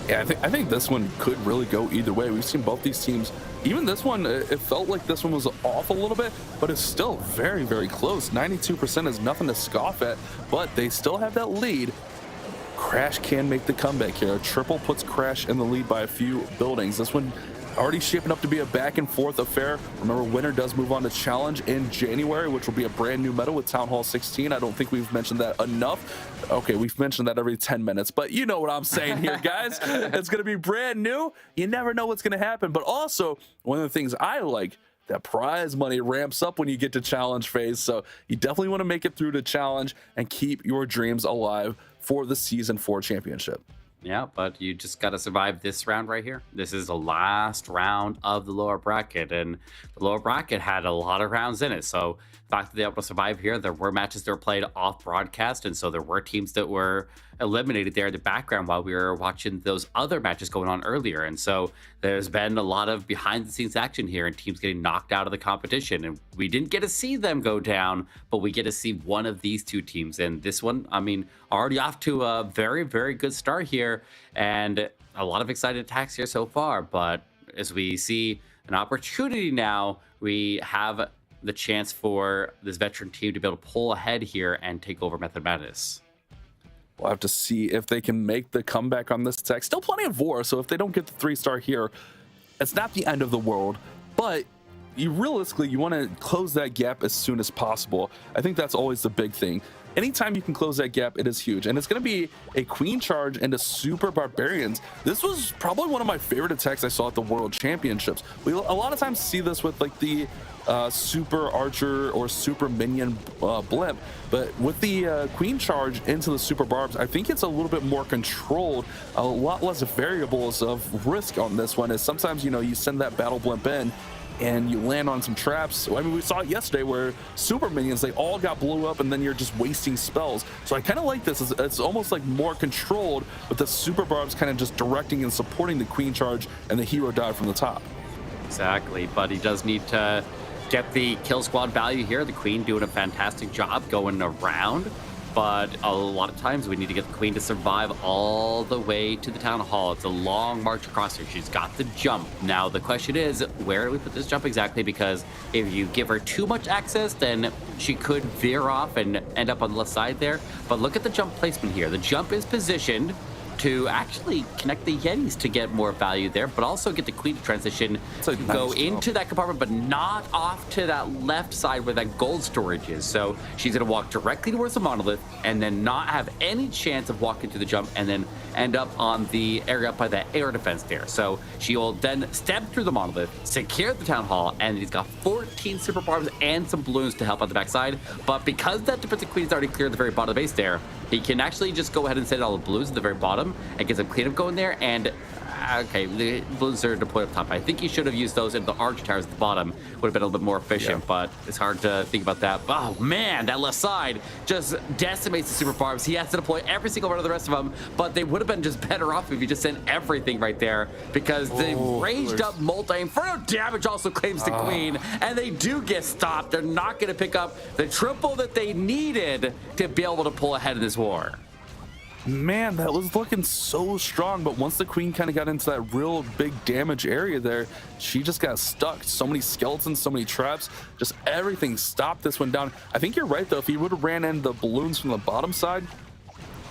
Yeah, I think this one could really go either way. We've seen both these teams. Even this one, it felt like this one was off a little bit, but it's still very, very close. 92% is nothing to scoff at, but they still have that lead. Crash can make the comeback here. A triple puts Crash in the lead by a few buildings. This one already shaping up to be a back and forth affair. Remember, winner does move on to challenge in January, which will be a brand new meta with Town Hall 16. I don't think we've mentioned that enough. Okay, we've mentioned that every 10 minutes, but you know what I'm saying here, guys. It's going to be brand new. You never know what's going to happen. But also, one of the things I like, that prize money ramps up when you get to challenge phase. So you definitely want to make it through to challenge and keep your dreams alive for the Season 4 championship. Yeah, but you just got to survive this round right here. This is the last round of the lower bracket, and the lower bracket had a lot of rounds in it. So the fact that they were able to survive here, there were matches that were played off broadcast, and so there were teams that were eliminated there in the background while we were watching those other matches going on earlier. And so there's been a lot of behind the scenes action here and teams getting knocked out of the competition. And we didn't get to see them go down, but we get to see one of these two teams. And this one, I mean, already off to a very, very good start here and a lot of exciting attacks here so far. But as we see an opportunity now, we have the chance for this veteran team to be able to pull ahead here and take over Method Madness. We'll have to see if they can make the comeback on this attack. Still plenty of war, so if they don't get the 3-star here, it's not the end of the world, but you realistically, you want to close that gap as soon as possible. I think that's always the big thing. Anytime you can close that gap, it is huge. And it's going to be a Queen Charge into Super Barbarians. This was probably one of my favorite attacks I saw at the World Championships. We a lot of times see this with like the Super Archer or Super Minion blimp, but with the Queen Charge into the Super Barbs, I think it's a little bit more controlled, a lot less variables of risk on this one. Is sometimes, you know, you send that battle blimp in and you land on some traps. I mean, we saw it yesterday where Super Minions, they all got blew up and then you're just wasting spells. So I kind of like this. It's almost like more controlled, with the Super Barbs kind of just directing and supporting the Queen Charge and the hero dive from the top. Exactly, but he does need to get the kill squad value here. The Queen doing a fantastic job going around, but a lot of times we need to get the Queen to survive all the way to the Town Hall. It's a long march across here. She's got the jump. Now the question is, where do we put this jump exactly? Because if you give her too much access, then she could veer off and end up on the left side there. But look at the jump placement here. The jump is positioned to actually connect the Yetis to get more value there, but also get the Queen to transition to go into that compartment, but not off to that left side where that gold storage is. So she's going to walk directly towards the monolith and then not have any chance of walking to the jump and then end up on the area up by that air defense there. So she will then step through the monolith, secure the Town Hall, and he's got 14 super barbs and some balloons to help on the backside. But because that defensive Queen is already clear at the very bottom of the base there, he can actually just go ahead and set all the balloons at the very bottom and get some cleanup going there. And okay, the balloons are deployed up top. I think he should have used those in the arch towers at the bottom. Would have been a little bit more efficient, but it's hard to think about that. Oh man, that left side just decimates the super barbs. He has to deploy every single one of the rest of them, but they would have been just better off if he just sent everything right there, because the raged up multi-inferno damage also claims the Queen, and they do get stopped. They're not going to pick up the triple that they needed to be able to pull ahead in this war. Man, that was looking so strong, but once the Queen kind of got into that real big damage area there, she just got stuck. So many skeletons, so many traps, just everything stopped this one down. I think you're right, though. If he would have ran in the balloons from the bottom side,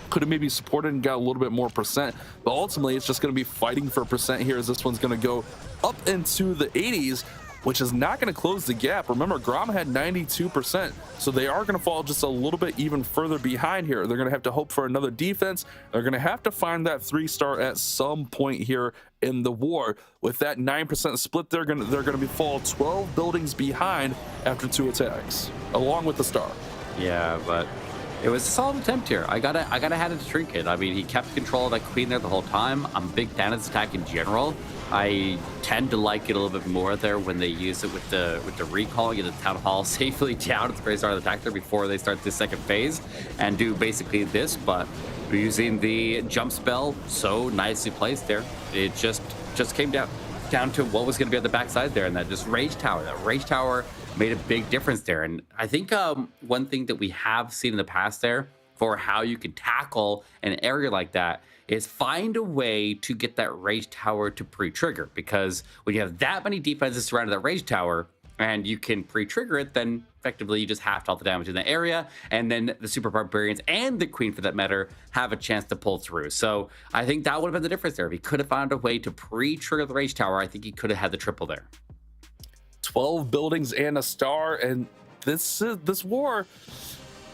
could have maybe supported and got a little bit more percent, but ultimately it's just going to be fighting for percent here, as this one's going to go up into the 80s, which is not going to close the gap. Remember, Grom had 92%, so they are going to fall just a little bit even further behind here. They're going to have to hope for another defense. They're going to have to find that 3-star at some point here in the war. With that 9% split, they're going to be fall 12 buildings behind after 2 attacks, along with the star. Yeah, but it was a solid attempt here. I gotta hand it to Trinket. I mean, he kept control of that Queen there the whole time. I'm a big fan of this attack in general. I tend to like it a little bit more there when they use it with the recall, get the Town Hall safely down at the very start of the attack there before they start this second phase and do basically this. But using the jump spell so nicely placed there, it just came down to what was going to be on the backside there, and that just rage tower. That rage tower made a big difference there. And I think one thing that we have seen in the past there for how you can tackle an area like that is find a way to get that rage tower to pre-trigger, because when you have that many defenses surrounding that rage tower and you can pre-trigger it, then effectively you just halved all the damage in the area, and then the Super Barbarians and the Queen, for that matter, have a chance to pull through. So I think that would have been the difference there. If he could have found a way to pre-trigger the Rage Tower, I think he could have had the triple there. 12 buildings and a star, and this war,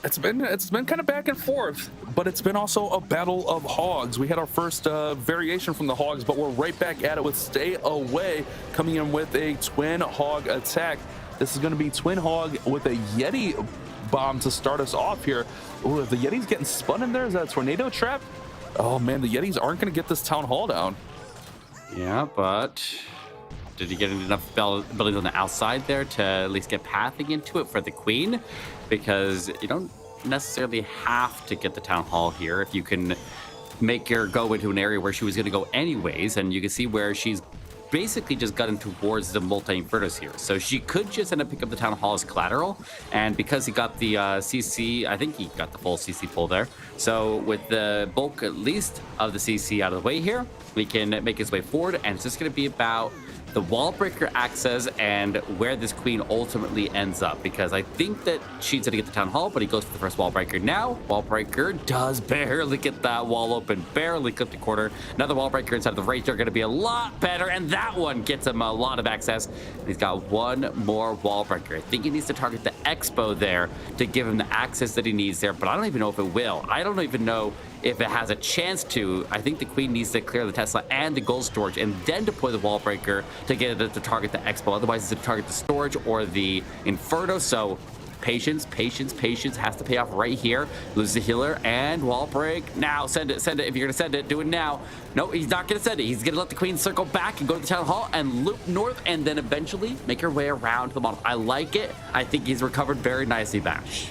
it's been kind of back and forth, but it's been also a battle of hogs. We had our first variation from the hogs, but we're right back at it with Stay Away coming in with a twin hog attack. This is going to be twin hog with a Yeti bomb to start us off here. Ooh, if the Yeti's getting spun in there, is that a tornado trap? Oh man, the Yetis aren't going to get this town hall down. Yeah, but did he get enough buildings on the outside there to at least get pathing into it for the Queen? Because you don't necessarily have to get the town hall here if you can make her go into an area where she was going to go anyways. And you can see where she's basically just gotten towards the multi-infernos here. So she could just end up picking up the town hall as collateral. And because he got the CC, I think he got the full CC pull there. So with the bulk, at least, of the CC out of the way here, we can make his way forward. And it's just going to be about the wall breaker access and where this Queen ultimately ends up, because I think that she's going to get the town hall, but he goes for the first wall breaker now. Wall breaker does barely get that wall open, barely clip the corner. Another wall breaker inside of the Rage are going to be a lot better, and that one gets him a lot of access. He's got one more wall breaker. I think he needs to target the Expo there to give him the access that he needs there, but I don't even know if it will. I don't even know if it has a chance to. I think the Queen needs to clear the Tesla and the gold storage and then deploy the wall breaker to get it to target the Expo. Otherwise, it's to target the storage or the Inferno. So patience has to pay off right here. Lose the healer and wall break. Now send it. If you're going to send it, do it now. No, he's not going to send it. He's going to let the Queen circle back and go to the town hall and loop north and then eventually make her way around to the model. I like it. I think he's recovered very nicely, Bash.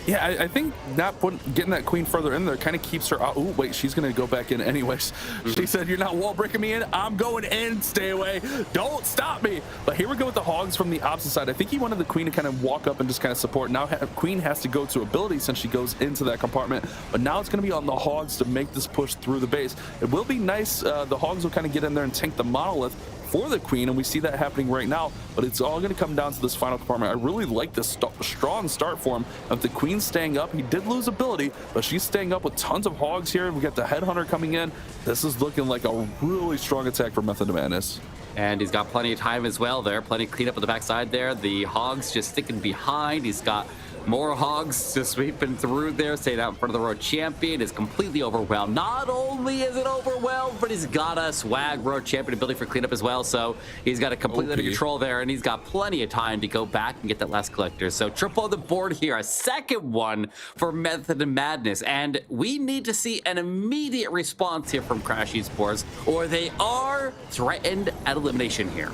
Yeah, I think getting that Queen further in there kind of keeps her out. Oh, wait, she's going to go back in anyways. She said, you're not wall breaking me in. I'm going in. Stay away. Don't stop me. But here we go with the hogs from the opposite side. I think he wanted the Queen to kind of walk up and just kind of support. Now Queen has to go to ability since she goes into that compartment. But now it's going to be on the hogs to make this push through the base. It will be nice. The hogs will kind of get in there and tank the monolith for the Queen, and we see that happening right now, but it's all going to come down to this final compartment. I really like this strong start for him of the Queen staying up. He did lose ability, but she's staying up with tons of hogs here. We got the Headhunter coming in. This is looking like a really strong attack for Method of Madness. And he's got plenty of time as well there. Plenty of cleanup on the backside there. The hogs just sticking behind. He's got more hogs just sweeping through there, staying out in front of the road champion. Is completely overwhelmed. Not only is it overwhelmed, but he's got a swag road champion ability for cleanup as well. So he's got it completely under control there, and he's got plenty of time to go back and get that last collector. So triple on the board here, a second one for Method of Madness. And we need to see an immediate response here from Crash Esports, or they are threatened at elimination here.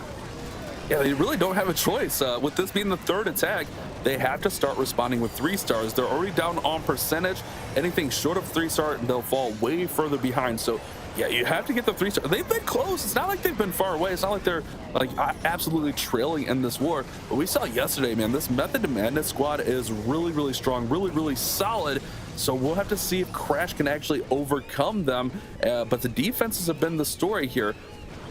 Yeah, they really don't have a choice. With this being the third attack, they have to start responding with 3 stars. They're already down on percentage. Anything short of 3-star, they'll fall way further behind. So yeah, you have to get the 3-star. They've been close. It's not like they've been far away. It's not like they're like absolutely trailing in this war. But we saw yesterday, man, this Method of Madness squad is really, really strong, really, really solid. So we'll have to see if Crash can actually overcome them. But the defenses have been the story here.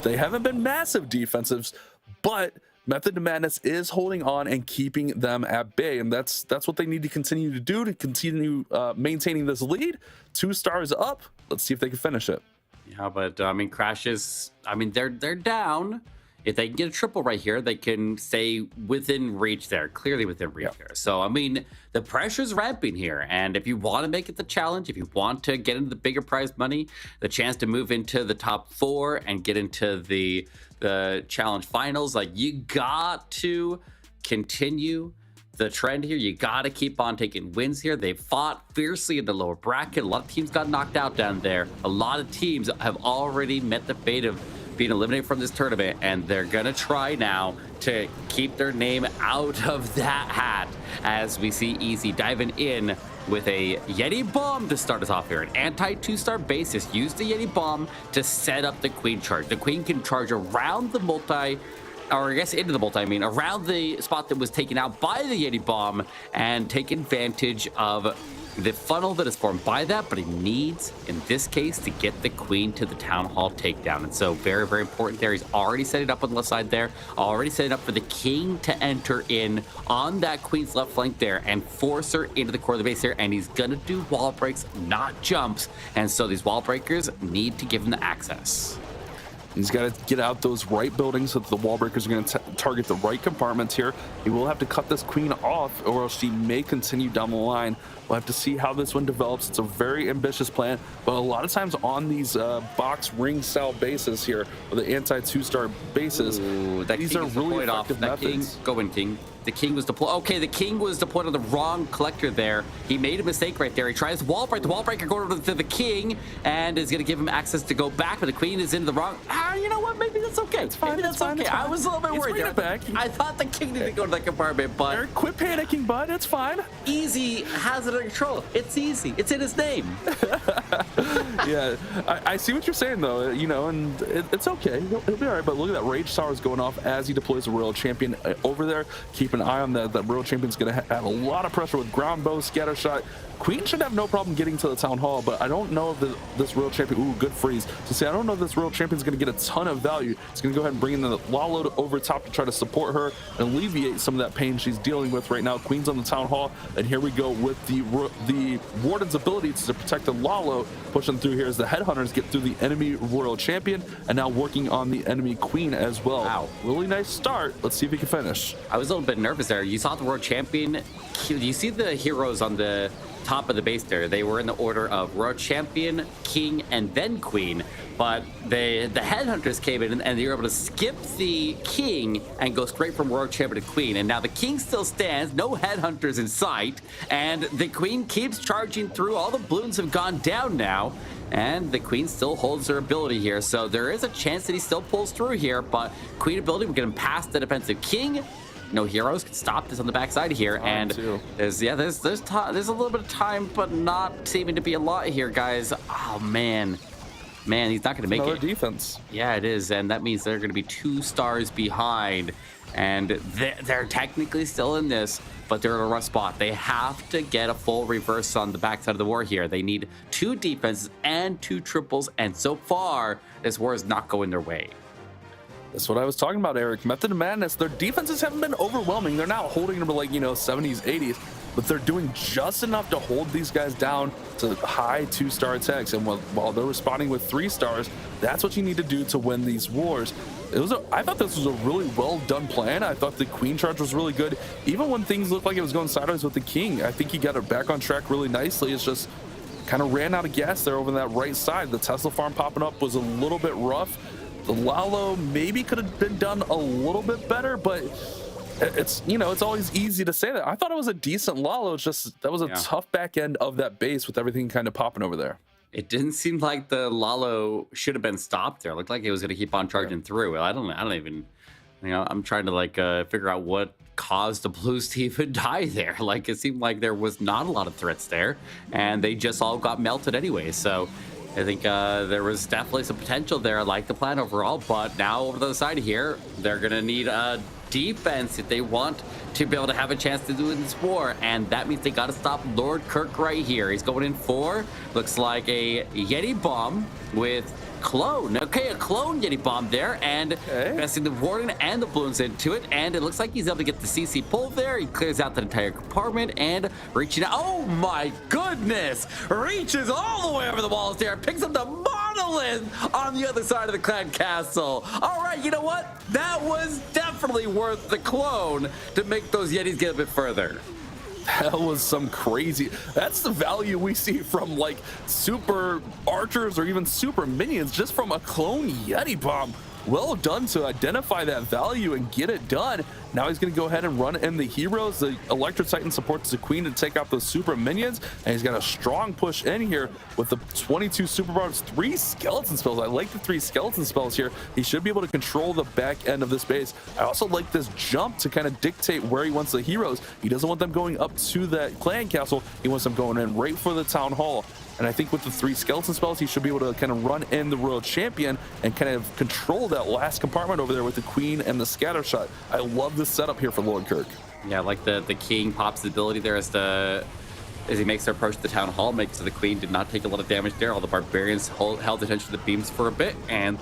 They haven't been massive defensives, but Method of Madness is holding on and keeping them at bay, and that's what they need to continue to do to continue maintaining this lead. 2 stars up. Let's see if they can finish it. Yeah, but I mean, Crash is, I mean, they're down. If they can get a triple right here, they can stay within reach there, clearly within reach here. So, I mean, the pressure's ramping here. And if you want to make it the challenge, if you want to get into the bigger prize money, the chance to move into the top 4 and get into the challenge finals, like, you got to continue the trend here. You got to keep on taking wins here. They fought fiercely in the lower bracket. A lot of teams got knocked out down there. A lot of teams have already met the fate of being eliminated from this tournament, and they're gonna try now to keep their name out of that hat, as we see Easy diving in with a Yeti bomb to start us off here. An anti 2-star basis. Use the Yeti bomb to set up the Queen charge. The Queen can charge around the multi, or I guess into the multi, I mean, around the spot that was taken out by the Yeti bomb, and take advantage of the funnel that is formed by that, but he needs, in this case, to get the queen to the town hall takedown. And so very, very important there. He's already setting up on the left side there, already setting up for the king to enter in on that queen's left flank there and force her into the core of the base here. And he's going to do wall breaks, not jumps. And so these wall breakers need to give him the access. He's got to get out those right buildings so that the wall breakers are going to target the right compartments here. He will have to cut this queen off, or else she may continue down the line. We'll have to see how this one develops. It's a very ambitious plan, but a lot of times on these box ring style bases here, or the anti 2-star bases, these are really effective methods. Go in, king. The king was deployed. Okay, the king was deployed on the wrong collector there. He made a mistake right there. He tries to wall break. The wall breaker going over to the king and is going to give him access to go back, but the queen is in the wrong. You know what? Maybe that's okay. It's fine. Maybe that's okay. I was a little bit worried there. Back. I thought the king needed to go to that compartment, but Eric, quit panicking, bud. It's fine. Easy has it under control. It's easy. It's in his name. Yeah, I see what you're saying though. You know, and it's okay. He'll be all right. But look at that rage tower is going off as he deploys the royal champion over there. Keep an eye on that. That royal champion's going to have a lot of pressure with ground bow, scatter shot. Queen should have no problem getting to the town hall, but I don't know if this royal champion. Ooh, good freeze. So see, I don't know if this royal champion is going to get a ton of value. It's going to go ahead and bring in the Lalo over top to try to support her and alleviate some of that pain she's dealing with right now. Queen's on the town hall, and here we go with the warden's ability to protect the Lalo. Pushing through here as the headhunters get through the enemy royal champion, and now working on the enemy queen as well. Wow, really nice start. Let's see if he can finish. I was a little bit nervous there. You saw the world champion. You see the heroes on the top of the base there. They were in the order of royal champion, king, and then queen. But the headhunters came in and they were able to skip the king and go straight from royal champion to queen. And now the king still stands, no headhunters in sight, and the queen keeps charging through. All the balloons have gone down now, and the queen still holds her ability here. So there is a chance that he still pulls through here, but queen ability will get him past the defensive king. No heroes can stop this on the backside here, and there's a little bit of time, but not seeming to be a lot here, guys. Oh man, he's not going to make another it. Defense. Yeah, it is, and that means they're going to be 2 stars behind, and they're technically still in this, but they're in a rough spot. They have to get a full reverse on the backside of the war here. They need 2 defenses and 2 triples, and so far this war is not going their way. That's what I was talking about, Eric. Method of Madness, their defenses haven't been overwhelming. They're not holding them to like, 70s, 80s, but they're doing just enough to hold these guys down to high 2-star attacks. And while they're responding with 3 stars, that's what you need to do to win these wars. I thought this was a really well done plan. I thought the queen charge was really good. Even when things looked like it was going sideways with the king, I think he got it back on track really nicely. It's just kind of ran out of gas there over that right side. The Tesla farm popping up was a little bit rough. The Lalo maybe could have been done a little bit better, but it's always easy to say that. I thought it was a decent Lalo. It's just that was a tough back end of that base with everything kind of popping over there. It didn't seem like the Lalo should have been stopped there. It looked like it was going to keep on charging through. I don't even, I'm trying to figure out what caused the Blues to even die there. Like, it seemed like there was not a lot of threats there, and they just all got melted anyway. So I think there was definitely some potential there. I like the plan overall, but now over the other side here, they're going to need a defense if they want to be able to have a chance to do in this war, and that means they got to stop Lord Kirk right here. He's going in for, looks like a Yeti bomb with clone. Okay, a clone Yeti bomb there, and investing the warden and the balloons into it, and it looks like he's able to get the CC pull there. He clears out the entire compartment and reaching out. Oh my goodness! Reaches all the way over the walls there, picks up the monolith on the other side of the clan castle. All right, you know what? That was definitely worth the clone to make those Yetis get a bit further. That was some crazy. That's the value we see from like super archers or even super minions just from a clone Yeti bomb. Well done to identify that value and get it done. Now he's going to go ahead and run in the heroes. The Electro Titan supports the Queen to take out those super minions, and he's got a strong push in here with the 22 super barbs, 3 skeleton spells. I like the 3 skeleton spells here. He should be able to control the back end of this base. I also like this jump to kind of dictate where he wants the heroes. He doesn't want them going up to that clan castle. He wants them going in right for the town hall. And I think with the 3 skeleton spells, he should be able to kind of run in the royal champion and kind of control that last compartment over there with the queen and the scatter shot. I love this setup here for Lord Kirk. Yeah, like the king pops the ability there as the as he makes their approach to the town hall, makes the queen did not take a lot of damage there. All the barbarians held attention to the beams for a bit, and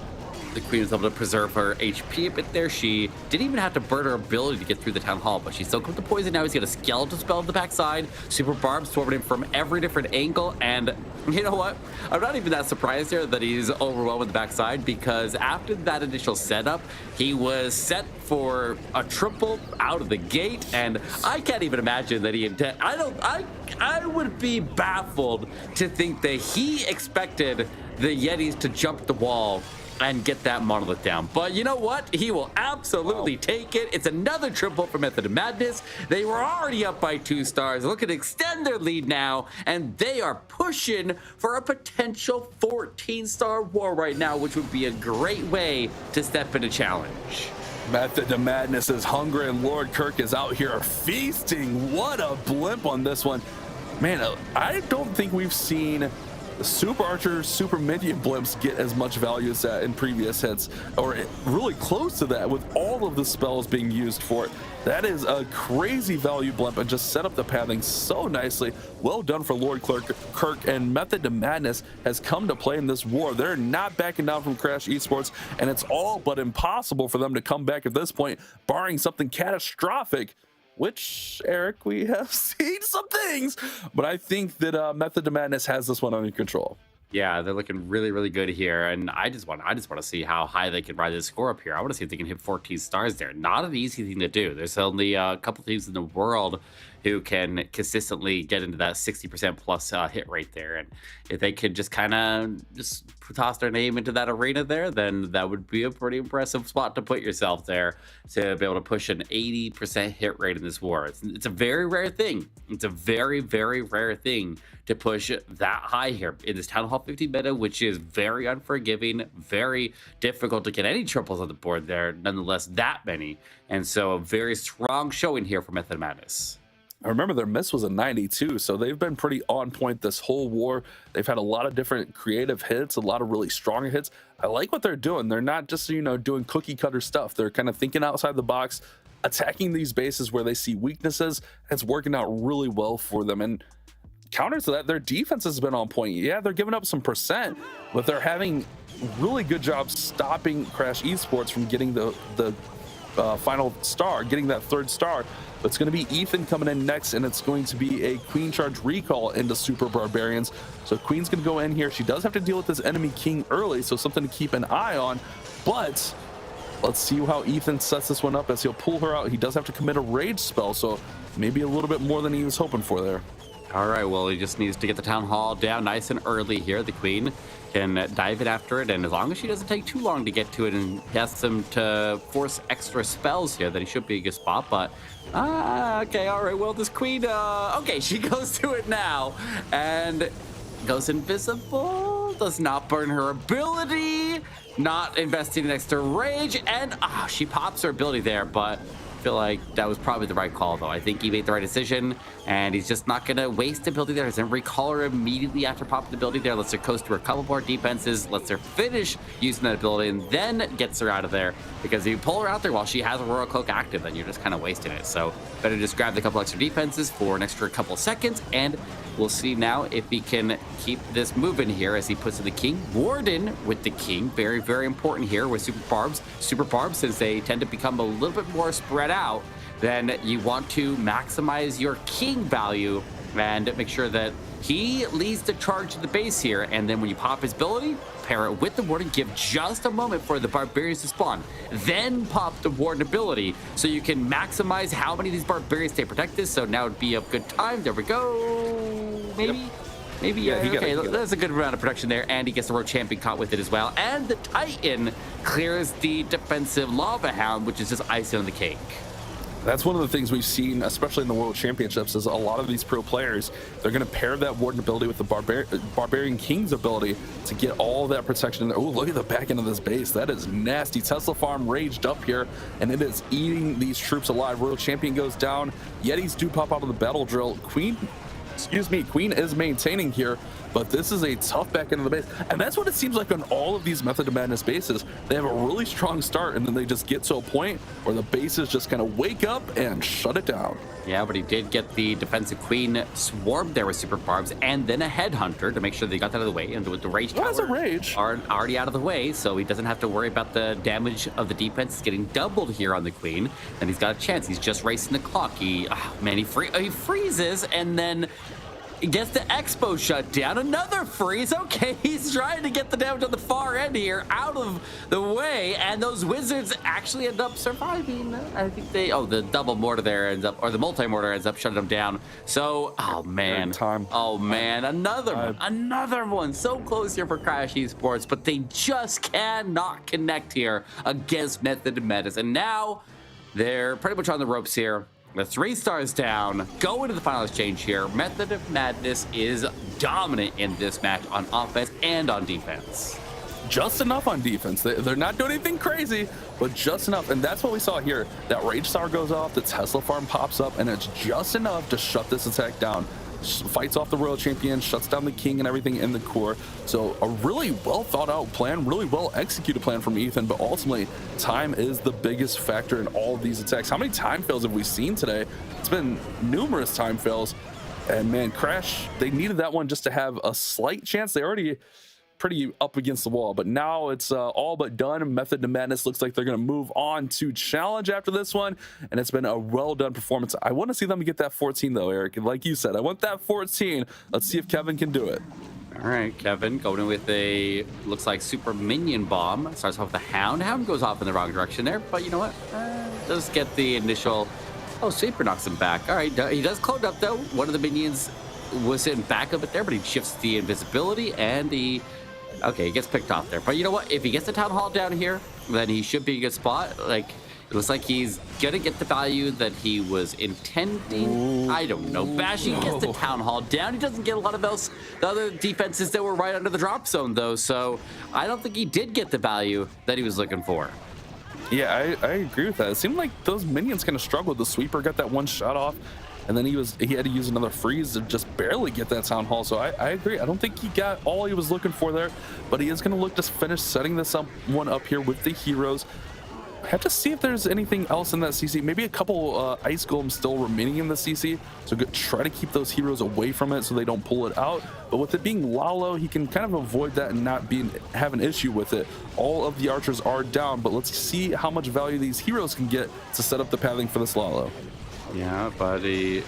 the queen was able to preserve her HP a bit there. She didn't even have to burn her ability to get through the town hall, but she still got the poison. Now he's got a skeletal spell on the backside, super barb swarming him from every different angle, and you know what? I'm not even that surprised here that he's overwhelmed with the backside, because after that initial setup, he was set for a triple out of the gate, and I can't even imagine that I would be baffled to think that he expected the Yetis to jump the wall and get that monolith down. But you know what? He will absolutely take it. It's another triple for Method of Madness. They were already up by 2 stars. Look at extend their lead now, and they are pushing for a potential 14-star war right now, which would be a great way to step into challenge. Method of Madness is hungry, and Lord Kirk is out here feasting. What a blimp on this one. Man, I don't think we've seen Super Archer, Super Minion blimps get as much value as that in previous hits, or really close to that with all of the spells being used for it. That is a crazy value blimp and just set up the pathing so nicely. Well done for Lord Kirk, and Method to Madness has come to play in this war. They're not backing down from Crash Esports, and it's all but impossible for them to come back at this point, barring something catastrophic. Which, Eric, we have seen some things, but I think that Method to Madness has this one under control. Yeah, they're looking really, really good here, and I just want to see how high they can ride this score up here. I want to see if they can hit 14 stars there. Not an easy thing to do. There's only a couple teams in the world who can consistently get into that 60% plus hit rate there, and if they could just kind of just toss their name into that arena there, then that would be a pretty impressive spot to put yourself there to be able to push an 80% hit rate in this war. It's a very rare thing. It's a very, very rare thing to push that high here in this Town Hall 50 meta, which is very unforgiving, very difficult to get any triples on the board there, nonetheless that many, and so a very strong showing here for Method of Madness. I remember their miss was a 92, so they've been pretty on point this whole war. They've had a lot of different creative hits, a lot of really strong hits. I like what they're doing. They're not just, doing cookie cutter stuff. They're kind of thinking outside the box, attacking these bases where they see weaknesses. It's working out really well for them. And counter to that, their defense has been on point. Yeah, they're giving up some percent, but they're having really good jobs stopping Crash Esports from getting the final star, getting that 3rd star. But it's going to be Ethan coming in next, and it's going to be a Queen Charge recall into Super Barbarians. So Queen's going to go in here. She does have to deal with this enemy king early, so something to keep an eye on. But let's see how Ethan sets this one up as he'll pull her out. He does have to commit a rage spell, so maybe a little bit more than he was hoping for there. All right, well, he just needs to get the town hall down nice and early here. The queen can dive in after it, and as long as she doesn't take too long to get to it and he has them to force extra spells here, then he should be a good spot. But okay, all right, well, this queen, okay, she goes to it now and goes invisible, does not burn her ability, not investing in extra rage, and she pops her ability there, but I feel like that was probably the right call, though. I think he made the right decision, and he's just not going to waste ability there. He's going to recall her immediately after popping the ability there. Lets her coast to a couple more defenses, lets her finish using that ability, and then gets her out of there. Because if you pull her out there while she has a Royal Cloak active, then you're just kind of wasting it. So better just grab the couple extra defenses for an extra couple seconds, and we'll see now if he can keep this moving here as he puts in the king. Warden with the king, very, very important here with Super Barbs. Super Barbs, since they tend to become a little bit more spread out, then you want to maximize your king value and make sure that he leads the charge to the base here. And then when you pop his ability, pair it with the Warden, give just a moment for the Barbarians to spawn, then pop the Warden ability so you can maximize how many of these Barbarians stay protected. So now would be a good time. There we go. Maybe? Yep. Maybe, yeah, okay, that's a good amount of protection there, and he gets the Road Champion caught with it as well. And the Titan clears the defensive Lava Hound, which is just icing on the cake. That's one of the things we've seen, especially in the World Championships, is a lot of these pro players, they're going to pair that Warden ability with the Barbarian King's ability to get all that protection. Oh, look at the back end of this base. That is nasty. Tesla Farm raged up here, and it is eating these troops alive. World Champion goes down. Yetis do pop out of the battle drill. Queen Queen is maintaining here, but this is a tough back end of the base. And that's what it seems like on all of these Method of Madness bases. They have a really strong start, and then they just get to a point where the bases just kind of wake up and shut it down. Yeah, but he did get the defensive Queen swarmed there with super barbs and then a headhunter to make sure they got that out of the way. And with the rage tower are already out of the way, so he doesn't have to worry about the damage of the defense getting doubled here on the Queen. And he's got a chance. He's just racing the clock. He freezes and then gets the Expo shut down. Another freeze. Okay, he's trying to get the damage on the far end here out of the way, and those wizards actually end up surviving. I think the double mortar there ends up, or the multi-mortar ends up shutting them down. So, oh man, another one. So close here for Crash Esports, but they just cannot connect here against Method of Madness. And now they're pretty much on the ropes here. The 3 stars down, go into the final exchange here. Method of Madness is dominant in this match on offense and on defense. Just enough on defense. They're not doing anything crazy, but just enough. And that's what we saw here. That Rage Tower goes off, the Tesla farm pops up, and it's just enough to shut this attack down. Fights off the Royal Champion, shuts down the King and everything in the core. So a really well thought out plan, really well executed plan from Ethan, but ultimately time is the biggest factor in all of these attacks. How many time fails have we seen today? It's been numerous time fails, and man, Crash, they needed that one just to have a slight chance. They already pretty up against the wall, but now it's all but done. Method of Madness looks like they're going to move on to challenge after this one, and it's been a well done performance. I want to see them get that 14 though, Eric. Like you said, I want that 14. Let's see if Kevin can do it. All right, Kevin going in with a, looks like super minion bomb. Starts off with the Hound. Hound goes off in the wrong direction there, but you know what? Does get the initial, Sweeper knocks him back. All right, he does clone up though. One of the minions was in back of it there, but he shifts the invisibility and okay, he gets picked off there. But you know what? If he gets the Town Hall down here, then he should be a good spot. Like, it looks like he's going to get the value that he was intending. Ooh. I don't know. Bashing gets the Town Hall down. He doesn't get a lot of the other defenses that were right under the drop zone, though. So I don't think he did get the value that he was looking for. Yeah, I agree with that. It seemed like those minions kind of struggled. The Sweeper got that one shot off, and then he had to use another freeze to just barely get that Town Hall. So I agree. I don't think he got all he was looking for there, but he is going to look to finish setting this one up here with the heroes. Have to see if there's anything else in that CC. Maybe a couple ice golems still remaining in the CC. So try to keep those heroes away from it so they don't pull it out. But with it being Lalo, he can kind of avoid that and not have an issue with it. All of the archers are down, but let's see how much value these heroes can get to set up the pathing for this Lalo. Yeah, but at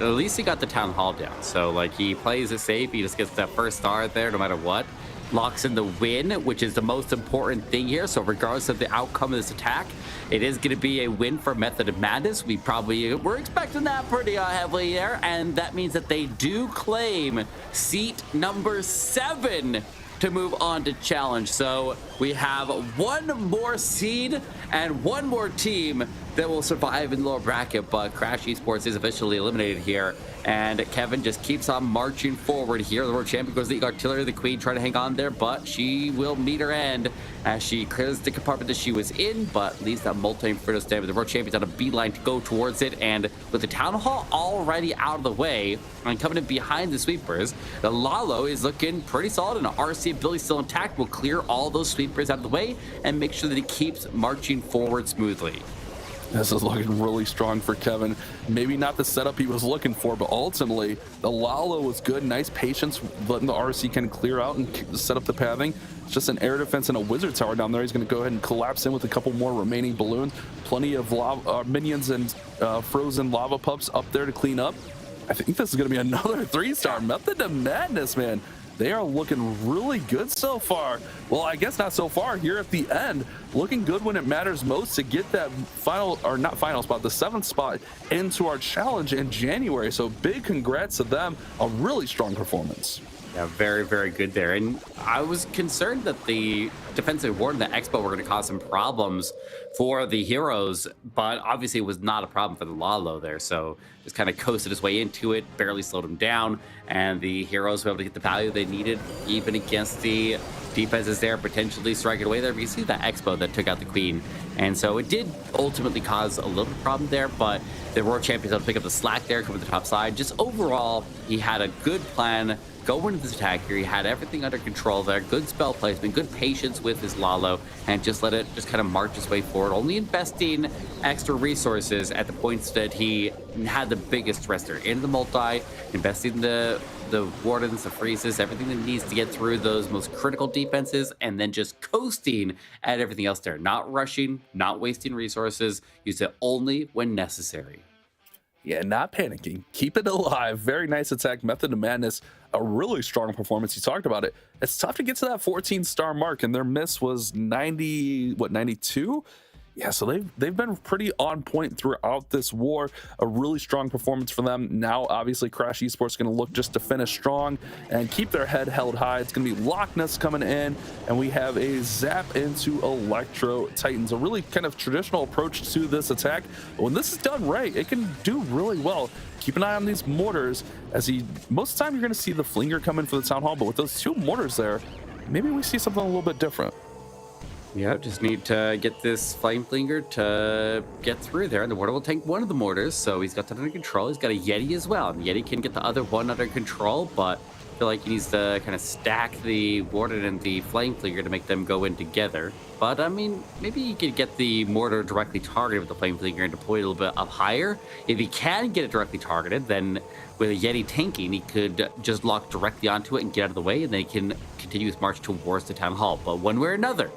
least he got the Town Hall down. So like, he plays it safe. He just gets that first star there no matter what. Locks in the win, which is the most important thing here. So regardless of the outcome of this attack, it is going to be a win for Method of Madness. We're expecting that pretty heavily there, and that means that they do claim seat number 7 to move on to challenge. So we have one more seed and one more team that will survive in the lower bracket, but Crash Esports is officially eliminated here, and Kevin just keeps on marching forward here. The world champion goes the artillery, the Queen trying to hang on there, but she will meet her end as she clears the compartment that she was in, but leaves that multi-inferno stab. The world champion's on a beeline to go towards it, and with the Town Hall already out of the way and coming in behind the Sweepers, the Lalo is looking pretty solid, and the RC ability still intact will clear all those Sweepers out of the way and make sure that he keeps marching forward smoothly. This is looking really strong for Kevin. Maybe not the setup he was looking for, but ultimately the Lalo was good. Nice patience, letting the RC kind of clear out and set up the pathing. It's just an air defense and a wizard tower down there. He's going to go ahead and collapse in with a couple more remaining balloons. Plenty of minions and frozen lava pups up there to clean up. I think this is going to be another 3-star. Method of Madness, man. They are looking really good so far. Well, I guess not so far here at the end. Looking good when it matters most to get that final, or not final spot, the 7th spot into our challenge in January. So big congrats to them. A really strong performance. Yeah, very, very good there. And I was concerned that the defensive ward and the Expo were going to cause some problems for the heroes, but obviously it was not a problem for the Lalo there. So just kind of coasted his way into it, barely slowed him down, and the heroes were able to get the value they needed even against the defenses there, potentially striking away there. You see that Expo that took out the Queen. And so it did ultimately cause a little problem there, but the World Champions able to pick up the slack there, come to the top side. Just overall, he had a good plan going into this attack here. He had everything under control there, good spell placement, good patience with his Lalo, and just let it just kind of march his way forward, only investing extra resources at the points that he had the biggest threats there. In the multi, investing the wardens, the freezes, everything that needs to get through those most critical defenses, and then just coasting at everything else there. Not rushing, not wasting resources, use it only when necessary. Yeah, not panicking. Keep it alive. Very nice attack. Method of Madness, a really strong performance. You talked about it. It's tough to get to that 14-star mark, and their miss was 92? Yeah, so they've been pretty on point throughout this war. A really strong performance for them. Now, obviously, Crash Esports going to look just to finish strong and keep their head held high. It's going to be Loch Ness coming in, and we have a zap into Electro Titans. A really kind of traditional approach to this attack. But when this is done right, it can do really well. Keep an eye on these mortars, as most of the time you're going to see the Flinger come in for the Town Hall, but with those two mortars there, maybe we see something a little bit different. Yeah, just need to get this Flame Flinger to get through there, and the Warden will tank one of the mortars, so he's got that under control. He's got a Yeti as well, and Yeti can get the other one under control, but I feel like he needs to kind of stack the Warden and the Flame Flinger to make them go in together. But, I mean, maybe he could get the mortar directly targeted with the Flame Flinger and deploy it a little bit up higher. If he can get it directly targeted, then with a Yeti tanking, he could just lock directly onto it and get out of the way, and then he can continue his march towards the Town Hall. But one way or another,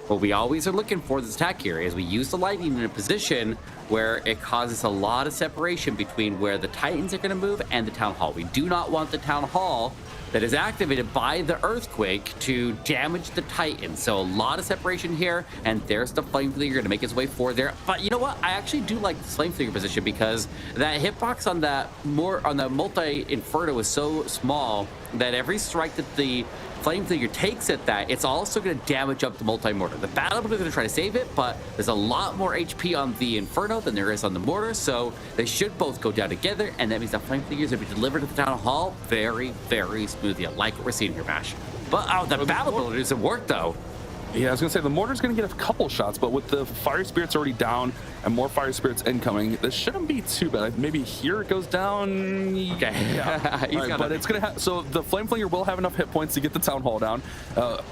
what we always are looking for this attack here is we use the lightning in a position where it causes a lot of separation between where the Titans are going to move and the Town Hall. We do not want the Town Hall that is activated by the Earthquake to damage the Titan. So a lot of separation here, and there's the Flame Flinger to make his way forward there. But you know what? I actually do like the Flame Flinger position because that hitbox on the multi-Inferno is so small that every strike that the Flame Flinger takes at that, it's also going to damage up the multi-mortar. The Battle is going to try to save it, but there's a lot more HP on the Inferno than there is on the mortar, so they should both go down together, and that means that Flame Flinger is going to be delivered to the Town Hall very, very smoothly. I like what we're seeing here, Bash. But the Battle Builder doesn't work, though. Yeah, I was going to say, the mortar's going to get a couple shots, but with the Fire Spirits already down and more Fire Spirits incoming, this shouldn't be too bad. Maybe here it goes down. Okay. Yeah. Right, but it's going to have... So the Flame Flinger will have enough hit points to get the Town Hall down.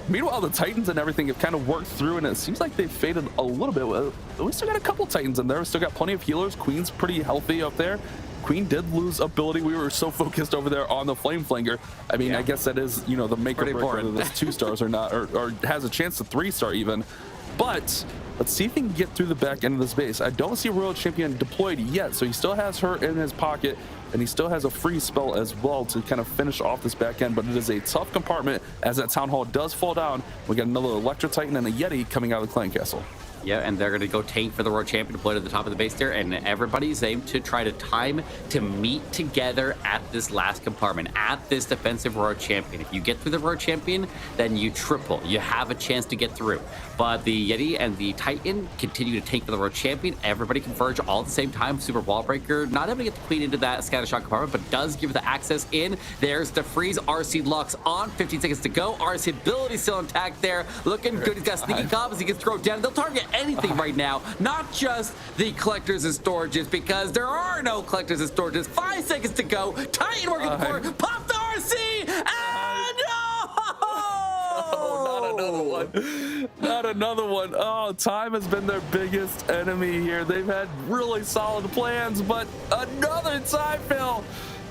Meanwhile, the Titans and everything have kind of worked through, and it seems like they've faded a little bit. We still got a couple Titans in there. We still got plenty of healers. Queen's pretty healthy up there. Queen did lose ability. We were so focused over there on the Flame Flinger. I mean, yeah. I guess that is, the make or break whether this 2 stars or not, or has a chance to 3-star even. But let's see if he can get through the back end of this base. I don't see a Royal Champion deployed yet, so he still has her in his pocket, and he still has a free spell as well to kind of finish off this back end, but it is a tough compartment as that Town Hall does fall down. We got another Electro Titan and a Yeti coming out of the Clan Castle. Yeah, and they're going to go tank for the World Champion deployed at the top of the base there, and everybody's aimed to try to time to meet together at this last compartment, at this defensive World Champion. If you get through the World Champion, then you triple. You have a chance to get through. But the Yeti and the Titan continue to tank for the World Champion. Everybody converge all at the same time. Super Wall Breaker, not able to get the Queen into that Scattershot compartment, but does give the access in. There's the freeze. RC locks on. 15 seconds to go. RC ability still intact there. Looking good. He's got sneaky combos. He gets thrown down. They'll target anything right now, not just the collectors and storages, because there are no collectors and storages. 5 seconds to go. Titan working for it. Pop the RC, and not another one. Not another one. Oh, time has been their biggest enemy here. They've had really solid plans, but another time fill.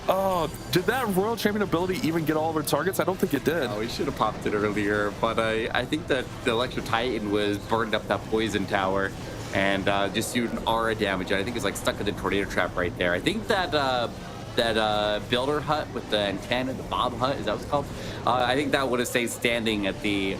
Oh, did that Royal Champion ability even get all of our targets? I don't think it did. Oh, he should have popped it earlier, but I think that the Electro Titan was burned up that poison tower and just doing aura damage. I think it's like stuck in the tornado trap right there. I think that builder hut with the antenna, the Bob hut, is that what it's called? I think that would have stayed standing at the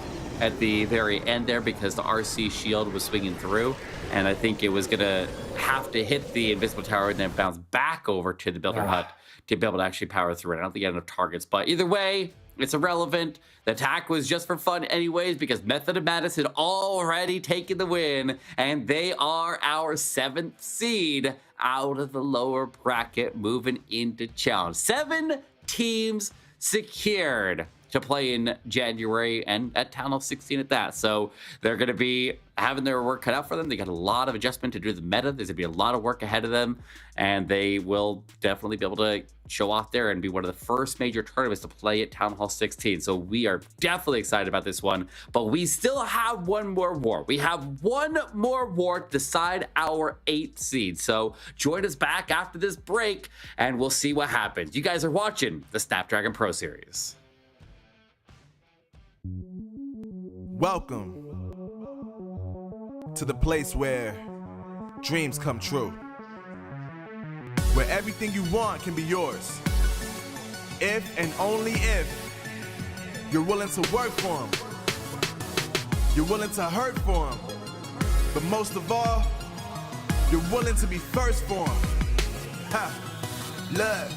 very end there because the RC shield was swinging through, and I think it was gonna have to hit the invisible tower and then bounce back over to the builder hut to be able to actually power through it. I don't think he had enough targets, but either way, it's irrelevant. The attack was just for fun anyways because Method of Madness had already taken the win, and they are our 7th seed out of the lower bracket moving into challenge. 7 teams secured. to play in January and at Town Hall 16 at that. So they're going to be having their work cut out for them. They got a lot of adjustment to do the meta. There's going to be a lot of work ahead of them, and they will definitely be able to show off there and be one of the first major tournaments to play at Town Hall 16. So we are definitely excited about this one, but we still have one more war. We have one more war to decide our 8th seed. So join us back after this break and we'll see what happens. You guys are watching the Snapdragon Pro Series. Welcome to the place where dreams come true, where everything you want can be yours, if and only if you're willing to work for them, you're willing to hurt for them, but most of all, you're willing to be first for them. Ha! Look,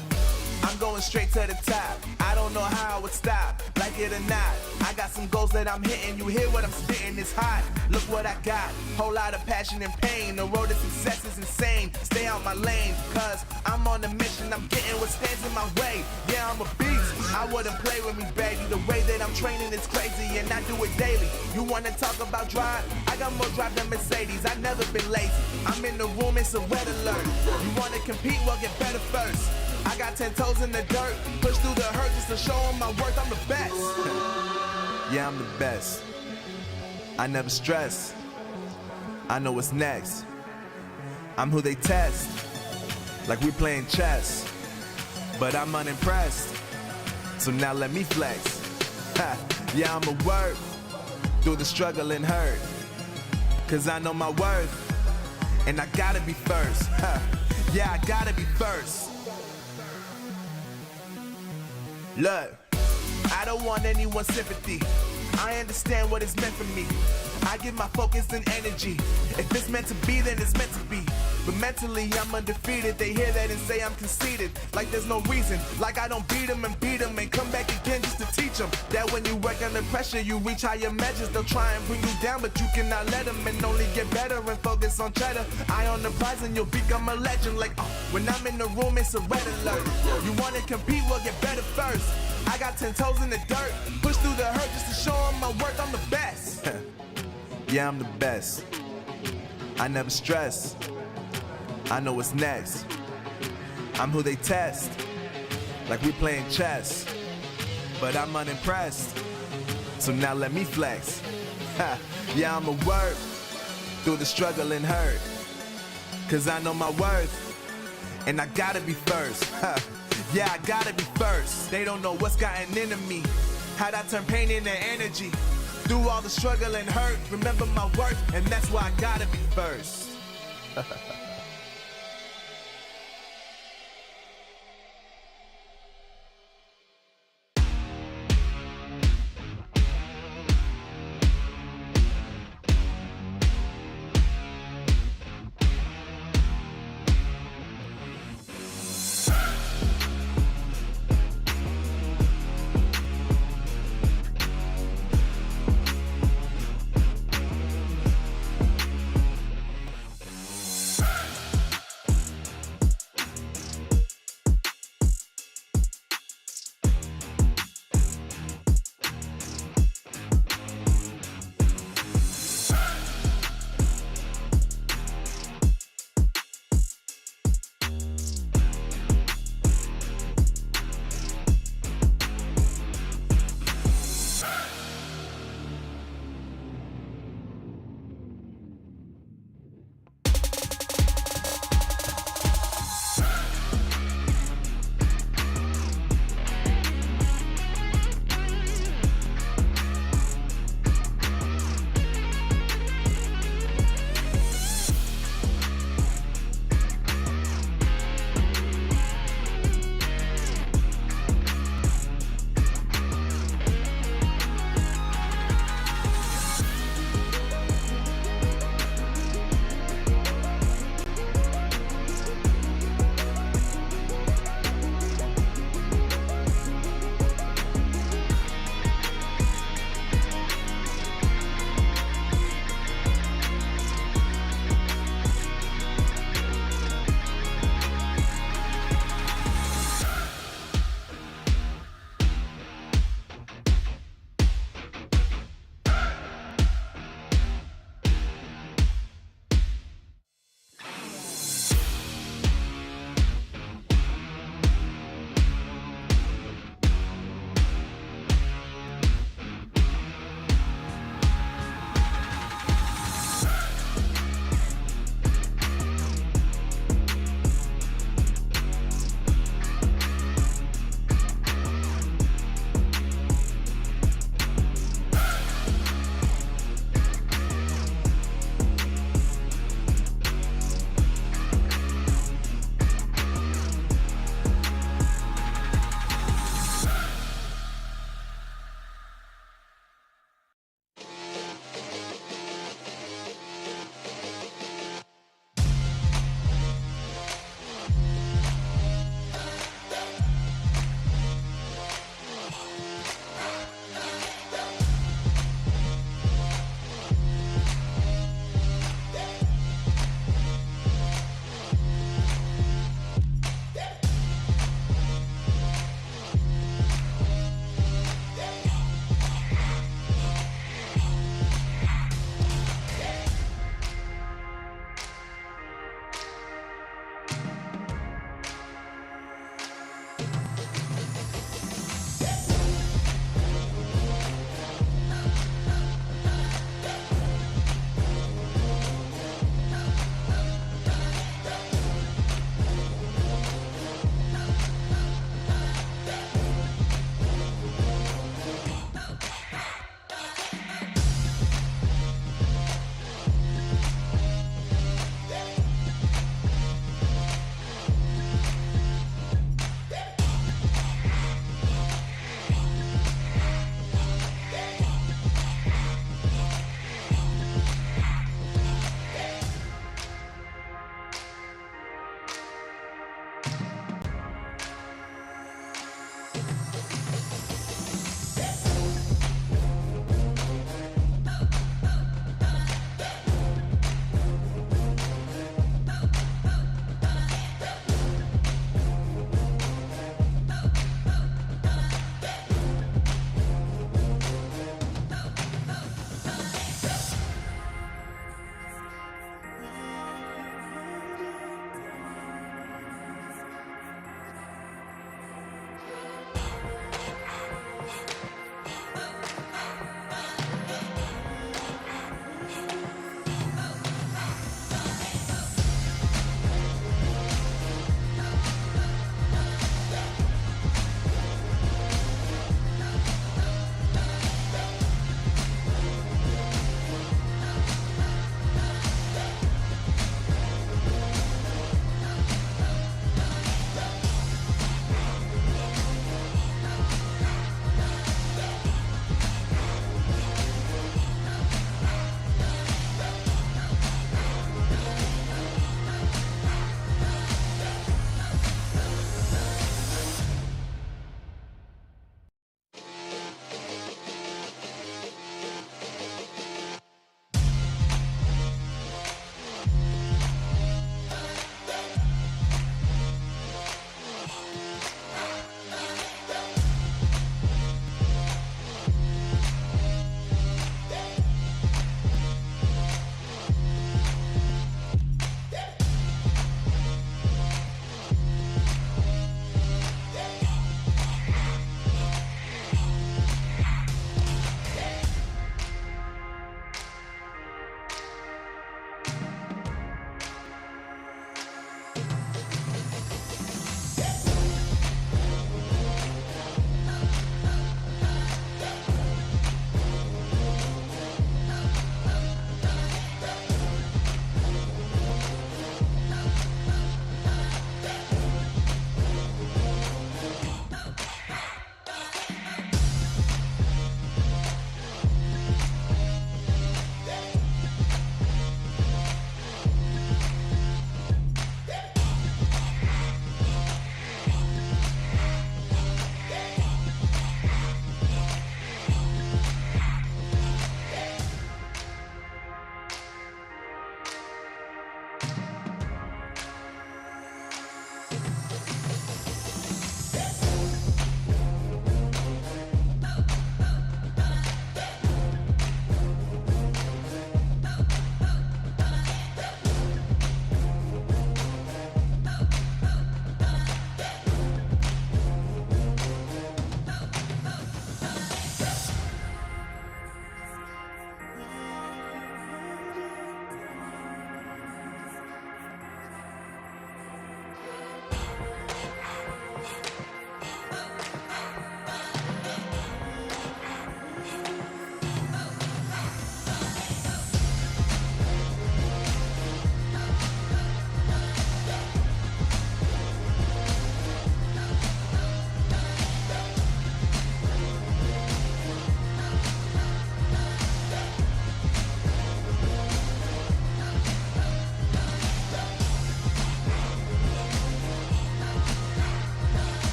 I'm going straight to the top. I don't know how I would stop, like it or not. I got some goals that I'm hitting. You hear what I'm spitting? It's hot. Look what I got. Whole lot of passion and pain. The road to success is insane. Stay out my lane, cause I'm on a mission. I'm getting what stands in my way. Yeah, I'm a beast. I wouldn't play with me, baby. The way that I'm training is crazy, and I do it daily. You wanna talk about drive? I got more drive than Mercedes. I've never been lazy. I'm in the room, it's a red alert. You wanna compete? Well, get better first. I got 10 toes in the dirt, push through the hurt just to show them my worth. I'm the best. Yeah, I'm the best. I never stress. I know what's next. I'm who they test, like we playing chess. But I'm unimpressed, so now let me flex. Ha. Yeah, I'ma work through the struggle and hurt, cause I know my worth, and I gotta be first. Ha. Yeah, I gotta be first. Look, I don't want anyone's sympathy. I understand what it's meant for me. I give my focus and energy. If it's meant to be, then it's meant to be. But mentally, I'm undefeated. They hear that and say I'm conceited. Like there's no reason. Like I don't beat them and come back again just to teach them that when you work under pressure, you reach higher measures. They'll try and bring you down, but you cannot let them, and only get better and focus on cheddar. Eye on the prize and you'll become a legend. Like, when I'm in the room, it's a red alert. You wanna compete? Well, get better first. I got 10 toes in the dirt, push through the hurt just to show them my worth. I'm the best. Yeah, I'm the best. I never stress. I know what's next. I'm who they test, like we playing chess. But I'm unimpressed, so now let me flex. Ha. Yeah, I'ma work through the struggle and hurt, cause I know my worth, and I gotta be first. Ha. Yeah, I gotta be first. They don't know what's gotten into me, how'd I turn pain into energy. Through all the struggle and hurt, remember my worth, and that's why I gotta be first.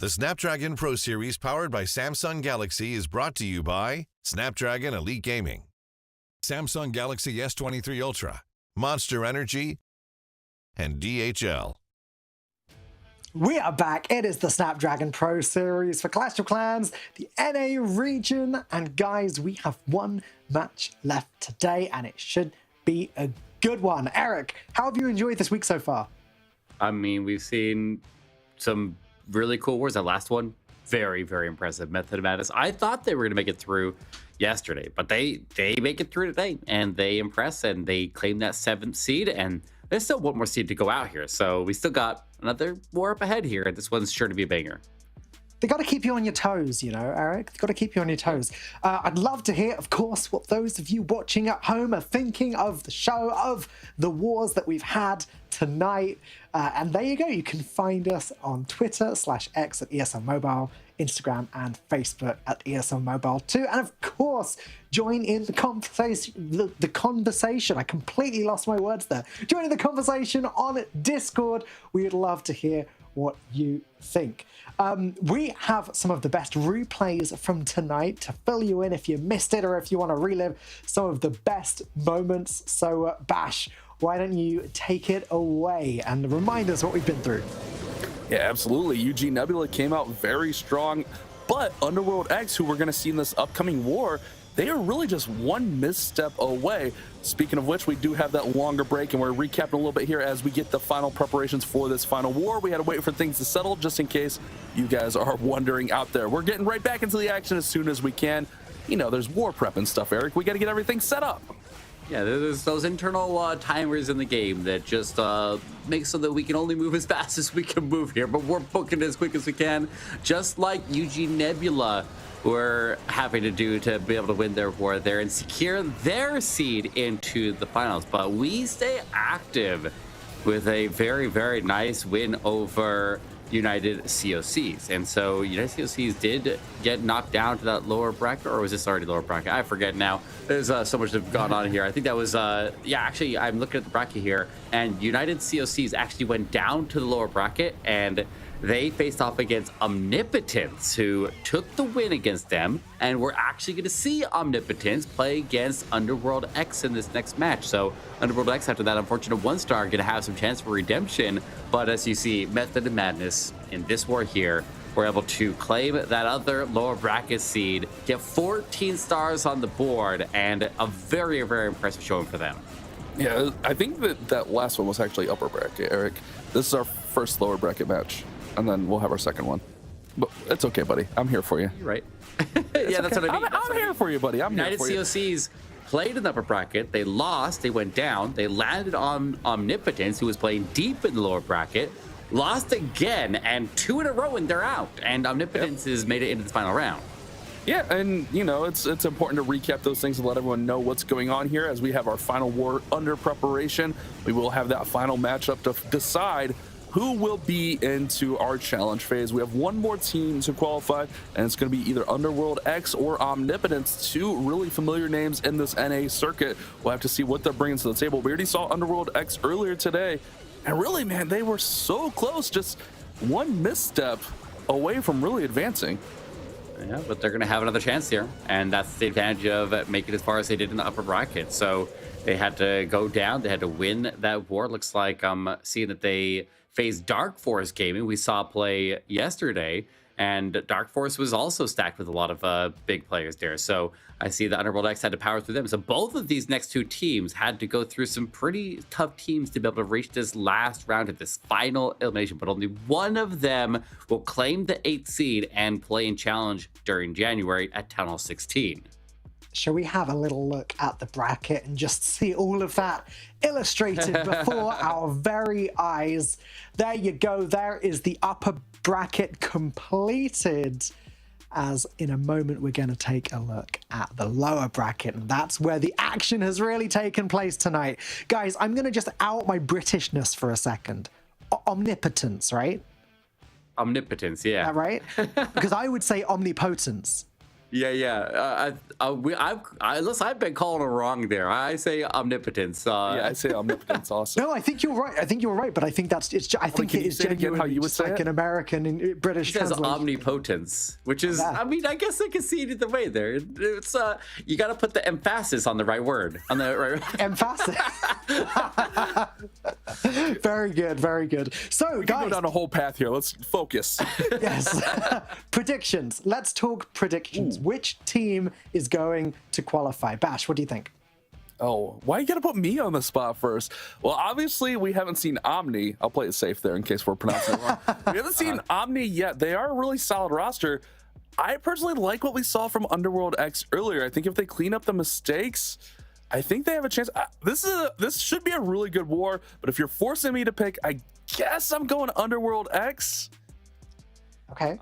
The Snapdragon Pro Series powered by Samsung Galaxy is brought to you by Snapdragon Elite Gaming, Samsung Galaxy S23 Ultra, Monster Energy, and DHL. We are back. It is the Snapdragon Pro Series for Clash of Clans, the NA region. And guys, we have one match left today, and it should be a good one. Eric, how have you enjoyed this week so far? I mean, we've seen some really cool wars. That last one, very, very impressive. Method of Madness. I thought they were going to make it through yesterday, but they make it through today, and they impress, and they claim that 7th seed, and there's still one more seed to go out here. So we still got another war up ahead here. This one's sure to be a banger. They got to keep you on your toes, you know, Eric. They've got to keep you on your toes. I'd love to hear, of course, what those of you watching at home are thinking of the show, of the wars that we've had tonight. And there you go. You can find us on Twitter/X at ESL Mobile, Instagram and Facebook at ESL Mobile too. And of course, join in the conversation. The conversation. I completely lost my words there. Join in the conversation on Discord. We would love to hear what you think. We have some of the best replays from tonight to fill you in if you missed it or if you want to relive some of the best moments. So Bash, why don't you take it away and remind us what we've been through? Yeah, absolutely. UG Nebula came out very strong, but Underworld X, who we're going to see in this upcoming war, they are really just one misstep away. Speaking of which, we do have that longer break, and we're recapping a little bit here as we get the final preparations for this final war. We had to wait for things to settle, just in case you guys are wondering out there. We're getting right back into the action as soon as we can. You know, there's war prep and stuff, Eric. We got to get everything set up. Yeah, there's those internal timers in the game that just make so that we can only move as fast as we can move here, but we're booking as quick as we can, just like UG Nebula were having to do to be able to win their war there and secure their seed into the finals. But we stay active with a very, very nice win over United COCs. And so United COCs did get knocked down to that lower bracket, or was this already lower bracket? I forget now. There's so much that's gone on here. I think that was, yeah, actually, I'm looking at the bracket here, and United COCs actually went down to the lower bracket, and they faced off against Omnipotence, who took the win against them, and we're actually going to see Omnipotence play against Underworld X in this next match. So Underworld X, after that unfortunate 1-star, going to have some chance for redemption. But as you see, Method of Madness in this war here, we're able to claim that other lower bracket seed, get 14 stars on the board, and a very, very impressive showing for them. Yeah, I think that last one was actually upper bracket, Eric. This is our first lower bracket match, and then we'll have our second one. But it's okay, buddy. I'm here for you. You're right. Yeah, that's what I mean. I'm here for you, buddy. I'm United here for you. COCs played in the upper bracket. They lost. They went down. They landed on Omnipotence, who was playing deep in the lower bracket. Lost again, and 2 in a row, and they're out. And Omnipotence has made it into the final round. Yeah, and you know, it's important to recap those things and let everyone know what's going on here as we have our final war under preparation. We will have that final matchup to decide who will be into our challenge phase. We have one more team to qualify, and it's going to be either Underworld X or Omnipotence, 2 really familiar names in this NA circuit. We'll have to see what they're bringing to the table. We already saw Underworld X earlier today, and really, man, they were so close, just one misstep away from really advancing. Yeah, but they're going to have another chance here, and that's the advantage of making it as far as they did in the upper bracket. So they had to go down. They had to win that war. Looks like I'm seeing that they faced Dark Force Gaming. We saw play yesterday, and Dark Force was also stacked with a lot of big players there. So I see the Underworld X had to power through them. So both of these next 2 teams had to go through some pretty tough teams to be able to reach this last round of this final elimination. But only one of them will claim the 8th seed and play in challenge during January at Town Hall 16. Shall we have a little look at the bracket and just see all of that illustrated before our very eyes? There you go. There is the upper bracket completed. As in a moment, we're going to take a look at the lower bracket, and that's where the action has really taken place tonight. Guys, I'm going to just out my Britishness for a second. Omnipotence, right? Omnipotence, yeah. Right? Because I would say omnipotence. Yeah. Unless I've been calling it wrong there. I say omnipotence. Yeah, I say omnipotence also. No, I think you're right. But I think I think can it you is say it again genuinely how you would just say like it? an American and British It says translation. omnipotence, which is, Yeah. I mean, I guess I can see it either way there. It's you got to put the emphasis on the right word, on the right. Emphasis. Very good, very good. So, We can go guys, down a whole path here. Let's focus. yes. Predictions. Let's talk predictions. Which team is going to qualify? Bash, what do you think? Oh, why you gotta put me on the spot first? Well, obviously we haven't seen Omni. I'll play it safe there in case we're pronouncing it wrong. We haven't seen Omni yet. They are a really solid roster. I personally like what we saw from Underworld X earlier. I think if they clean up the mistakes, I think they have a chance. This should be a really good war. But if you're forcing me to pick, I guess I'm going Underworld X. Okay.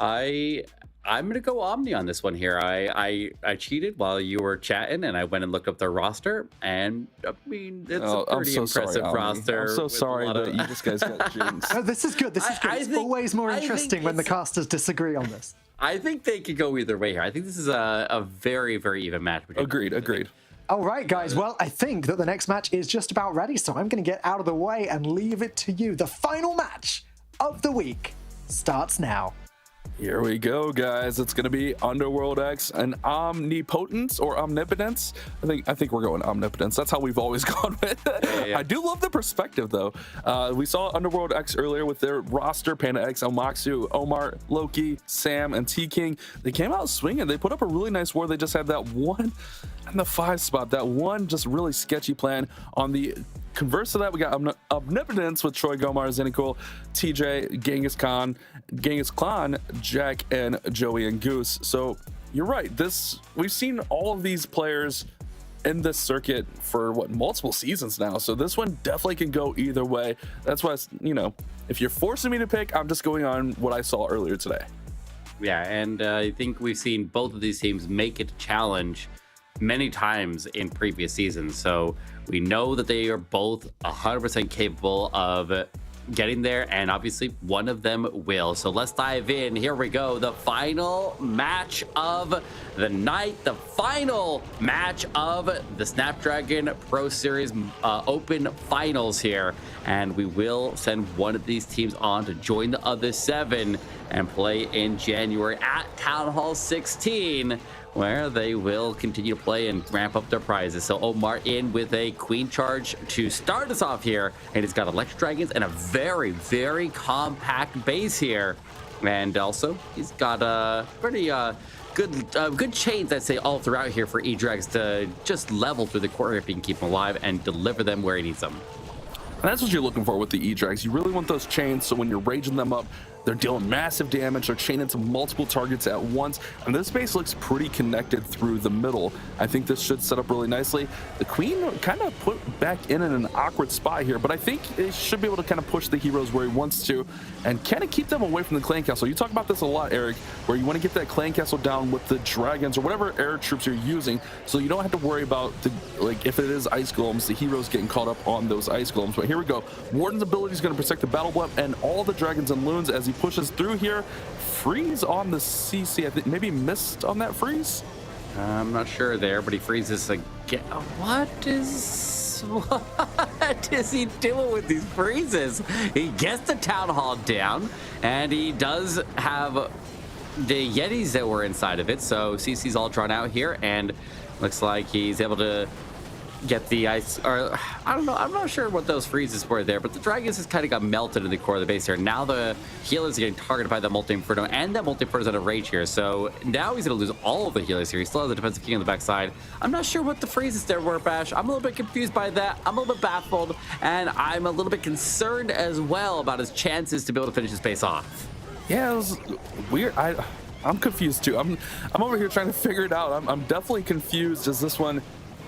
I'm gonna go Omni on this one here. I cheated while you were chatting, and I went and looked up their roster, and I mean it's a pretty impressive roster. I'm so with sorry a lot that of- you just guys got jinxed. Oh, this is good. This is good. I It's think- always more I think interesting when the it's- casters disagree on this. I think they could go either way here. I think this is a very, very even match. between Agreed. them. Agreed. All right, guys. Well, I think that the next match is just about ready, so I'm going to get out of the way and leave it to you. The final match of the week starts now. Here we go, guys. It's gonna be Underworld X and Omnipotence or Omnipotence. I think we're going Omnipotence. That's how we've always gone with it. Yeah. I do love the perspective though. We saw Underworld X earlier with their roster: Panda X, Elmaxu, Omar, Loki, Sam, and T King. They came out swinging. They put up a really nice war. They just had that one in the 5 spot. That one just really sketchy plan. On the converse of that, we got Omnipotence with Troy Gomar, Zenikul, TJ, Genghis Khan, Jack, and Joey and Goose. So you're right. We've seen all of these players in this circuit for multiple seasons now. So this one definitely can go either way. That's why, if you're forcing me to pick, I'm just going on what I saw earlier today. Yeah, and I think we've seen both of these teams make it a challenge many times in previous seasons. So we know that they are both 100% capable of getting there, and obviously one of them will. So let's dive in. Here we go. The final match of the night, the final match of the Snapdragon Pro Series Open Finals here. And we will send one of these teams on to join the other 7 and play in January at Town Hall 16, where they will continue to play and ramp up their prizes. So Omar in with a Queen Charge to start us off here, and he's got Electric Dragons and a very, very compact base here. And also, he's got a pretty good chains, I'd say, all throughout here for E-Drags to just level through the court if he can keep them alive and deliver them where he needs them. And that's what you're looking for with the E-Drags. You really want those chains, so when you're raging them up, they're dealing massive damage. They're chaining to multiple targets at once, and this base looks pretty connected through the middle. I think this should set up really nicely. The Queen kind of put back in an awkward spot here, but I think it should be able to kind of push the heroes where he wants to and kind of keep them away from the clan castle. You talk about this a lot, Eric, where you want to get that clan castle down with the dragons or whatever air troops you're using, so you don't have to worry about if it is ice golems, the heroes getting caught up on those ice golems. But here we go. Warden's ability is going to protect the battle web and all the dragons and loons as he pushes through here. Freeze on the CC. I think maybe missed on that freeze. I'm not sure there, but he freezes again. What is he doing with these freezes? He gets the Town Hall down, and he does have the Yetis that were inside of it. So CC's all drawn out here, and looks like he's able to get the ice, or I don't know, I'm not sure what those freezes were there, but the dragons just kind of got melted in the core of the base here. Now the healers are getting targeted by the Multi-Inferno, and that Multi-Inferno's out of rage here, so now he's going to lose all of the healers here. He still has the defensive king on the backside. I'm not sure what the freezes there were, Bash. I'm a little bit confused by that. I'm a little bit baffled, and I'm a little bit concerned as well about his chances to be able to finish his base off. Yeah, it was weird. I'm confused too. I'm over here trying to figure it out. I'm definitely confused as this one,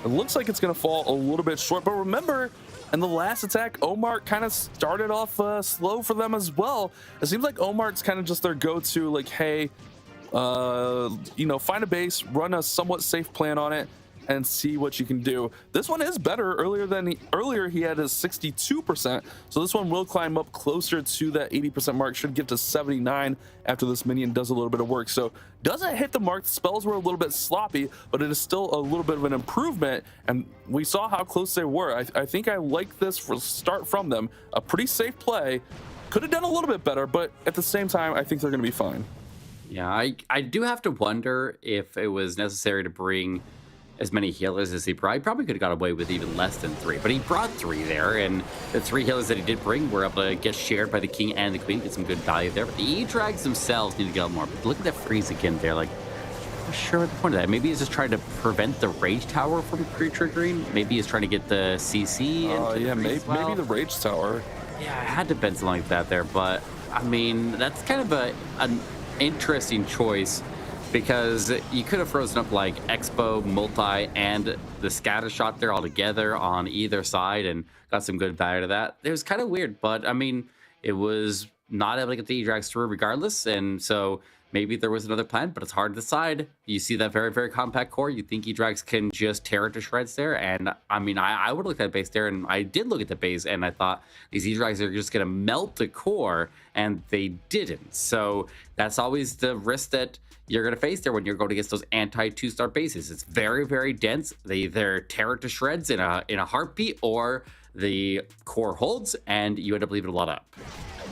it looks like it's going to fall a little bit short. But remember, in the last attack, Omar kind of started off slow for them as well. It seems like Omar's kind of just their go-to, like, hey, find a base, run a somewhat safe plan on it, and see what you can do. This one is better. Earlier he had a 62%, so this one will climb up closer to that 80% mark. Should get to 79 after this minion does a little bit of work. So doesn't hit the mark. The spells were a little bit sloppy, but it is still a little bit of an improvement, and we saw how close they were. I think I like this for start from them. A pretty safe play. Could have done a little bit better, but at the same time, I think they're going to be fine. Yeah, I do have to wonder if it was necessary to bring as many healers as he brought. He probably could have got away with even less than 3, but he brought 3 there, and the 3 healers that he did bring were able to get shared by the king and the queen, get some good value there. But the E-Drags themselves need to get out more. But look at that freeze again there. Like, I'm not sure what the point of that. Maybe he's just trying to prevent the Rage Tower from pre-triggering. Maybe he's trying to get the CC. Yeah, maybe the Rage Tower. Yeah, I had to bet something like that there, but I mean, that's kind of an interesting choice, because you could have frozen up like Expo, Multi, and the scatter shot there all together on either side and got some good value to that. It was kind of weird, but I mean, it was not able to get the E-Drags through regardless, and so maybe there was another plan, but it's hard to decide. You see that very, very compact core. You think E-Drags can just tear it to shreds there. And I mean, I would look at the base there, and I did look at the base, and I thought these E-Drags are just going to melt the core, and they didn't. So that's always the risk that you're going to face there when you're going against those anti-2-star bases. It's very, very dense. They either tear it to shreds in a heartbeat, or the core holds, and you end up leaving a lot up.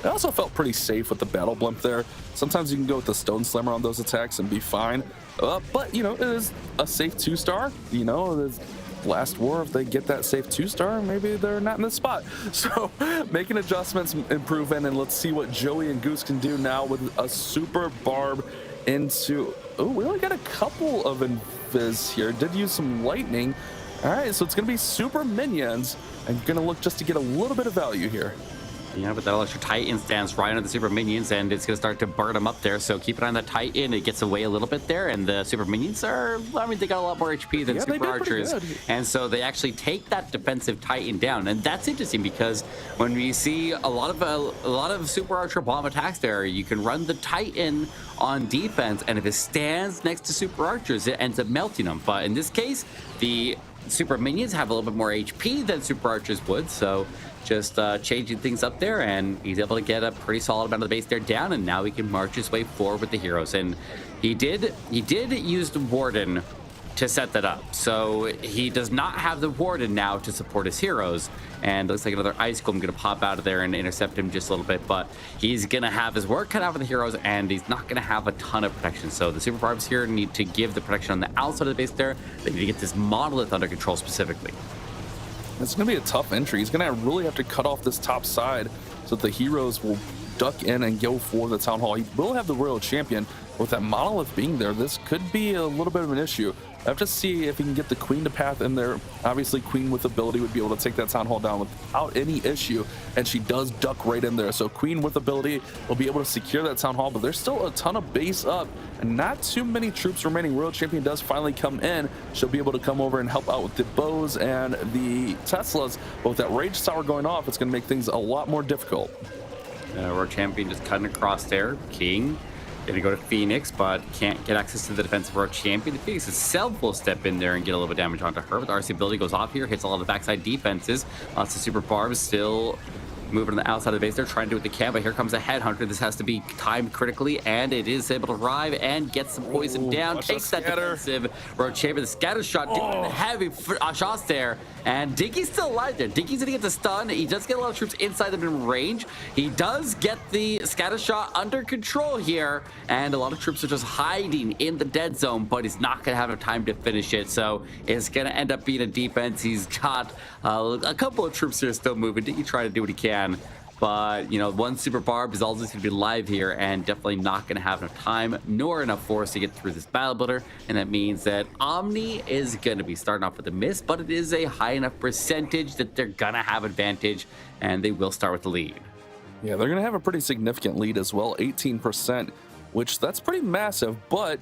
I also felt pretty safe with the battle blimp there. Sometimes you can go with the stone slammer on those attacks and be fine. But, you know, it is a safe 2-star. You know, the last war, if they get that safe 2-star, maybe they're not in this spot. So making adjustments, improving, and let's see what Joey and Goose can do now with a super barb into... Oh, we only got a couple of invis here. Did use some lightning. All right, so it's going to be super minions. I'm going to look just to get a little bit of value here. Yeah, but that Electro Titan stands right under the Super Minions, and it's going to start to burn them up there. So keep it on the Titan. It gets away a little bit there, and the Super Minions are, I mean, they got a lot more HP than Super Archers. And so they actually take that defensive Titan down. And that's interesting, because when we see a lot of Super Archer bomb attacks there, you can run the Titan on defense, and if it stands next to Super Archers, it ends up melting them. But in this case, the Super Minions have a little bit more HP than Super Archers would, so just changing things up there, and he's able to get a pretty solid amount of the base there down, and now he can march his way forward with the heroes. And he did use the Warden to set that up, so he does not have the Warden now to support his heroes, and looks like another Ice Golem going to pop out of there and intercept him just a little bit, but he's going to have his work cut out for the heroes, and he's not going to have a ton of protection. So the Super Barbs here need to give the protection on the outside of the base there. They need to get this Monolith under control specifically. It's going to be a tough entry. He's going to really have to cut off this top side so that the heroes will duck in and go for the Town Hall. He will have the Royal Champion. With that Monolith being there, this could be a little bit of an issue. I have to see if he can get the Queen to path in there. Obviously, Queen with ability would be able to take that Town Hall down without any issue, and she does duck right in there. So Queen with ability will be able to secure that Town Hall, but there's still a ton of base up and not too many troops remaining. Royal Champion does finally come in. She'll be able to come over and help out with the bows and the Teslas, but with that Rage Tower going off, it's going to make things a lot more difficult. Royal Champion just cutting across there. King gonna go to Phoenix, but can't get access to the defensive Royal Champion. The Phoenix itself will step in there and get a little bit of damage onto her. But the RC ability goes off here, hits a lot of the backside defenses. Lots of Super Barbs still moving on the outside of the base. They're trying to do what they can, but here comes a Headhunter. This has to be timed critically, and it is able to arrive and get some poison down. Takes that defensive Royal Champion. The scatter shot doing heavy shots there, and Diggy's still alive there. Diggy's gonna get the stun. He does get a lot of troops inside them in range. He does get the scatter shot under control here, and a lot of troops are just hiding in the dead zone, but he's not gonna have enough time to finish it, so it's gonna end up being a defense. He's got a couple of troops here still moving. Diggy trying to do what he can, but you know, one Super Barb is always going to be live here, and definitely not going to have enough time nor enough force to get through this battle builder. And that means that Omni is going to be starting off with a miss, but it is a high enough percentage that they're gonna have advantage, and they will start with the lead. Yeah, they're gonna have a pretty significant lead as well, 18%, which that's pretty massive, but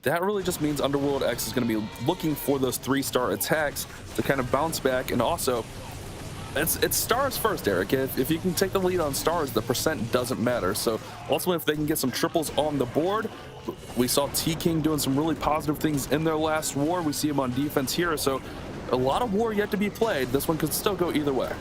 that really just means Underworld X is going to be looking for those 3-star attacks to kind of bounce back. And also, It's stars first, Eric. If you can take the lead on stars, the percent doesn't matter. So ultimately, if they can get some triples on the board, we saw T-King doing some really positive things in their last war. We see him on defense here. So a lot of war yet to be played. This one could still go either way.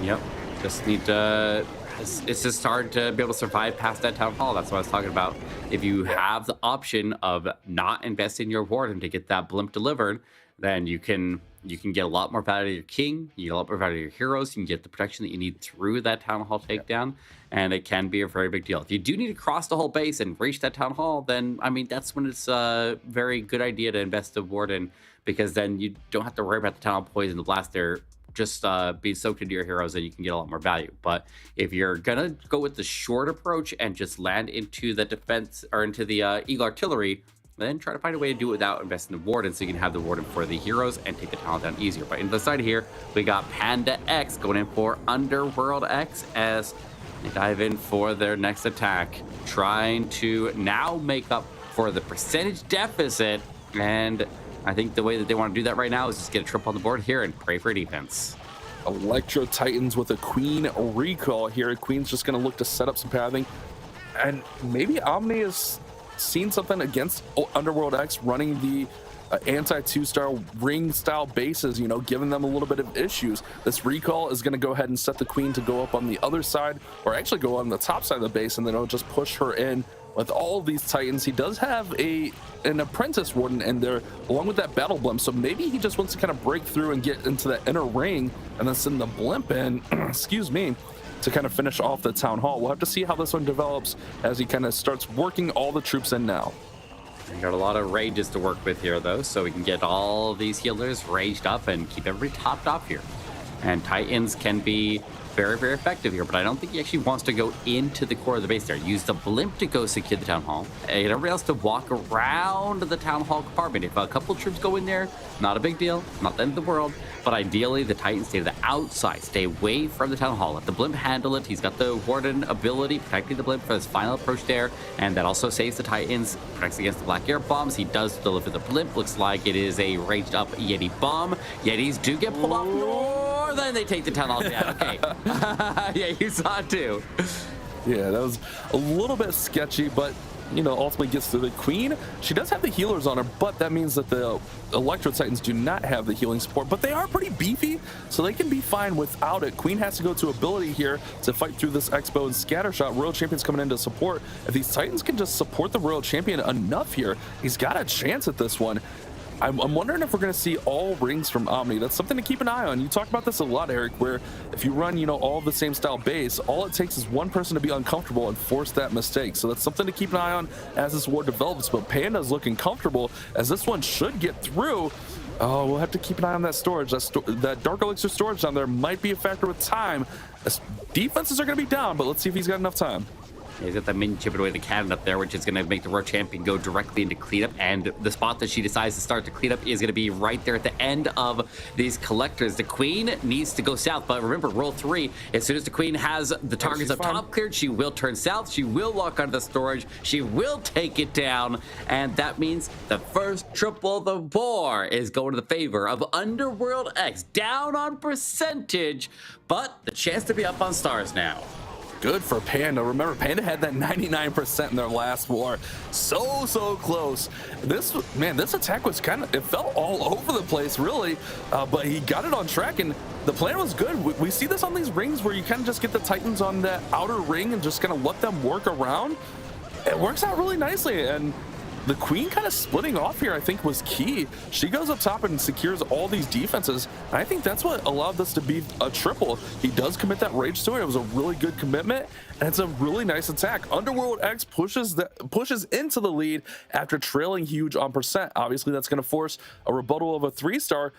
Yep. Just need to. It's just hard to be able to survive past that town hall. That's what I was talking about. If you have the option of not investing your warden to get that blimp delivered, then you can get a lot more value out of your king, you get a lot more value out of your heroes, you can get the protection that you need through that town hall takedown, and it can be a very big deal. If you do need to cross the whole base and reach that town hall, then I mean that's when it's a very good idea to invest the warden, because then you don't have to worry about the town hall poison, the blast there just being soaked into your heroes, and you can get a lot more value. But if you're gonna go with the short approach and just land into the defense or into the eagle artillery, then try to find a way to do it without investing the warden, so you can have the warden for the heroes and take the talent down easier. But into the side here, we got Panda X going in for Underworld X as they dive in for their next attack, trying to now make up for the percentage deficit. And I think the way that they want to do that right now is just get a triple on the board here and pray for defense. Electro Titans with a Queen recall here. Queen's just going to look to set up some pathing. And maybe Omni is seen something against Underworld X running the anti-2-star ring style bases, you know, giving them a little bit of issues. This recall is going to go ahead and set the Queen to go up on the other side, or actually go on the top side of the base, and then it'll just push her in with all of these Titans. He does have an apprentice warden in there along with that battle blimp, so maybe he just wants to kind of break through and get into that inner ring and then send the blimp in excuse me, to kind of finish off the town hall. We'll have to see how this one develops as he kind of starts working all the troops in now. We got a lot of rages to work with here, though, so we can get all these healers raged up and keep everybody topped off here. And Titans can be very, very effective here, but I don't think he actually wants to go into the core of the base there. Use the blimp to go secure the town hall, and everybody else to walk around the town hall compartment. If a couple troops go in there, not a big deal, not the end of the world, but ideally the Titans stay to the outside, stay away from the town hall. Let the blimp handle it. He's got the warden ability, protecting the blimp for his final approach there, and that also saves the Titans, protects against the black air bombs. He does deliver the blimp. Looks like it is a raged up Yeti bomb. Yetis do get pulled off more than they take the town hall down. Okay. Yeah, you saw it too. Yeah, that was a little bit sketchy, but you know, ultimately gets to the Queen. She does have the healers on her, but that means that the Electro Titans do not have the healing support, but they are pretty beefy, so they can be fine without it. Queen has to go to ability here to fight through this Expo and Scattershot. Royal Champion's coming in to support. If these Titans can just support the Royal Champion enough here, he's got a chance at this one. I'm wondering if we're going to see all rings from Omni. That's something to keep an eye on. You talk about this a lot, Eric, where if you run, you know, all the same style base, all it takes is one person to be uncomfortable and force that mistake. So that's something to keep an eye on as this war develops. But Panda's looking comfortable as this one should get through. Oh, we'll have to keep an eye on that storage. That Dark Elixir storage down there might be a factor with time. Defenses are going to be down, but let's see if he's got enough time. He's got the minion chipping away the cannon up there, which is going to make the Royal Champion go directly into cleanup. And the spot that she decides to start the cleanup is going to be right there at the end of these collectors. The Queen needs to go south, but remember, roll 3. As soon as the Queen has the targets up top cleared, she will turn south. She will walk onto the storage. She will take it down. And that means the first triple of the war is going to the favor of Underworld X. Down on percentage, but the chance to be up on stars now. Good for Panda. Remember, Panda had that 99% in their last war. So close. This attack was it felt all over the place, really, but he got it on track, and the plan was good. We see this on these rings where you kind of just get the Titans on that outer ring and just kind of let them work around. It works out really nicely, and the Queen kind of splitting off here, I think, was key. She goes up top and secures all these defenses. And I think that's what allowed this to be a triple. He does commit that rage to it. It was a really good commitment, and it's a really nice attack. Underworld X pushes into the lead after trailing huge on percent. Obviously, that's going to force a rebuttal of a 3-star,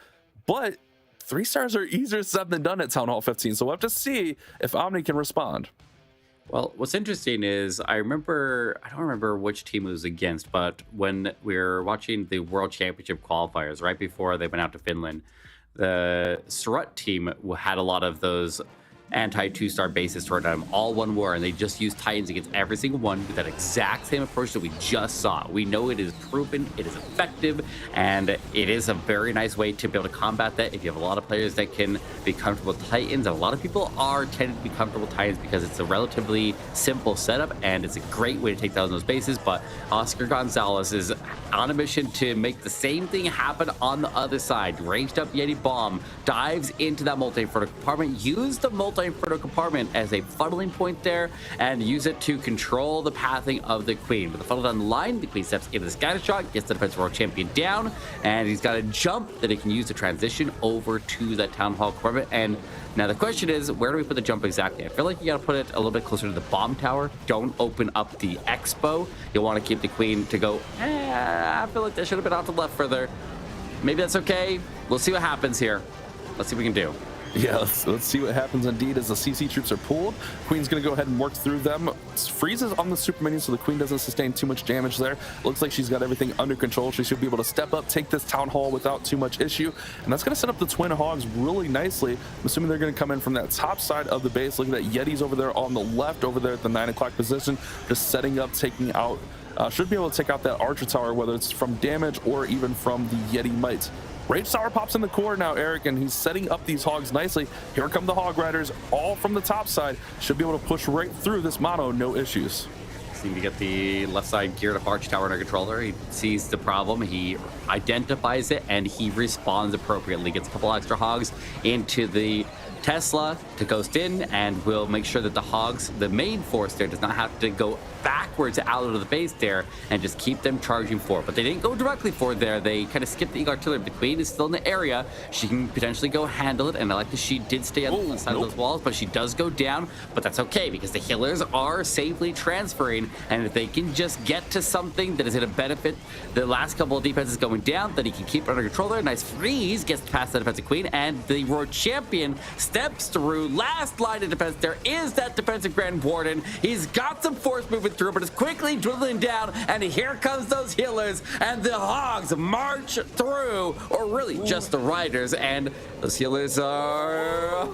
but 3 stars are easier said than done at Town Hall 15. So we'll have to see if Omni can respond. Well, what's interesting is I don't remember which team it was against, but when we were watching the World Championship qualifiers right before they went out to Finland, the Surut team had a lot of those anti 2-star bases toward them, all one war, and they just use Titans against every single one with that exact same approach that we just saw. We know it is proven, it is effective, and it is a very nice way to be able to combat that if you have a lot of players that can be comfortable with Titans. And a lot of people are tending to be comfortable with Titans because it's a relatively simple setup and it's a great way to take down those bases. But Oscar Gonzalez is on a mission to make the same thing happen on the other side. Ranged up Yeti bomb, dives into that multi-inferno compartment, use the multi-inferno compartment as a funneling point there, and use it to control the pathing of the Queen. With the funnel down the line, the Queen steps into the scatter shot, gets the defensive world champion down, and he's got a jump that he can use to transition over to that town hall compartment. And now the question is, where do we put the jump exactly? I feel like you gotta put it a little bit closer to the bomb tower. Don't open up the expo. You'll want to keep the Queen to go, I feel like that should have been off to the left further. Maybe that's okay. We'll see what happens here. Let's see what we can do. Yeah, let's see what happens indeed as the CC troops are pulled. Queen's going to go ahead and work through them. Freezes on the super minion so the Queen doesn't sustain too much damage there. Looks like she's got everything under control. She should be able to step up, take this town hall without too much issue. And that's going to set up the Twin Hogs really nicely. I'm assuming they're going to come in from that top side of the base. Look at that, Yeti's over there on the left, over there at the 9 o'clock position, just setting up, taking out. Should be able to take out that Archer Tower, whether it's from damage or even from the Yeti Might. Rage Tower pops in the core now, Eric, and he's setting up these Hogs nicely. Here come the Hog Riders, all from the top side. Should be able to push right through this mono, no issues. Seem to get the left side geared up Arch Tower under controller. He sees the problem, he identifies it, and he responds appropriately. Gets a couple extra Hogs into the Tesla to ghost in, and will make sure that the Hogs, the main force there, does not have to go backwards out of the base there and just keep them charging forward. But they didn't go directly forward there. They kind of skipped the artillery. The Queen is still in the area. She can potentially go handle it, and I like that she did stay on the side of those walls, but she does go down. But that's okay because the healers are safely transferring, and if they can just get to something that is going to benefit the last couple of defenses going down, that he can keep it under control there. Nice freeze, gets past the defensive Queen, and the World Champion steps through. Last line of defense, there is that defensive Grand Warden. He's got some force moving through, but it's quickly dwindling down, and here comes those healers, and the Hogs march through, or really just the Riders, and those healers are,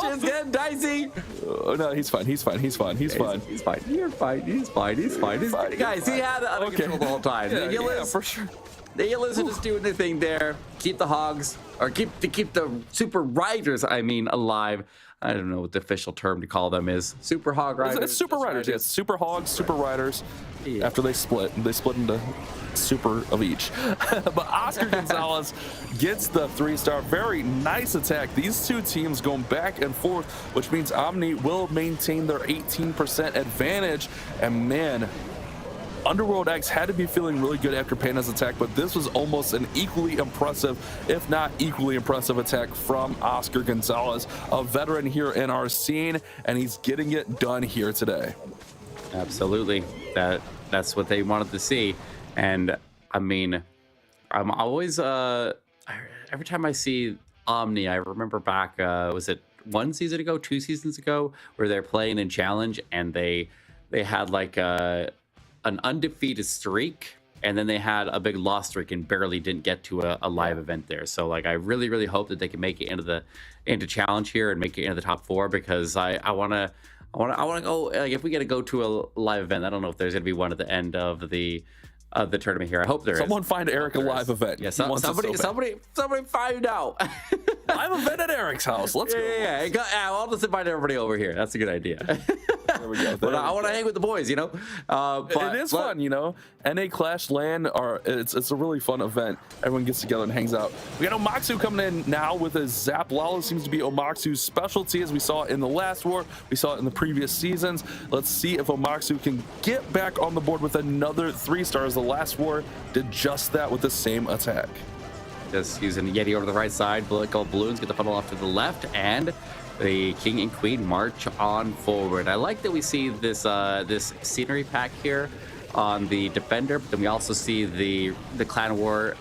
it's getting dicey. No, he's fine. He's fine. You're fine. Guys, he had it under control the whole time. Yeah, The healers, for sure. The healers are just doing their thing there. Keep the Hogs, or keep the Super Riders, alive. I don't know what the official term to call them is. Super Hog Riders. It's Super Riders, yes. Super Hogs, Super Riders. Yeah. After they split into super of each. But Oscar Gonzalez gets the 3-star. Very nice attack. These two teams going back and forth, which means Omni will maintain their 18% advantage. And man, Underworld X had to be feeling really good after Panda's attack, but this was almost an equally impressive, if not equally impressive attack from Oscar Gonzalez, a veteran here in our scene, and he's getting it done here today. Absolutely. That's what they wanted to see. And I'm always, every time I see Omni, I remember back, was it 1 season ago, 2 seasons ago, where they're playing in Challenge, and they had like an undefeated streak, and then they had a big loss streak and barely didn't get to a live event there. So like, I really hope that they can make it into Challenge here and make it into the top 4, because I want to go, like, if we get to go to a live event, I don't know if there's gonna be one at the end of the tournament here. I hope there is. Someone find Eric a live event. Yeah, somebody find out. Live event at Eric's house. Let's go. Yeah. I'll just invite everybody over here. That's a good idea. There we go. But I want to hang with the boys, But it is fun, NA Clash LAN it's a really fun event. Everyone gets together and hangs out. We got Omoxu coming in now with a Zap. Lala seems to be Omoxu's specialty, as we saw in the last war. We saw it in the previous seasons. Let's see if Omoxu can get back on the board with another 3 stars. The last war did just that with the same attack. Just using the Yeti over the right side, gold balloons, get the funnel off to the left, and the King and Queen march on forward. I like that we see this this scenery pack here on the Defender, but then we also see the Clan War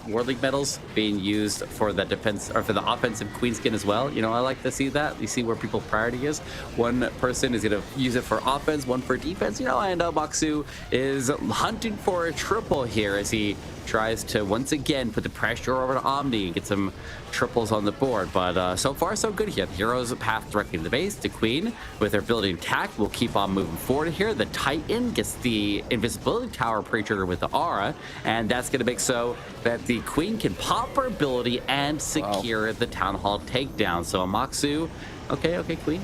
League medals being used for the defense, or for the offensive Queen skin as well. I like to see that. You see where people's priority is. One person is going to use it for offense, one for defense, and Omoxu is hunting for a triple here as he tries to once again put the pressure over to Omni and get some triples on the board. But so far, so good here. The heroes path directly to the base. The Queen, with her ability to attack, will keep on moving forward here. The Titan gets the invisibility tower pre-trigger with the aura, and that's going to make so that the Queen can pop her ability and secure the Town Hall takedown. So Amoxu, okay, Queen.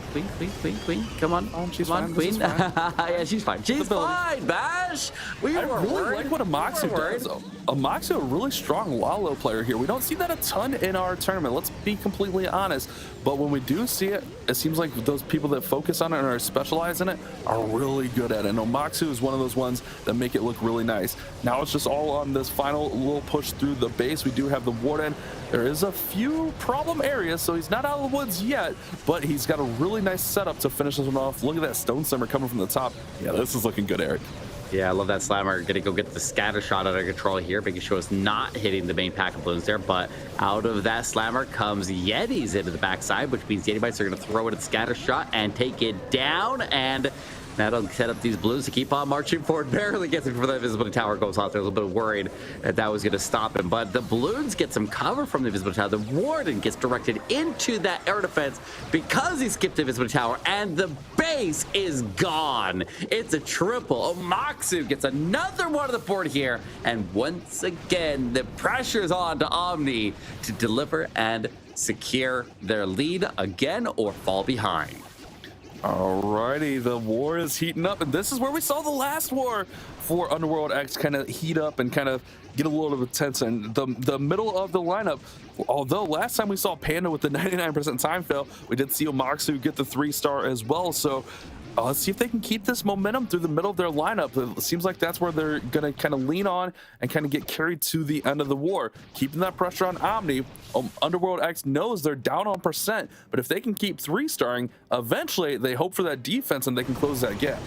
Come on, she's come on, fine. Queen. Yeah, she's fine. She's fine, Bash. We I were really worried. like what Amoxu does. Amoxu, a really strong Lalo player here. We don't see that a ton in our tournament, let's be completely honest. But when we do see it, it seems like those people that focus on it and are specialized in it are really good at it. And Amoxu is one of those ones that make it look really nice. Now it's just all on this final little push through the base. We do have the Warden. There is a few problem areas, so he's not out of the woods yet, but he's got a really nice setup to finish this one off. Look at that Stone Slammer coming from the top. Yeah, this is looking good, Eric. Yeah, I love that Slammer. Gonna go get the scatter shot under control here, making sure it's not hitting the main pack of balloons there. But out of that Slammer comes Yetis into the backside, which means Yeti Bites are gonna throw it at scatter shot and take it down. And that'll set up these Blues to keep on marching forward. Barely gets it before that visibility tower goes off. They're a little bit worried that that was going to stop him. But the Balloons get some cover from the visibility tower. The Warden gets directed into that air defense because he skipped the visibility tower, and the base is gone. It's a triple. Omoxu gets another one on the board here. And once again, the pressure's on to Omni to deliver and secure their lead again or fall behind. Alrighty, the war is heating up, and this is where we saw the last war for Underworld X kind of heat up and kind of get a little bit tense. And the middle of the lineup, although last time we saw Panda with the 99% time fail, we did see Omoxu get the 3-star as well. So let's see if they can keep this momentum through the middle of their lineup. It seems like that's where they're going to kind of lean on and kind of get carried to the end of the war. Keeping that pressure on Omni, Underworld X knows they're down on percent, but if they can keep 3-starring, eventually they hope for that defense and they can close that gap.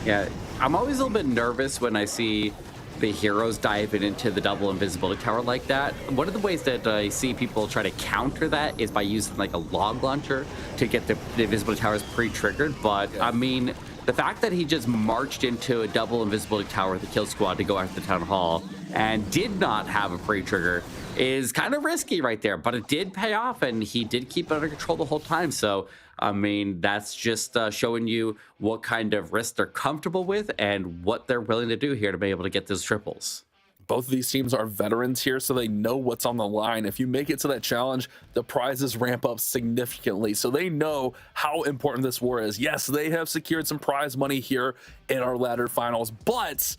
Yeah, I'm always a little bit nervous when I see the heroes diving into the double invisibility tower like that. One of the ways that I see people try to counter that is by using like a log launcher to get the invisibility towers pre-triggered. But I mean, the fact that he just marched into a double invisibility tower with the kill squad to go after the town hall and did not have a pre-trigger is kind of risky right there, but it did pay off and he did keep it under control the whole time. So I mean, that's just showing you what kind of risk they're comfortable with and what they're willing to do here to be able to get those triples. Both of these teams are veterans here, so they know what's on the line. If you make it to that challenge, the prizes ramp up significantly. So they know how important this war is. Yes, they have secured some prize money here in our ladder finals, but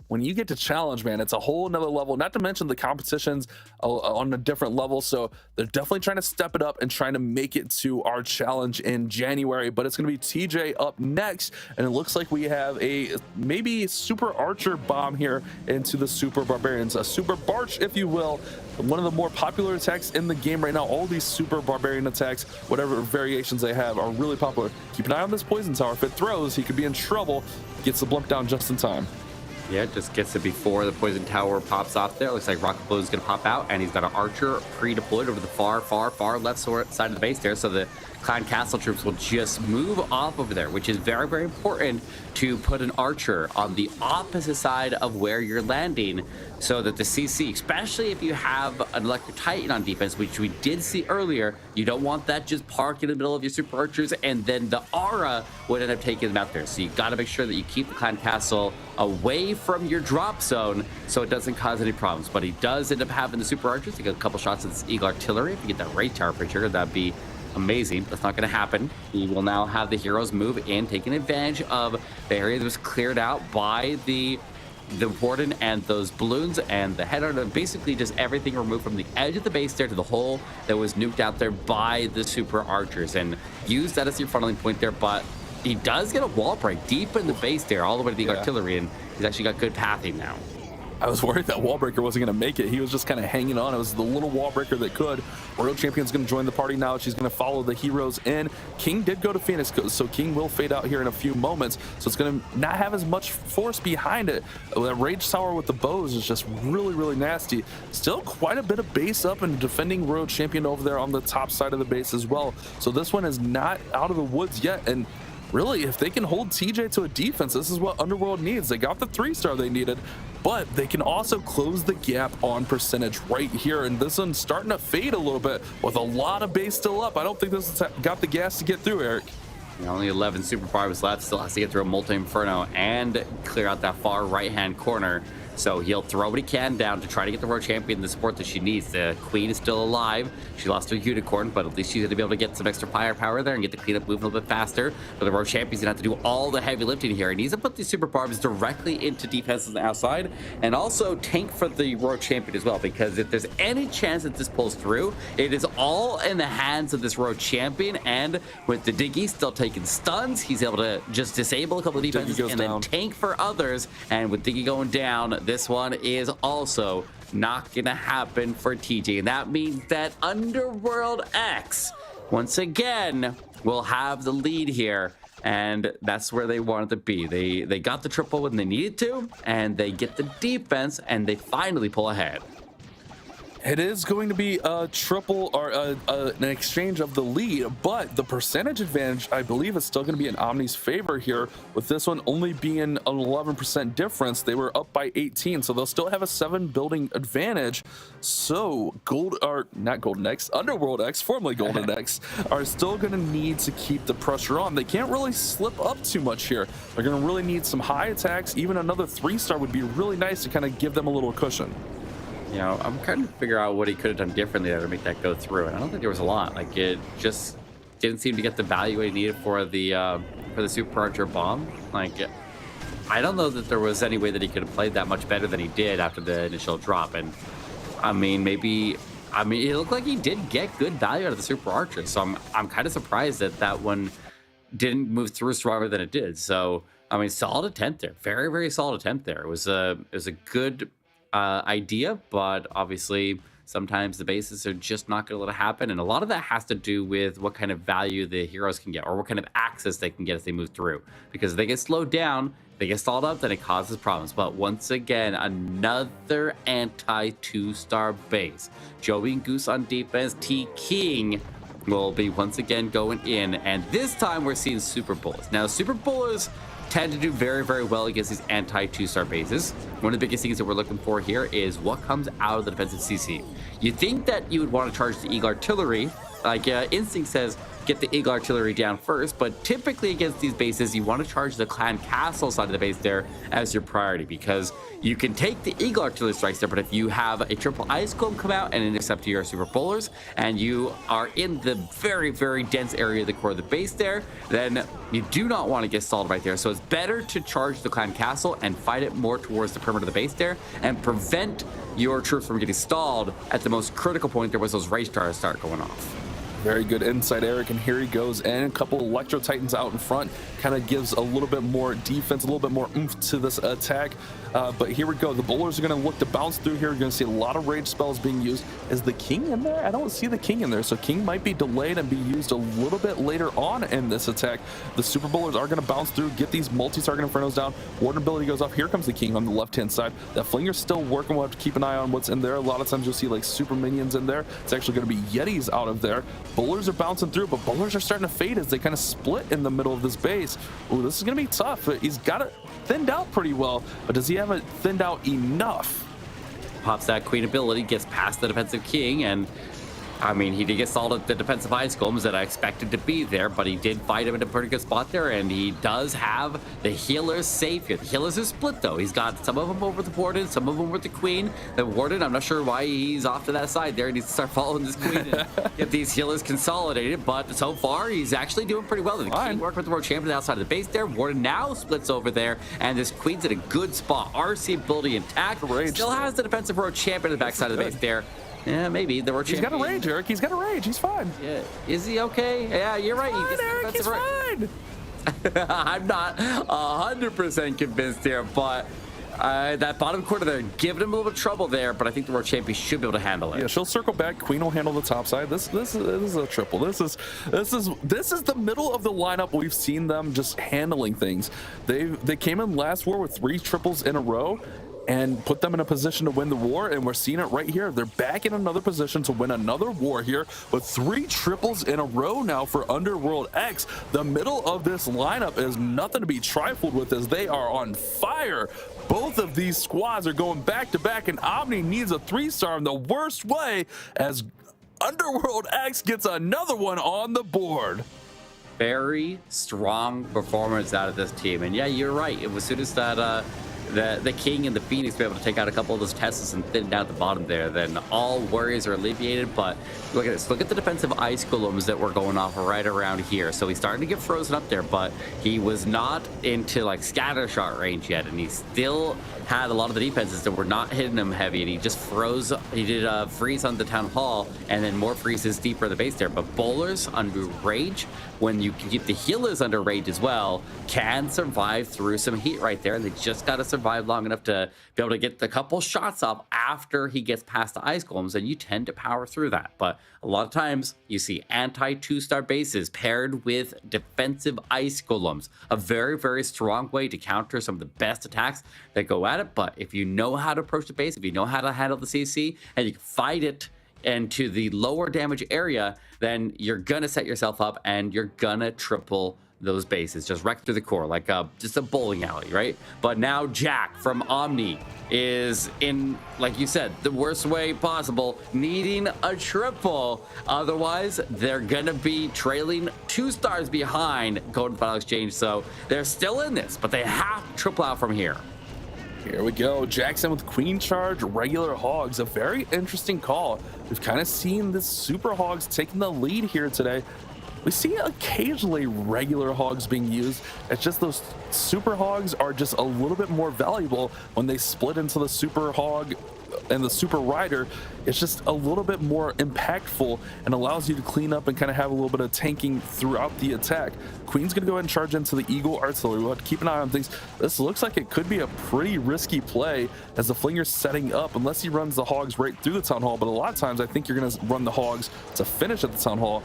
when you get to challenge, man, it's a whole nother level, not to mention the competitions on a different level. So they're definitely trying to step it up and trying to make it to our challenge in January. But it's going to be TJ up next, and it looks like we have a maybe super archer bomb here into the super barbarians, a super barch, if you will. One of the more popular attacks in the game right now. All these super barbarian attacks, whatever variations they have, are really popular. Keep an eye on this poison tower. If it throws, he could be in trouble. Gets the blimp down just in time. Yeah, just gets it before the poison tower pops off there. Looks like Rocket Balloon is going to pop out, and he's got an archer pre-deployed over the far left side of the base there. So the Clan Castle troops will just move off over there, which is very, very important to put an archer on the opposite side of where you're landing so that the CC, especially if you have an Electric Titan on defense, which we did see earlier, you don't want that just parked in the middle of your super archers, and then the aura would end up taking them out there. So you got to make sure that you keep the Clan Castle away from your drop zone so it doesn't cause any problems. But he does end up having the super archers to get a couple shots at this Eagle Artillery. If you get that Ray Tower pre-trigger, that'd be amazing. That's not going to happen. He will now have the heroes move in, taking advantage of the area that was cleared out by the Warden and those balloons and the header, and basically just everything removed from the edge of the base there to the hole that was nuked out there by the super archers, and use that as your funneling point there. But he does get a wall break deep in the base there, all the way to the artillery, and he's actually got good pathing now. I was worried that wall breaker wasn't going to make it. He was just kind of hanging on. It was the little wall breaker that could. Royal Champion's going to join the party now. She's going to follow the heroes in. King did go to Phoenix, so King will fade out here in a few moments. So it's going to not have as much force behind it. That Rage Tower with the bows is just really, really nasty. Still quite a bit of base up and defending Royal Champion over there on the top side of the base as well. So this one is not out of the woods yet. And really, if they can hold TJ to a defense, this is what Underworld needs. They got the 3-star they needed, but they can also close the gap on percentage right here. And this one's starting to fade a little bit with a lot of base still up. I don't think this has got the gas to get through, Eric. Only 11 super barbs left. Still has to get through a multi-inferno and clear out that far right-hand corner. So he'll throw what he can down to try to get the world champion the support that she needs. The queen is still alive. She lost her unicorn, but at least she's going to be able to get some extra firepower there and get the cleanup moving a little bit faster. But the world champion's going to have to do all the heavy lifting here. He needs to put these super barbs directly into defenses on the outside and also tank for the world champion as well, because if there's any chance that this pulls through, it is all in the hands of this world champion. And with the Diggy still taking stuns, he's able to just disable a couple of defenses and then tank for others. And with Diggy going down, this one is also not gonna happen for TJ, and that means that Underworld X once again will have the lead here, and that's where they wanted to be. They got the triple when they needed to, and they get the defense, and they finally pull ahead. It is going to be a triple or an exchange of the lead, but the percentage advantage, I believe, is still going to be in Omni's favor here, with this one only being an 11% difference. They were up by 18, so they'll still have a 7 building advantage. So Underworld X, formerly Golden X, are still going to need to keep the pressure on. They can't really slip up too much here. They're going to really need some high attacks. Even another 3-star would be really nice to kind of give them a little cushion. You know, I'm trying to figure out what he could have done differently there to make that go through, and I don't think there was a lot. Like, it just didn't seem to get the value he needed for the Superarcher bomb. Like, I don't know that there was any way that he could have played that much better than he did after the initial drop. And I mean, it looked like he did get good value out of the Superarcher. So I'm kind of surprised that one didn't move through stronger than it did. So I mean, solid attempt there, very, very solid attempt there. It was a good idea, but obviously sometimes the bases are just not going to let it happen, and a lot of that has to do with what kind of value the heroes can get, or what kind of access they can get as they move through. Because if they get slowed down, they get stalled up, then it causes problems. But once again, another anti 2-star base. Joey and Goose on defense. T King will be once again going in, and this time we're seeing super bullets. Now, super bullets tend to do very, very well against these anti 2-star bases. One of the biggest things that we're looking for here is what comes out of the defensive CC. You think that you would want to charge the Eagle Artillery, like Instinct says, get the Eagle Artillery down first, but typically against these bases, you want to charge the Clan Castle side of the base there as your priority, because you can take the Eagle Artillery strikes there, but if you have a triple Ice Golem come out and intercept your super bowlers, and you are in the very, very dense area of the core of the base there, then you do not want to get stalled right there. So it's better to charge the Clan Castle and fight it more towards the perimeter of the base there, and prevent your troops from getting stalled at the most critical point there was those Ray Stars start going off. Very good insight, Eric, and here he goes, and a couple Electro Titans out in front kind of gives a little bit more defense, a little bit more oomph to this attack. But here we go. The bowlers are going to look to bounce through here. You're going to see a lot of rage spells being used. Is the King in there? I don't see the King in there, so King might be delayed and be used a little bit later on in this attack. The super bowlers are going to bounce through, get these multi-target infernos down. Warden ability goes off. Here comes the King on the left-hand side. That Flinger's still working. We'll have to keep an eye on what's in there. A lot of times you'll see like super minions in there. It's actually going to be Yetis out of there. Bowlers are bouncing through, but bowlers are starting to fade as they kind of split in the middle of this base. Ooh, this is going to be tough. He's got it thinned out pretty well, but does he have it thinned out enough? Pops that Queen ability, gets past the defensive King, and I mean, he did get stalled at the defensive Ice Golems that I expected to be there, but he did fight him in a pretty good spot there, and he does have the healers safe here. The healers are split, though. He's got some of them over the Warden, some of them with the Queen. The Warden, I'm not sure why he's off to that side there. He needs to start following this Queen and get these healers consolidated, but so far, he's actually doing pretty well. The King worked with the World Champion outside of the base there. Warden now splits over there, and this Queen's in a good spot. RC ability intact. Still has the defensive World Champion at the backside of the base there. Yeah, maybe. He's got a rage, Eric. He's got a rage. He's fine. Yeah. Is he okay? Yeah, you're right. Fine, Eric, he's fine. I'm not 100% convinced here, but that bottom quarter there, giving him a little bit of trouble there, but I think the World Champion should be able to handle it. Yeah, she'll circle back. Queen will handle the top side. This is a triple. This is the middle of the lineup. We've seen them just handling things. They came in last war with 3 triples in a row, and put them in a position to win the war. And we're seeing it right here. They're back in another position to win another war here with 3 triples in a row now for Underworld X. The middle of this lineup is nothing to be trifled with, as they are on fire. Both of these squads are going back to back, and Omni needs a 3-star in the worst way, as Underworld X gets another one on the board. Very strong performance out of this team. And yeah, you're right. It was soon as that the King and the Phoenix were able to take out a couple of those Teslas and thin down at the bottom there, then all worries are alleviated. But look at this. Look at the defensive ice golems that were going off right around here. So he's starting to get frozen up there, but he was not into like scatter shot range yet, and he still had a lot of the defenses that were not hitting him heavy, and he just froze. He did a freeze on the town hall, and then more freezes deeper in the base there. But bowlers under rage, when you can keep the healers under rage as well, can survive through some heat right there, and they just got to survive long enough to be able to get the couple shots off after he gets past the ice golems, and you tend to power through that. But a lot of times you see anti 2-star bases paired with defensive ice golems, a very, very strong way to counter some of the best attacks that go at it. But if you know how to approach the base, if you know how to handle the CC, and you can fight it into the lower damage area, then you're gonna set yourself up and you're gonna triple those bases, just wreck through the core like just a bowling alley, right? But now Jack from Omni is in, like you said, the worst way possible, needing a triple. Otherwise, they're gonna be trailing 2 stars behind going to Final Exchange. So they're still in this, but they have to triple out from here. Here we go. Jackson with Queen Charge, regular Hogs. A very interesting call. We've kind of seen the Super Hogs taking the lead here today. We see occasionally regular Hogs being used. It's just those Super Hogs are just a little bit more valuable when they split into the Super Hog and the Super Rider. It's just a little bit more impactful and allows you to clean up and kind of have a little bit of tanking throughout the attack. Queen's gonna go ahead and charge into the Eagle Artillery. We'll have to keep an eye on things. This looks like it could be a pretty risky play, as the Flinger's setting up, unless he runs the Hogs right through the Town Hall. But a lot of times I think you're gonna run the Hogs to finish at the Town Hall.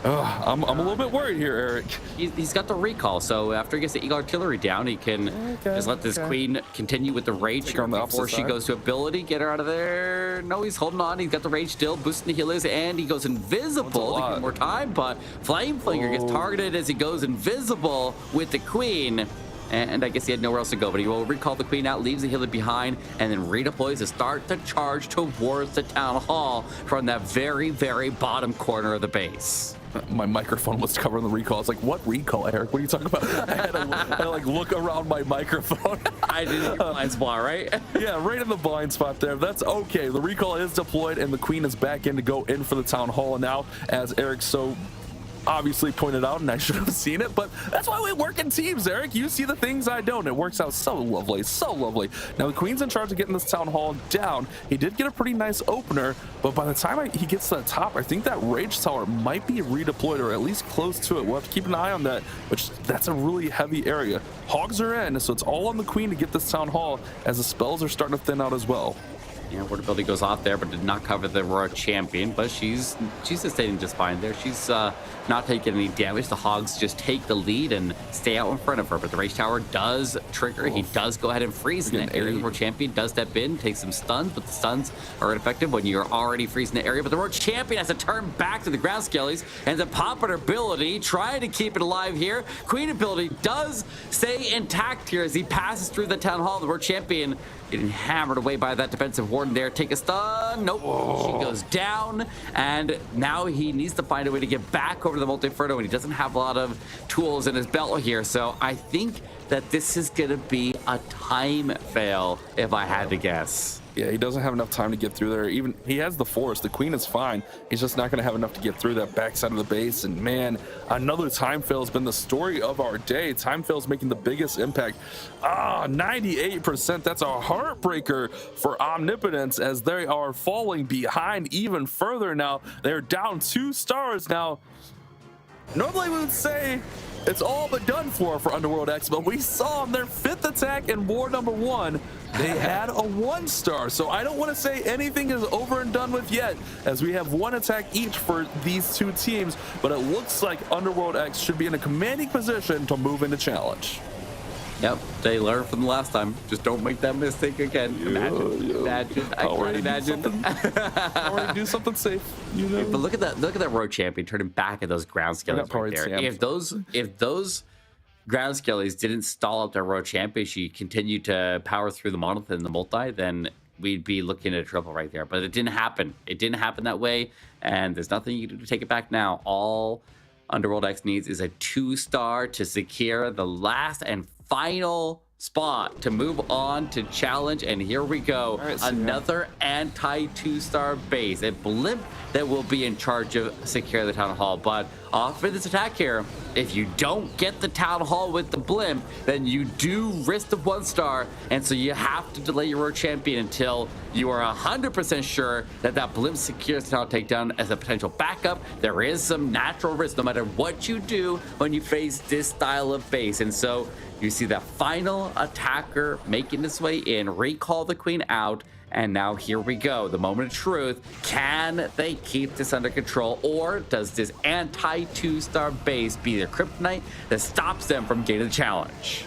I'm a little bit worried here, Eric. He's got the recall, so after he gets the Eagle Artillery down, he can just let this Queen continue with the rage here before she goes to ability. Get her out of there. No, he's holding on. He's got the rage still, boosting the healers, and he goes invisible to get more time. But Flame Flinger gets targeted as he goes invisible with the Queen. And I guess he had nowhere else to go, but he will recall the Queen out, leaves the healer behind, and then redeploys to start the charge towards the Town Hall from that very, very bottom corner of the base. My microphone was covering the recall. It's like, what recall, Eric? What are you talking about? I had to like look around my microphone. I did your blind spot, right? Yeah, right in the blind spot there. That's okay. The recall is deployed, and the Queen is back in to go in for the Town Hall now, as Eric so obviously pointed out, and I should have seen it, but that's why we work in teams, Eric. You see the things I don't. It works out so lovely, so lovely. Now the Queen's in charge of getting this Town Hall down. He did get a pretty nice opener, but by the time he gets to the top, I think that Rage Tower might be redeployed, or at least close to it. We'll have to keep an eye on that, which that's a really heavy area. Hogs are in, so it's all on the Queen to get this Town Hall, as the spells are starting to thin out as well. Yeah, Word Ability goes off there, but did not cover the Aurora Champion, but she's sustaining just fine there. She's not taking any damage. The Hogs just take the lead and stay out in front of her, but the Rage Tower does trigger. He does go ahead and freeze in that area. The Aurora Champion does step in, takes some stuns, but the stuns are ineffective when you're already freezing the area. But the Aurora Champion has to turn back to the ground skellies, and the Popper ability, trying to keep it alive here. Queen ability does stay intact here as he passes through the Town Hall. The Aurora Champion getting hammered away by that defensive warden there. Take a stun. Nope. She goes down, and now he needs to find a way to get back over to the Multi-Inferno, and he doesn't have a lot of tools in his belt here. So I think that this is going to be a time fail, if I had to guess. Yeah, he doesn't have enough time to get through there. Even he has the force. The Queen is fine. He's just not going to have enough to get through that backside of the base. And man, another time fail has been the story of our day. Time fail's making the biggest impact. 98%. That's a heartbreaker for Omnipotence, as they are falling behind even further now. They're down 2 stars now. Normally we would say it's all but done for Underworld X, but we saw on their 5th attack in war number 1, they had a 1-star. So I don't want to say anything is over and done with yet, as we have 1 attack each for these 2 teams, but it looks like Underworld X should be in a commanding position to move into challenge. Yep, they learned from the last time. Just don't make that mistake again. Imagine. I can't imagine. Already do something safe. You know. But look at that road champion turning back at those ground skellies right there. If those ground skellies didn't stall up their road champion, she continued to power through the monolith and the multi, then we'd be looking at a triple right there. But it didn't happen. It didn't happen that way, and there's nothing you can do to take it back now. All Underworld X needs is a 2-star to secure the last and final spot to move on to challenge, and here we go. Right, so another anti 2-star base, a blimp that will be in charge of secure the town hall. But for this attack here, if you don't get the town hall with the blimp, then you do risk the 1-star, and so you have to delay your road champion until you are 100% sure that that blimp secures the town takedown as a potential backup. There is some natural risk no matter what you do when you face this style of base, and so you see that final attacker making his way in, recall the queen out, and now here we go. The moment of truth. Can they keep this under control, or does this anti 2-star base be the kryptonite that stops them from getting the challenge?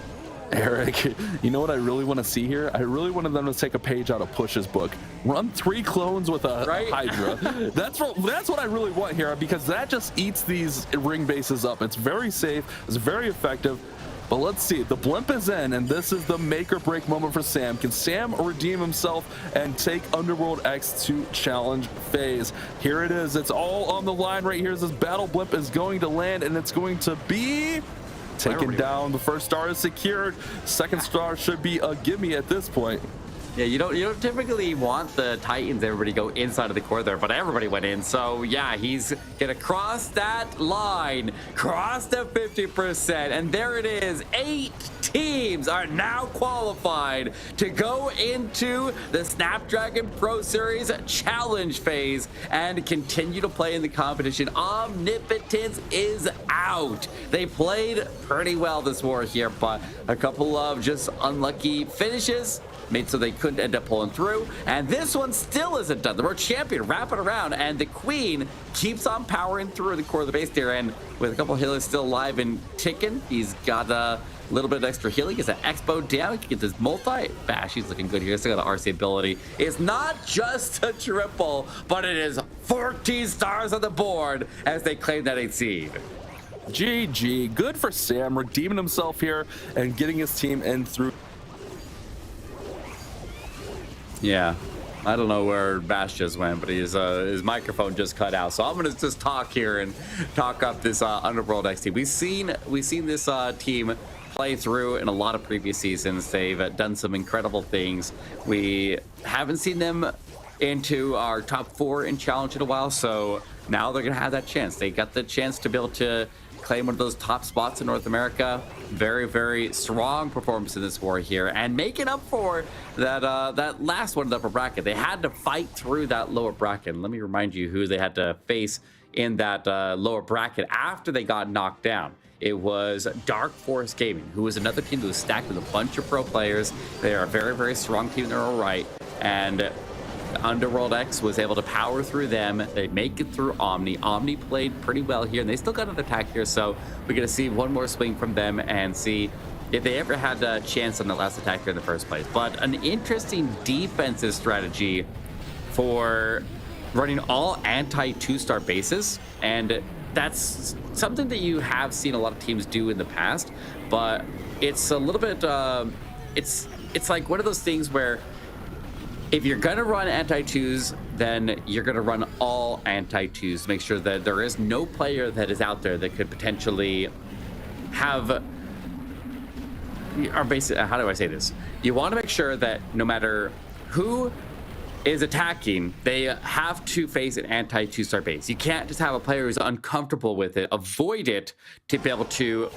Eric, you know what I really want to see here? I really wanted them to take a page out of Push's book. Run 3 clones with a Hydra. That's what I really want here, because that just eats these ring bases up. It's very safe. It's very effective. But let's see, the blimp is in, and this is the make or break moment for Sam. Can Sam redeem himself and take Underworld X to challenge phase? Here it is. It's all on the line right here. This battle blimp is going to land, and it's going to be taken down. The 1st star is secured. 2nd star should be a gimme at this point. Yeah, you don't typically want the Titans, everybody go inside of the core there, but everybody went in. So yeah, he's gonna cross that line, cross the 50%, and there it is. 8 teams are now qualified to go into the Snapdragon Pro Series challenge phase and continue to play in the competition. Omnipotence is out. They played pretty well this war here, but a couple of just unlucky finishes made so they couldn't end up pulling through, and this one still isn't done. The world champion wrapping around, and the queen keeps on powering through the core of the base there, and with a couple of healers still alive and ticking, he's got a little bit of extra healing. Gets an expo down, he can get this multi bash. He's looking good here. Still got the RC ability. It's not just a triple, but it is 14 stars on the board as they claim that 8th seed. GG, good for Sam, redeeming himself here and getting his team in through. Yeah, I don't know where Bash just went, but his microphone just cut out. So I'm gonna just talk here and talk up this Underworld X team. We've seen this team play through in a lot of previous seasons. They've done some incredible things. We haven't seen them into our top 4 in challenge in a while, so now they're gonna have that chance. They got the chance to be able to claim one of those top spots in North America. Very, very strong performance in this war here, and making up for that that last one in the upper bracket. They had to fight through that lower bracket. And let me remind you who they had to face in that lower bracket after they got knocked down. It was Dark Forest Gaming, who was another team that was stacked with a bunch of pro players. They are a very, very strong team in their own right, and Underworld X was able to power through them. They make it through Omni. Omni played pretty well here, and they still got an attack here, so we're going to see one more swing from them and see if they ever had a chance on the last attack here in the first place. But an interesting defensive strategy for running all anti 2-star bases, and that's something that you have seen a lot of teams do in the past, but it's a little bit it's like one of those things where if you're gonna run anti-2s, then you're gonna run all anti-2s to make sure that there is no player that is out there that could potentially have, or basically, how do I say this? You want to make sure that no matter who is attacking, they have to face an anti-2-star base. You can't just have a player who's uncomfortable with it, avoid it to be able to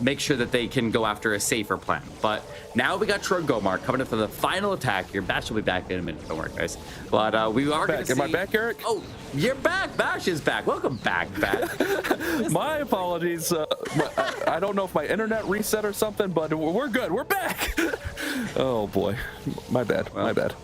make sure that they can go after a safer plan. But now we got Trogomar coming up for the final attack here. Bash will be back in a minute. Don't worry, guys. But we are going to see... Am I back, Eric? Oh, you're back. Bash is back. Welcome back, Bash. My apologies. I don't know if my internet reset or something, but we're good. We're back. Oh, boy. My bad. My bad.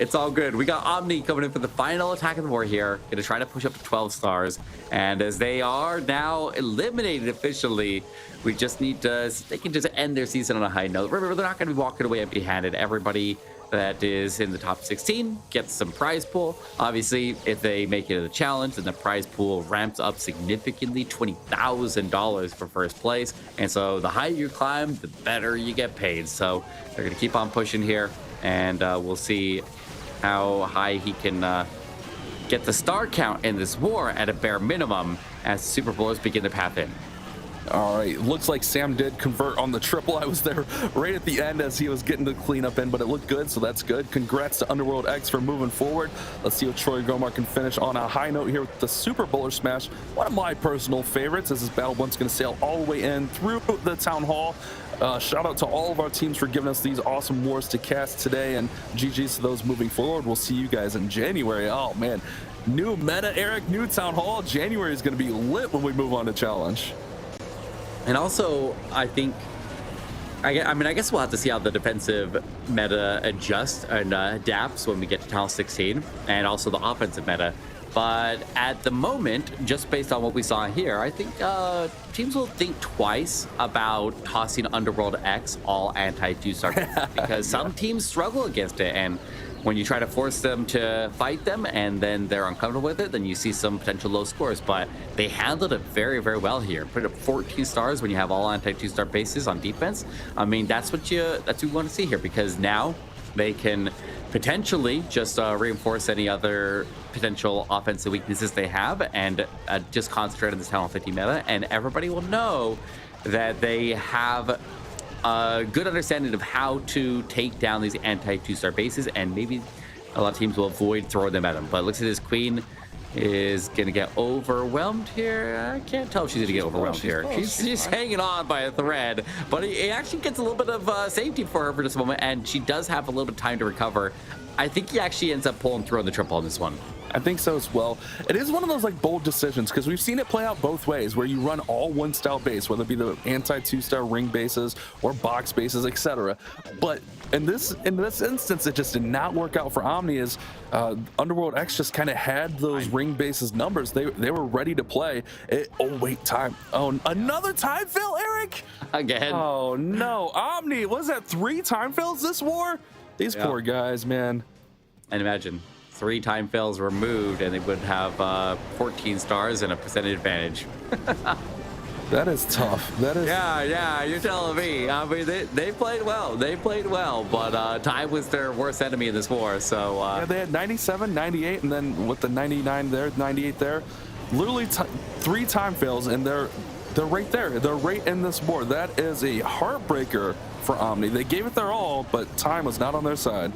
It's all good. We got Omni coming in for the final attack of the war here. Gonna try to push up to 12 stars. And as they are now eliminated officially, we just need to, they can just end their season on a high note. Remember, they're not gonna be walking away empty-handed. Everybody that is in the top 16 gets some prize pool. Obviously, if they make it to the challenge, then the prize pool ramps up significantly, $20,000 for first place. And so the higher you climb, the better you get paid. So they're gonna keep on pushing here, and we'll see how high he can get the star count in this war at a bare minimum as Super Bowlers begin to path in. All right, looks like Sam did convert on the triple. I was there right at the end as he was getting the cleanup in, but it looked good, so that's good. Congrats to Underworld X for moving forward. Let's see if Troy Gomar can finish on a high note here with the Super Bowler Smash. One of my personal favorites, as this battle one's going to sail all the way in through the Town Hall. Shout out to all of our teams for giving us these awesome wars to cast today, and GG's to those moving forward. We'll see you guys in January. Oh, man. New meta, Eric, new Town Hall. January is going to be lit when we move on to Challenge. And also, I think, I guess we'll have to see how the defensive meta adjusts and adapts when we get to Town 16, and also the offensive meta. But at the moment, just based on what we saw here, I think teams will think twice about tossing Underworld X all anti-2-star because some teams struggle against it, and when you try to force them to fight them and then they're uncomfortable with it, then you see some potential low scores. But they handled it very, very well here. Put up 14 stars when you have all anti-2-star bases on defense. I mean, that's what we want to see here, because now they can potentially just reinforce any other potential offensive weaknesses they have and just concentrate on this Town Hall 50 meta, and everybody will know that they have a good understanding of how to take down these anti-2-star bases, and maybe a lot of teams will avoid throwing them at them. But it looks like this Queen is gonna get overwhelmed here. I can't tell if she's gonna get overwhelmed here. She's hanging on by a thread, but it actually gets a little bit of safety for her for just a moment, and she does have a little bit of time to recover. I think he actually ends up pulling through on the triple on this one. I think so as well. It is one of those like bold decisions, because we've seen it play out both ways, where you run all one style base, whether it be the anti-2-star ring bases or box bases, etc. But in this instance, it just did not work out for Omni, as Underworld X just kind of had those ring bases numbers. They were ready to play. Oh wait, time. Oh, another time fail, Eric. Again. Oh no, Omni. Was that 3 time fails this war? These poor guys, man. And imagine 3 time fails removed, and they would have 14 stars and a percentage advantage. That is tough. That is. Yeah, you're telling me. I mean, they played well. They played well, but time was their worst enemy in this war. So yeah, they had 97, 98, and then with the 99 there, 98 there, literally 3 time fails, and they're right there. They're right in this war. That is a heartbreaker for Omni. They gave it their all, but time was not on their side.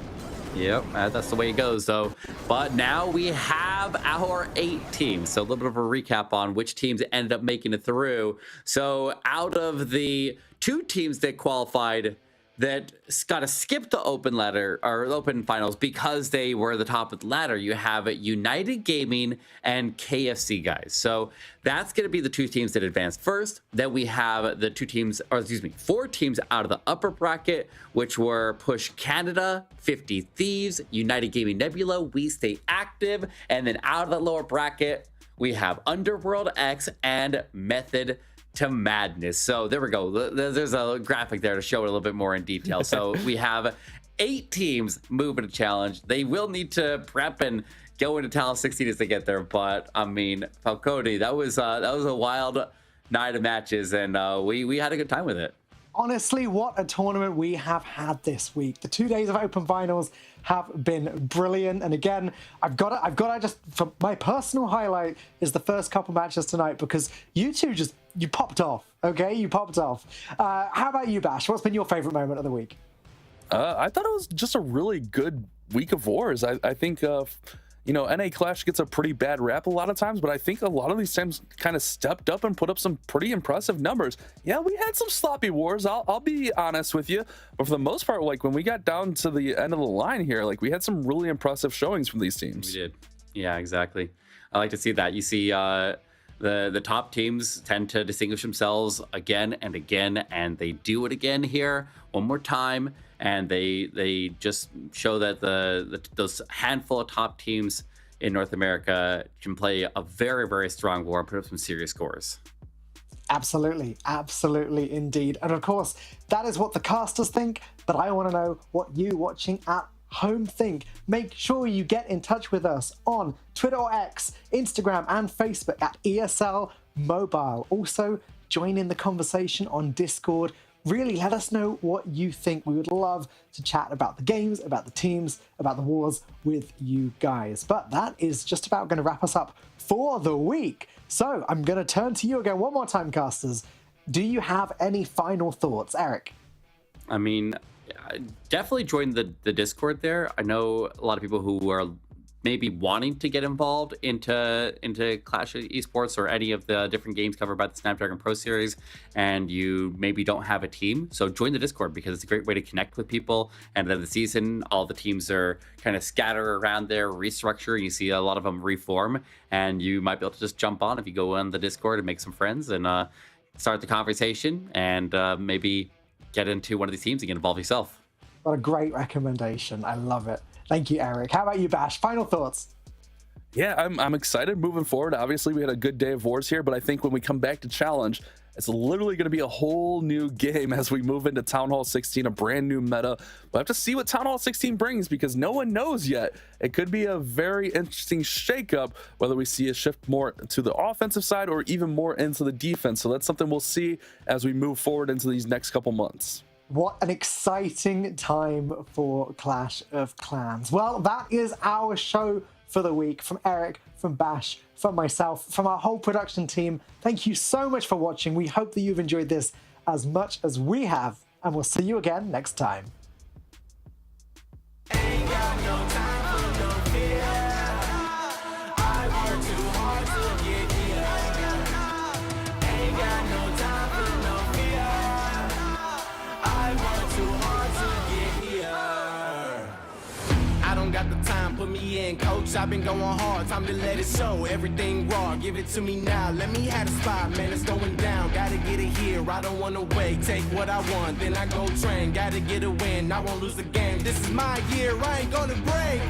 Yep, that's the way it goes, though. But now we have our 8 teams. So a little bit of a recap on which teams ended up making it through. So out of the 2 teams that qualified that got to skip the open ladder or open finals because they were the top of the ladder, you have United Gaming and KFC guys. So that's going to be the 2 teams that advanced first. Then we have the 4 teams out of the upper bracket, which were Push Canada, 50 Thieves, United Gaming Nebula, We Stay Active. And then out of the lower bracket, we have Underworld X and Method to Madness. So there we go. There's a graphic there to show it a little bit more in detail. So we have 8 teams moving to challenge. They will need to prep and go into Town 16 as they get there. But I mean, Falcone, that was a wild night of matches, and we had a good time with it. Honestly, what a tournament we have had this week. The 2 days of open finals have been brilliant. And again, I've got to just, for my personal highlight is the first couple matches tonight, because you two you popped off. Okay, you popped off. How about you, Bash? What's been your favorite moment of the week? I thought it was just a really good week of wars. I think NA Clash gets a pretty bad rap a lot of times, but I think a lot of these teams kind of stepped up and put up some pretty impressive numbers. Yeah, we had some sloppy wars, I'll be honest with you, but for the most part, like when we got down to the end of the line here, like we had some really impressive showings from these teams. We did. Yeah, exactly. I like to see that. You see The top teams tend to distinguish themselves again and again, and they do it again here one more time, and they just show that those handful of top teams in North America can play a very, very strong war and put up some serious scores. Absolutely, absolutely indeed. And of course, that is what the casters think, but I want to know what you watching at home think. Make sure you get in touch with us on Twitter or X, Instagram, and Facebook at ESL Mobile. Also, join in the conversation on Discord. Really let us know what you think. We would love to chat about the games, about the teams, about the wars with you guys. But that is just about going to wrap us up for the week. So I'm going to turn to you again one more time, casters. Do you have any final thoughts, Eric? I mean, definitely join the Discord there. I know a lot of people who are maybe wanting to get involved into Clash of Esports or any of the different games covered by the Snapdragon Pro Series, and you maybe don't have a team. So join the Discord, because it's a great way to connect with people. And then the season, all the teams are kind of scattered around there, restructure. You see a lot of them reform, and you might be able to just jump on if you go on the Discord and make some friends and start the conversation, and maybe get into one of these teams and get involved yourself. What a great recommendation. I love it. Thank you, Eric. How about you, Bash? Final thoughts? Yeah, I'm excited moving forward. Obviously, we had a good day of wars here, but I think when we come back to Challenge, it's literally going to be a whole new game as we move into Town Hall 16, a brand new meta. We'll have to see what Town Hall 16 brings, because no one knows yet. It could be a very interesting shakeup, whether we see a shift more to the offensive side or even more into the defense. So that's something we'll see as we move forward into these next couple months. What an exciting time for Clash of Clans. Well, that is our show for the week. From Eric, from Bash, from myself, from our whole production team, thank you so much for watching. We hope that you've enjoyed this as much as we have, and we'll see you again next time. Ain't got no time for no fear. I work too hard to get here. Ain't got no time for no fear. I work too hard to get here. I don't got the time, put me in, coach. I've been going hard, time to let it show. Everything raw, give it to me now. Let me have the spot, man, it's going down. Gotta get it here, I don't wanna wait. Take what I want, then I go train. Gotta get a win, I won't lose the game. This is my year, I ain't gonna break.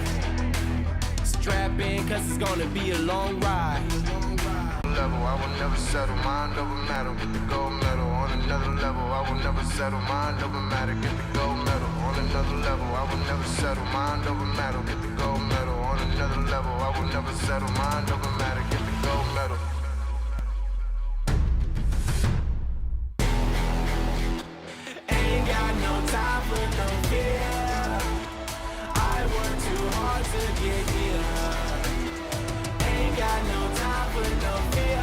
Strap in, cause it's gonna be a long ride. Level, I will never settle, mind over matter, get the gold medal. On another level, I will never settle, mind over matter, get the gold medal. On another level, I will never settle, mind over matter, get the gold medal. On another level, I will never settle, mind over matter, get the gold medal. Ain't got no time for no fear. I work too hard to get here. Ain't got no time for no fear.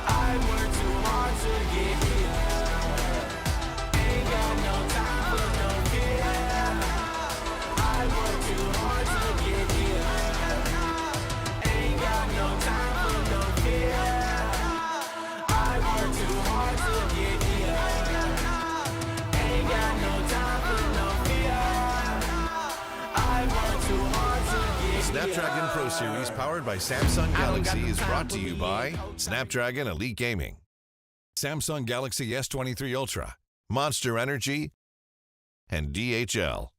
I work too hard to get here. Ain't got no time for no fear. I work too hard to get here. Ain't got no time for no fear. I work too hard to get here. Ain't got no time for no fear. I work too hard to get here. Snapdragon Pro Series, powered by Samsung Galaxy, is brought to you by Snapdragon Elite Gaming, Samsung Galaxy S23 Ultra, Monster Energy, and DHL.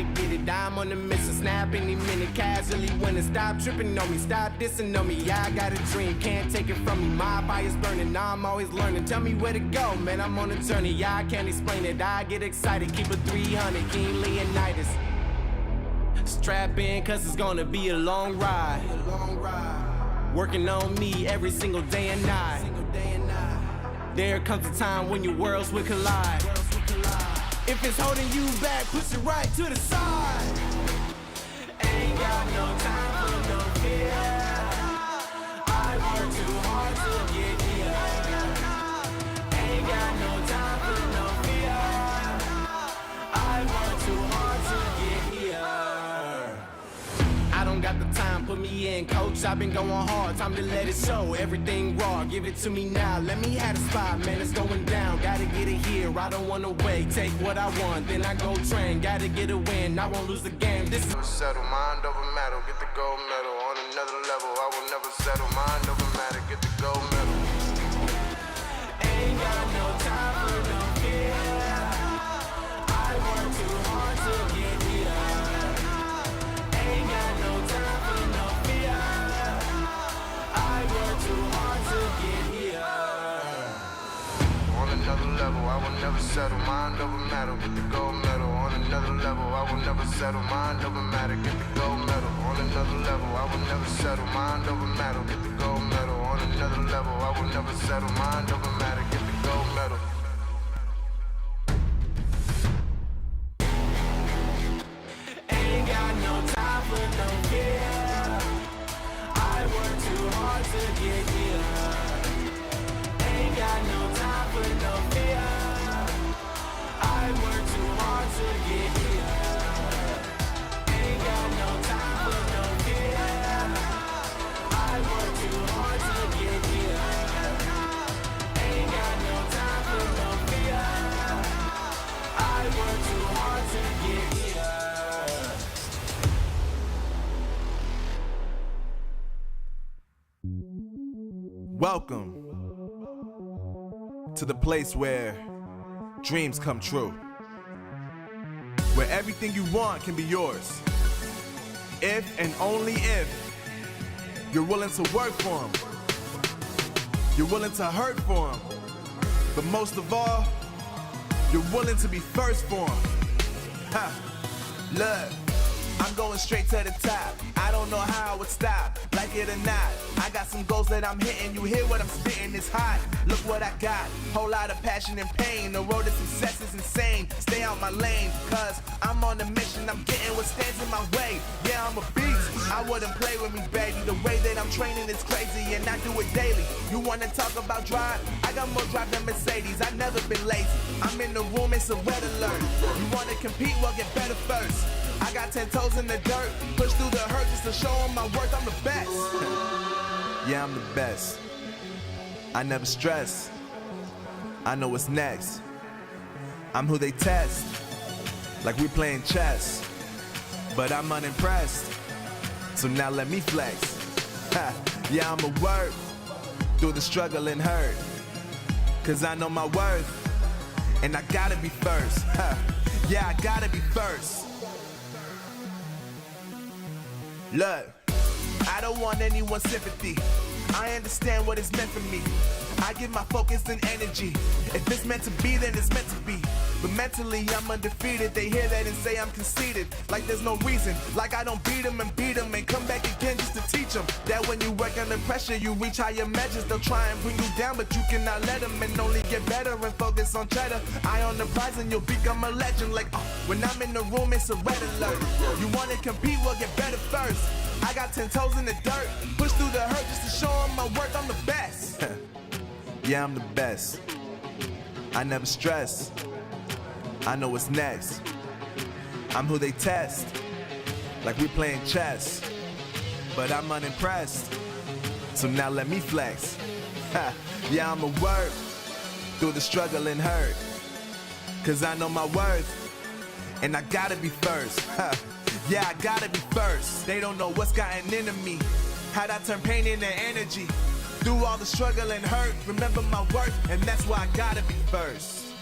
to get it. I'm on the mission, snap any minute, casually winning. Stop tripping on me, stop dissing on me. Yeah, I got a dream, can't take it from me. My fire's burning, I'm always learning. Tell me where to go, man, I'm on a journey. Yeah, I can't explain it, I get excited. Keep it 300, King Leonidas. Strap in, cause it's gonna be a long ride. Working on me every single day and night. There comes a time when your worlds will collide. If it's holding you back, push it right to the side. Ain't got no time for no fear. I work too hard to get here. Ain't got no time for no fear. I work too hard to get here. I don't got the time, put me in, coach. I've been going hard, time to let it show. Everything raw, give it to me now. Let me have the spot, man, it's going down. Gotta get it here, I don't wanna wait. Take what I want, then I go train. Gotta get a win, I won't lose the game. This is Never settle, mind over matter, get the gold medal. On another level, I will never settle, mind over matter, get the gold medal. ain't got no time for no fear. I work too hard to get here. Ain't got no time for no fear. I work too hard to get here. On another level, I will never settle, mind over matter, get the gold medal. On another level, I will never settle, mind over matter, get the gold medal. On another level, I will never settle, mind over matter, get the gold medal. On another level, I will never settle, mind over matter, get the gold medal. Ain't got no time for no fear. I work too hard to get here. Ain't got no time for no fear. I work too hard to get here. Ain't got no time for no fear. I work too hard to get here. Ain't got no time for no fear. I work too hard to get here. Welcome to the place where dreams come true, where everything you want can be yours, if and only if you're willing to work for them, you're willing to hurt for them, but most of all, you're willing to be first for them. Ha! Look, I'm going straight to the top. I don't know how I would stop, like it or not. I got some goals that I'm hitting. You hear what I'm spitting, it's hot. Look what I got, whole lot of passion and pain. The road to success is insane. Stay out my lane, cause I'm on a mission. I'm getting what stands in my way. Yeah, I'm a beast, I wouldn't play with me, baby. The way that I'm training is crazy and I do it daily. You wanna talk about drive? I got more drive than Mercedes, I've never been lazy. I'm in the room, it's a red alert. You wanna compete, well get better first. I got 10 toes in the dirt, push through the hurt just to show them my worth. I'm the best. Yeah, I'm the best. I never stress. I know what's next. I'm who they test, like we playing chess. But I'm unimpressed, so now let me flex. Ha, yeah, I'ma work through the struggle and hurt, cause I know my worth, and I gotta be first. Ha, yeah, I gotta be first. Look, I don't want anyone's sympathy. I understand what it's meant for me. I give my focus and energy. If it's meant to be, then it's meant to be. But mentally, I'm undefeated. They hear that and say I'm conceited. Like there's no reason. Like I don't beat them and come back again just to teach them that when you work under pressure, you reach higher measures. They'll try and bring you down, but you cannot let them, and only get better and focus on cheddar. Eye on the prize and you'll become a legend. Like, when I'm in the room, it's a red alert. You wanna compete, well get better first. I got 10 toes in the dirt, push through the hurt just to show them my worth. I'm the best. Yeah, I'm the best. I never stress. I know what's next. I'm who they test, like we playing chess. But I'm unimpressed, so now let me flex. Ha, yeah, I'ma work through the struggle and hurt, cause I know my worth, and I gotta be first. Ha, yeah, I gotta be first. They don't know what's gotten into me, how'd I turn pain into energy. Through all the struggle and hurt, remember my worth, and that's why I gotta be first.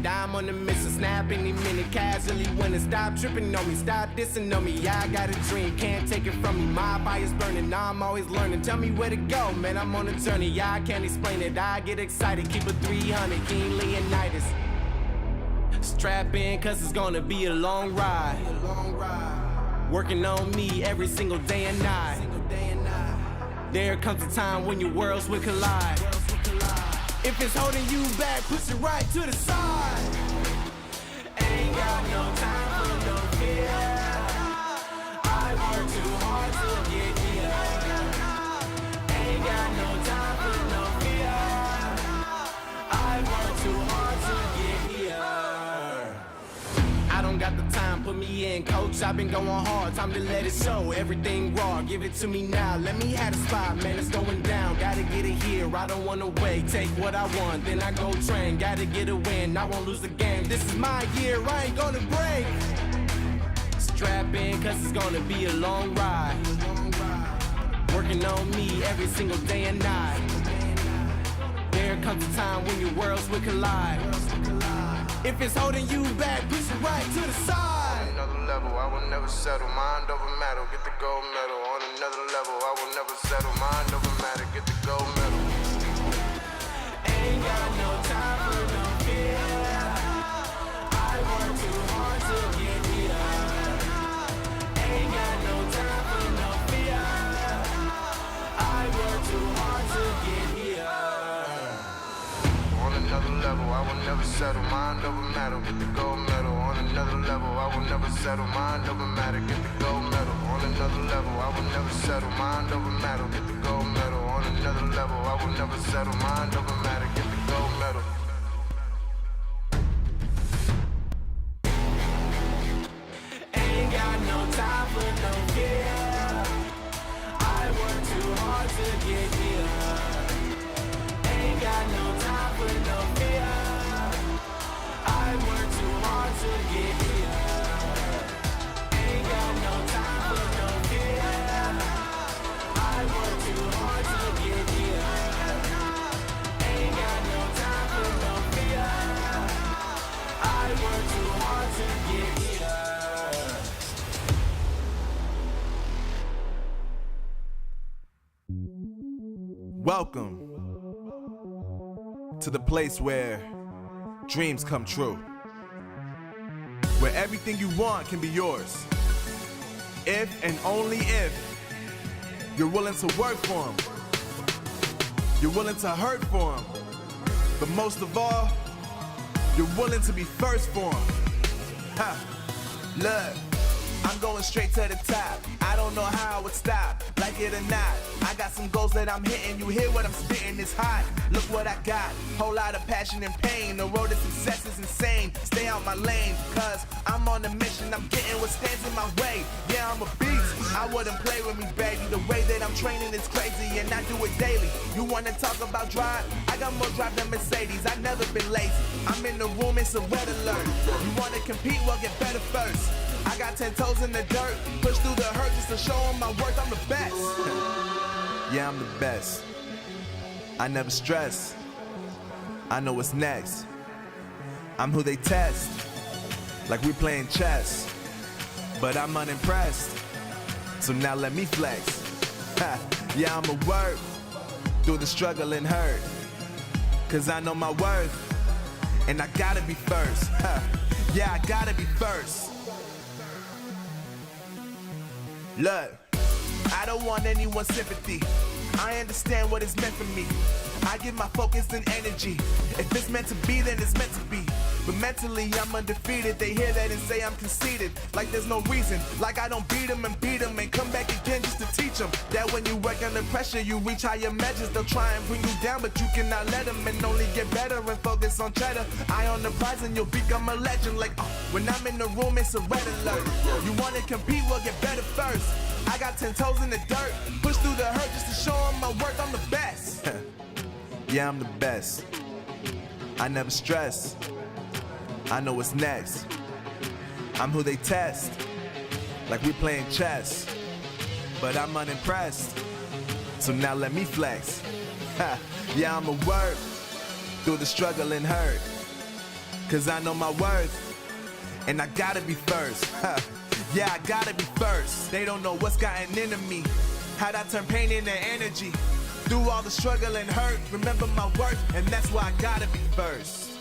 I'm on the mission, snap any minute, casually winning. Stop tripping on me, stop dissing on me. Yeah, I got a dream, can't take it from me. My fire's burning, I'm always learning. Tell me where to go, man, I'm on a journey. Yeah, I can't explain it, I get excited. Keep it 300, King Leonidas. Strap in, cause it's gonna be a long ride. Working on me every single day and night. There comes a time when your worlds will collide. If it's holding you back, push it right to the side. Ain't got no time for no fear. I work too hard to get here. Ain't got no time for no fear. I work too hard to get here. I don't got the time, put me in, coach. I've been going hard, time to let it show. Everything raw, give it to me now. Let me have the spot, man, it's going down. Gotta get it here, I don't wanna wait. Take what I want, then I go train. Gotta get a win, I won't lose the game. This is my year, I ain't gonna break. Strap in, cause it's gonna be a long ride. Working on me every single day and night. There comes a time when your worlds will collide. If it's holding you back, push it right to the side. On another level, I will never settle. Mind over matter, get the gold medal. On another level, I will never settle. Mind over matter, get the gold medal. Ain't got no time for no fear. I work too hard to get here. Ain't got no time for no fear. I work too hard to get here. On another level, I will never settle. Mind over matter, get the gold medal. On another level, I will never settle. Mind over matter, get the gold medal. On another level, I will never settle. Mind over matter, get the gold medal. On another level, I will never settle. Mind over matter, get the gold medal. Ain't got no time for no fear. I work too hard to get here. Ain't got no time for no fear. I work too hard to get here. Ain't got no time for no fear. I work too hard to get here. Ain't got no time for no fear. I work too hard to get here. Welcome to the place where dreams come true. Where everything you want can be yours. If and only if you're willing to work for them. You're willing to hurt for them. But most of all, you're willing to be first for them. Ha! Look, I'm going straight to the top. I don't know how I would stop, like it or not. I got some goals that I'm hitting. You hear what I'm spitting, it's hot. Look what I got, whole lot of passion and pain. The road to success is insane. Stay out my lane, cause I'm on a mission. I'm getting what stands in my way. Yeah, I'm a beast, I wouldn't play with me, baby. The way that I'm training is crazy and I do it daily. You wanna talk about drive? I got more drive than Mercedes, I've never been lazy. I'm in the room, it's a red alert. You wanna compete, well get better first. I got 10 toes in the dirt, push through the hurt just to show them my worth. I'm the best. Yeah, I'm the best. I never stress. I know what's next. I'm who they test, like we playing chess. But I'm unimpressed, so now let me flex. Ha, yeah, I'ma work through the struggle and hurt, cause I know my worth, and I gotta be first. Ha, yeah, I gotta be first. Look, I don't want anyone's sympathy. I understand what is meant for me. I give my focus and energy. If it's meant to be, then it's meant to be. But mentally, I'm undefeated. They hear that and say I'm conceited. Like there's no reason. Like I don't beat them and come back again just to teach them that when you work under pressure, you reach higher measures. They'll try and bring you down, but you cannot let them, and only get better and focus on cheddar. Eye on the prize and you'll become a legend. Like, when I'm in the room, it's a red alert. You wanna compete, well get better first. I got 10 toes in the dirt, push through the hurt just to show them my worth. I'm the best. Yeah, I'm the best. I never stress. I know what's next. I'm who they test, like we playing chess. But I'm unimpressed, so now let me flex. Ha, yeah, I'ma work through the struggle and hurt, cause I know my worth. And I gotta be first. Yeah, I gotta be first. They don't know what's gotten into me. How'd I turn pain into energy? Through all the struggle and hurt, remember my worth, and that's why I gotta be first.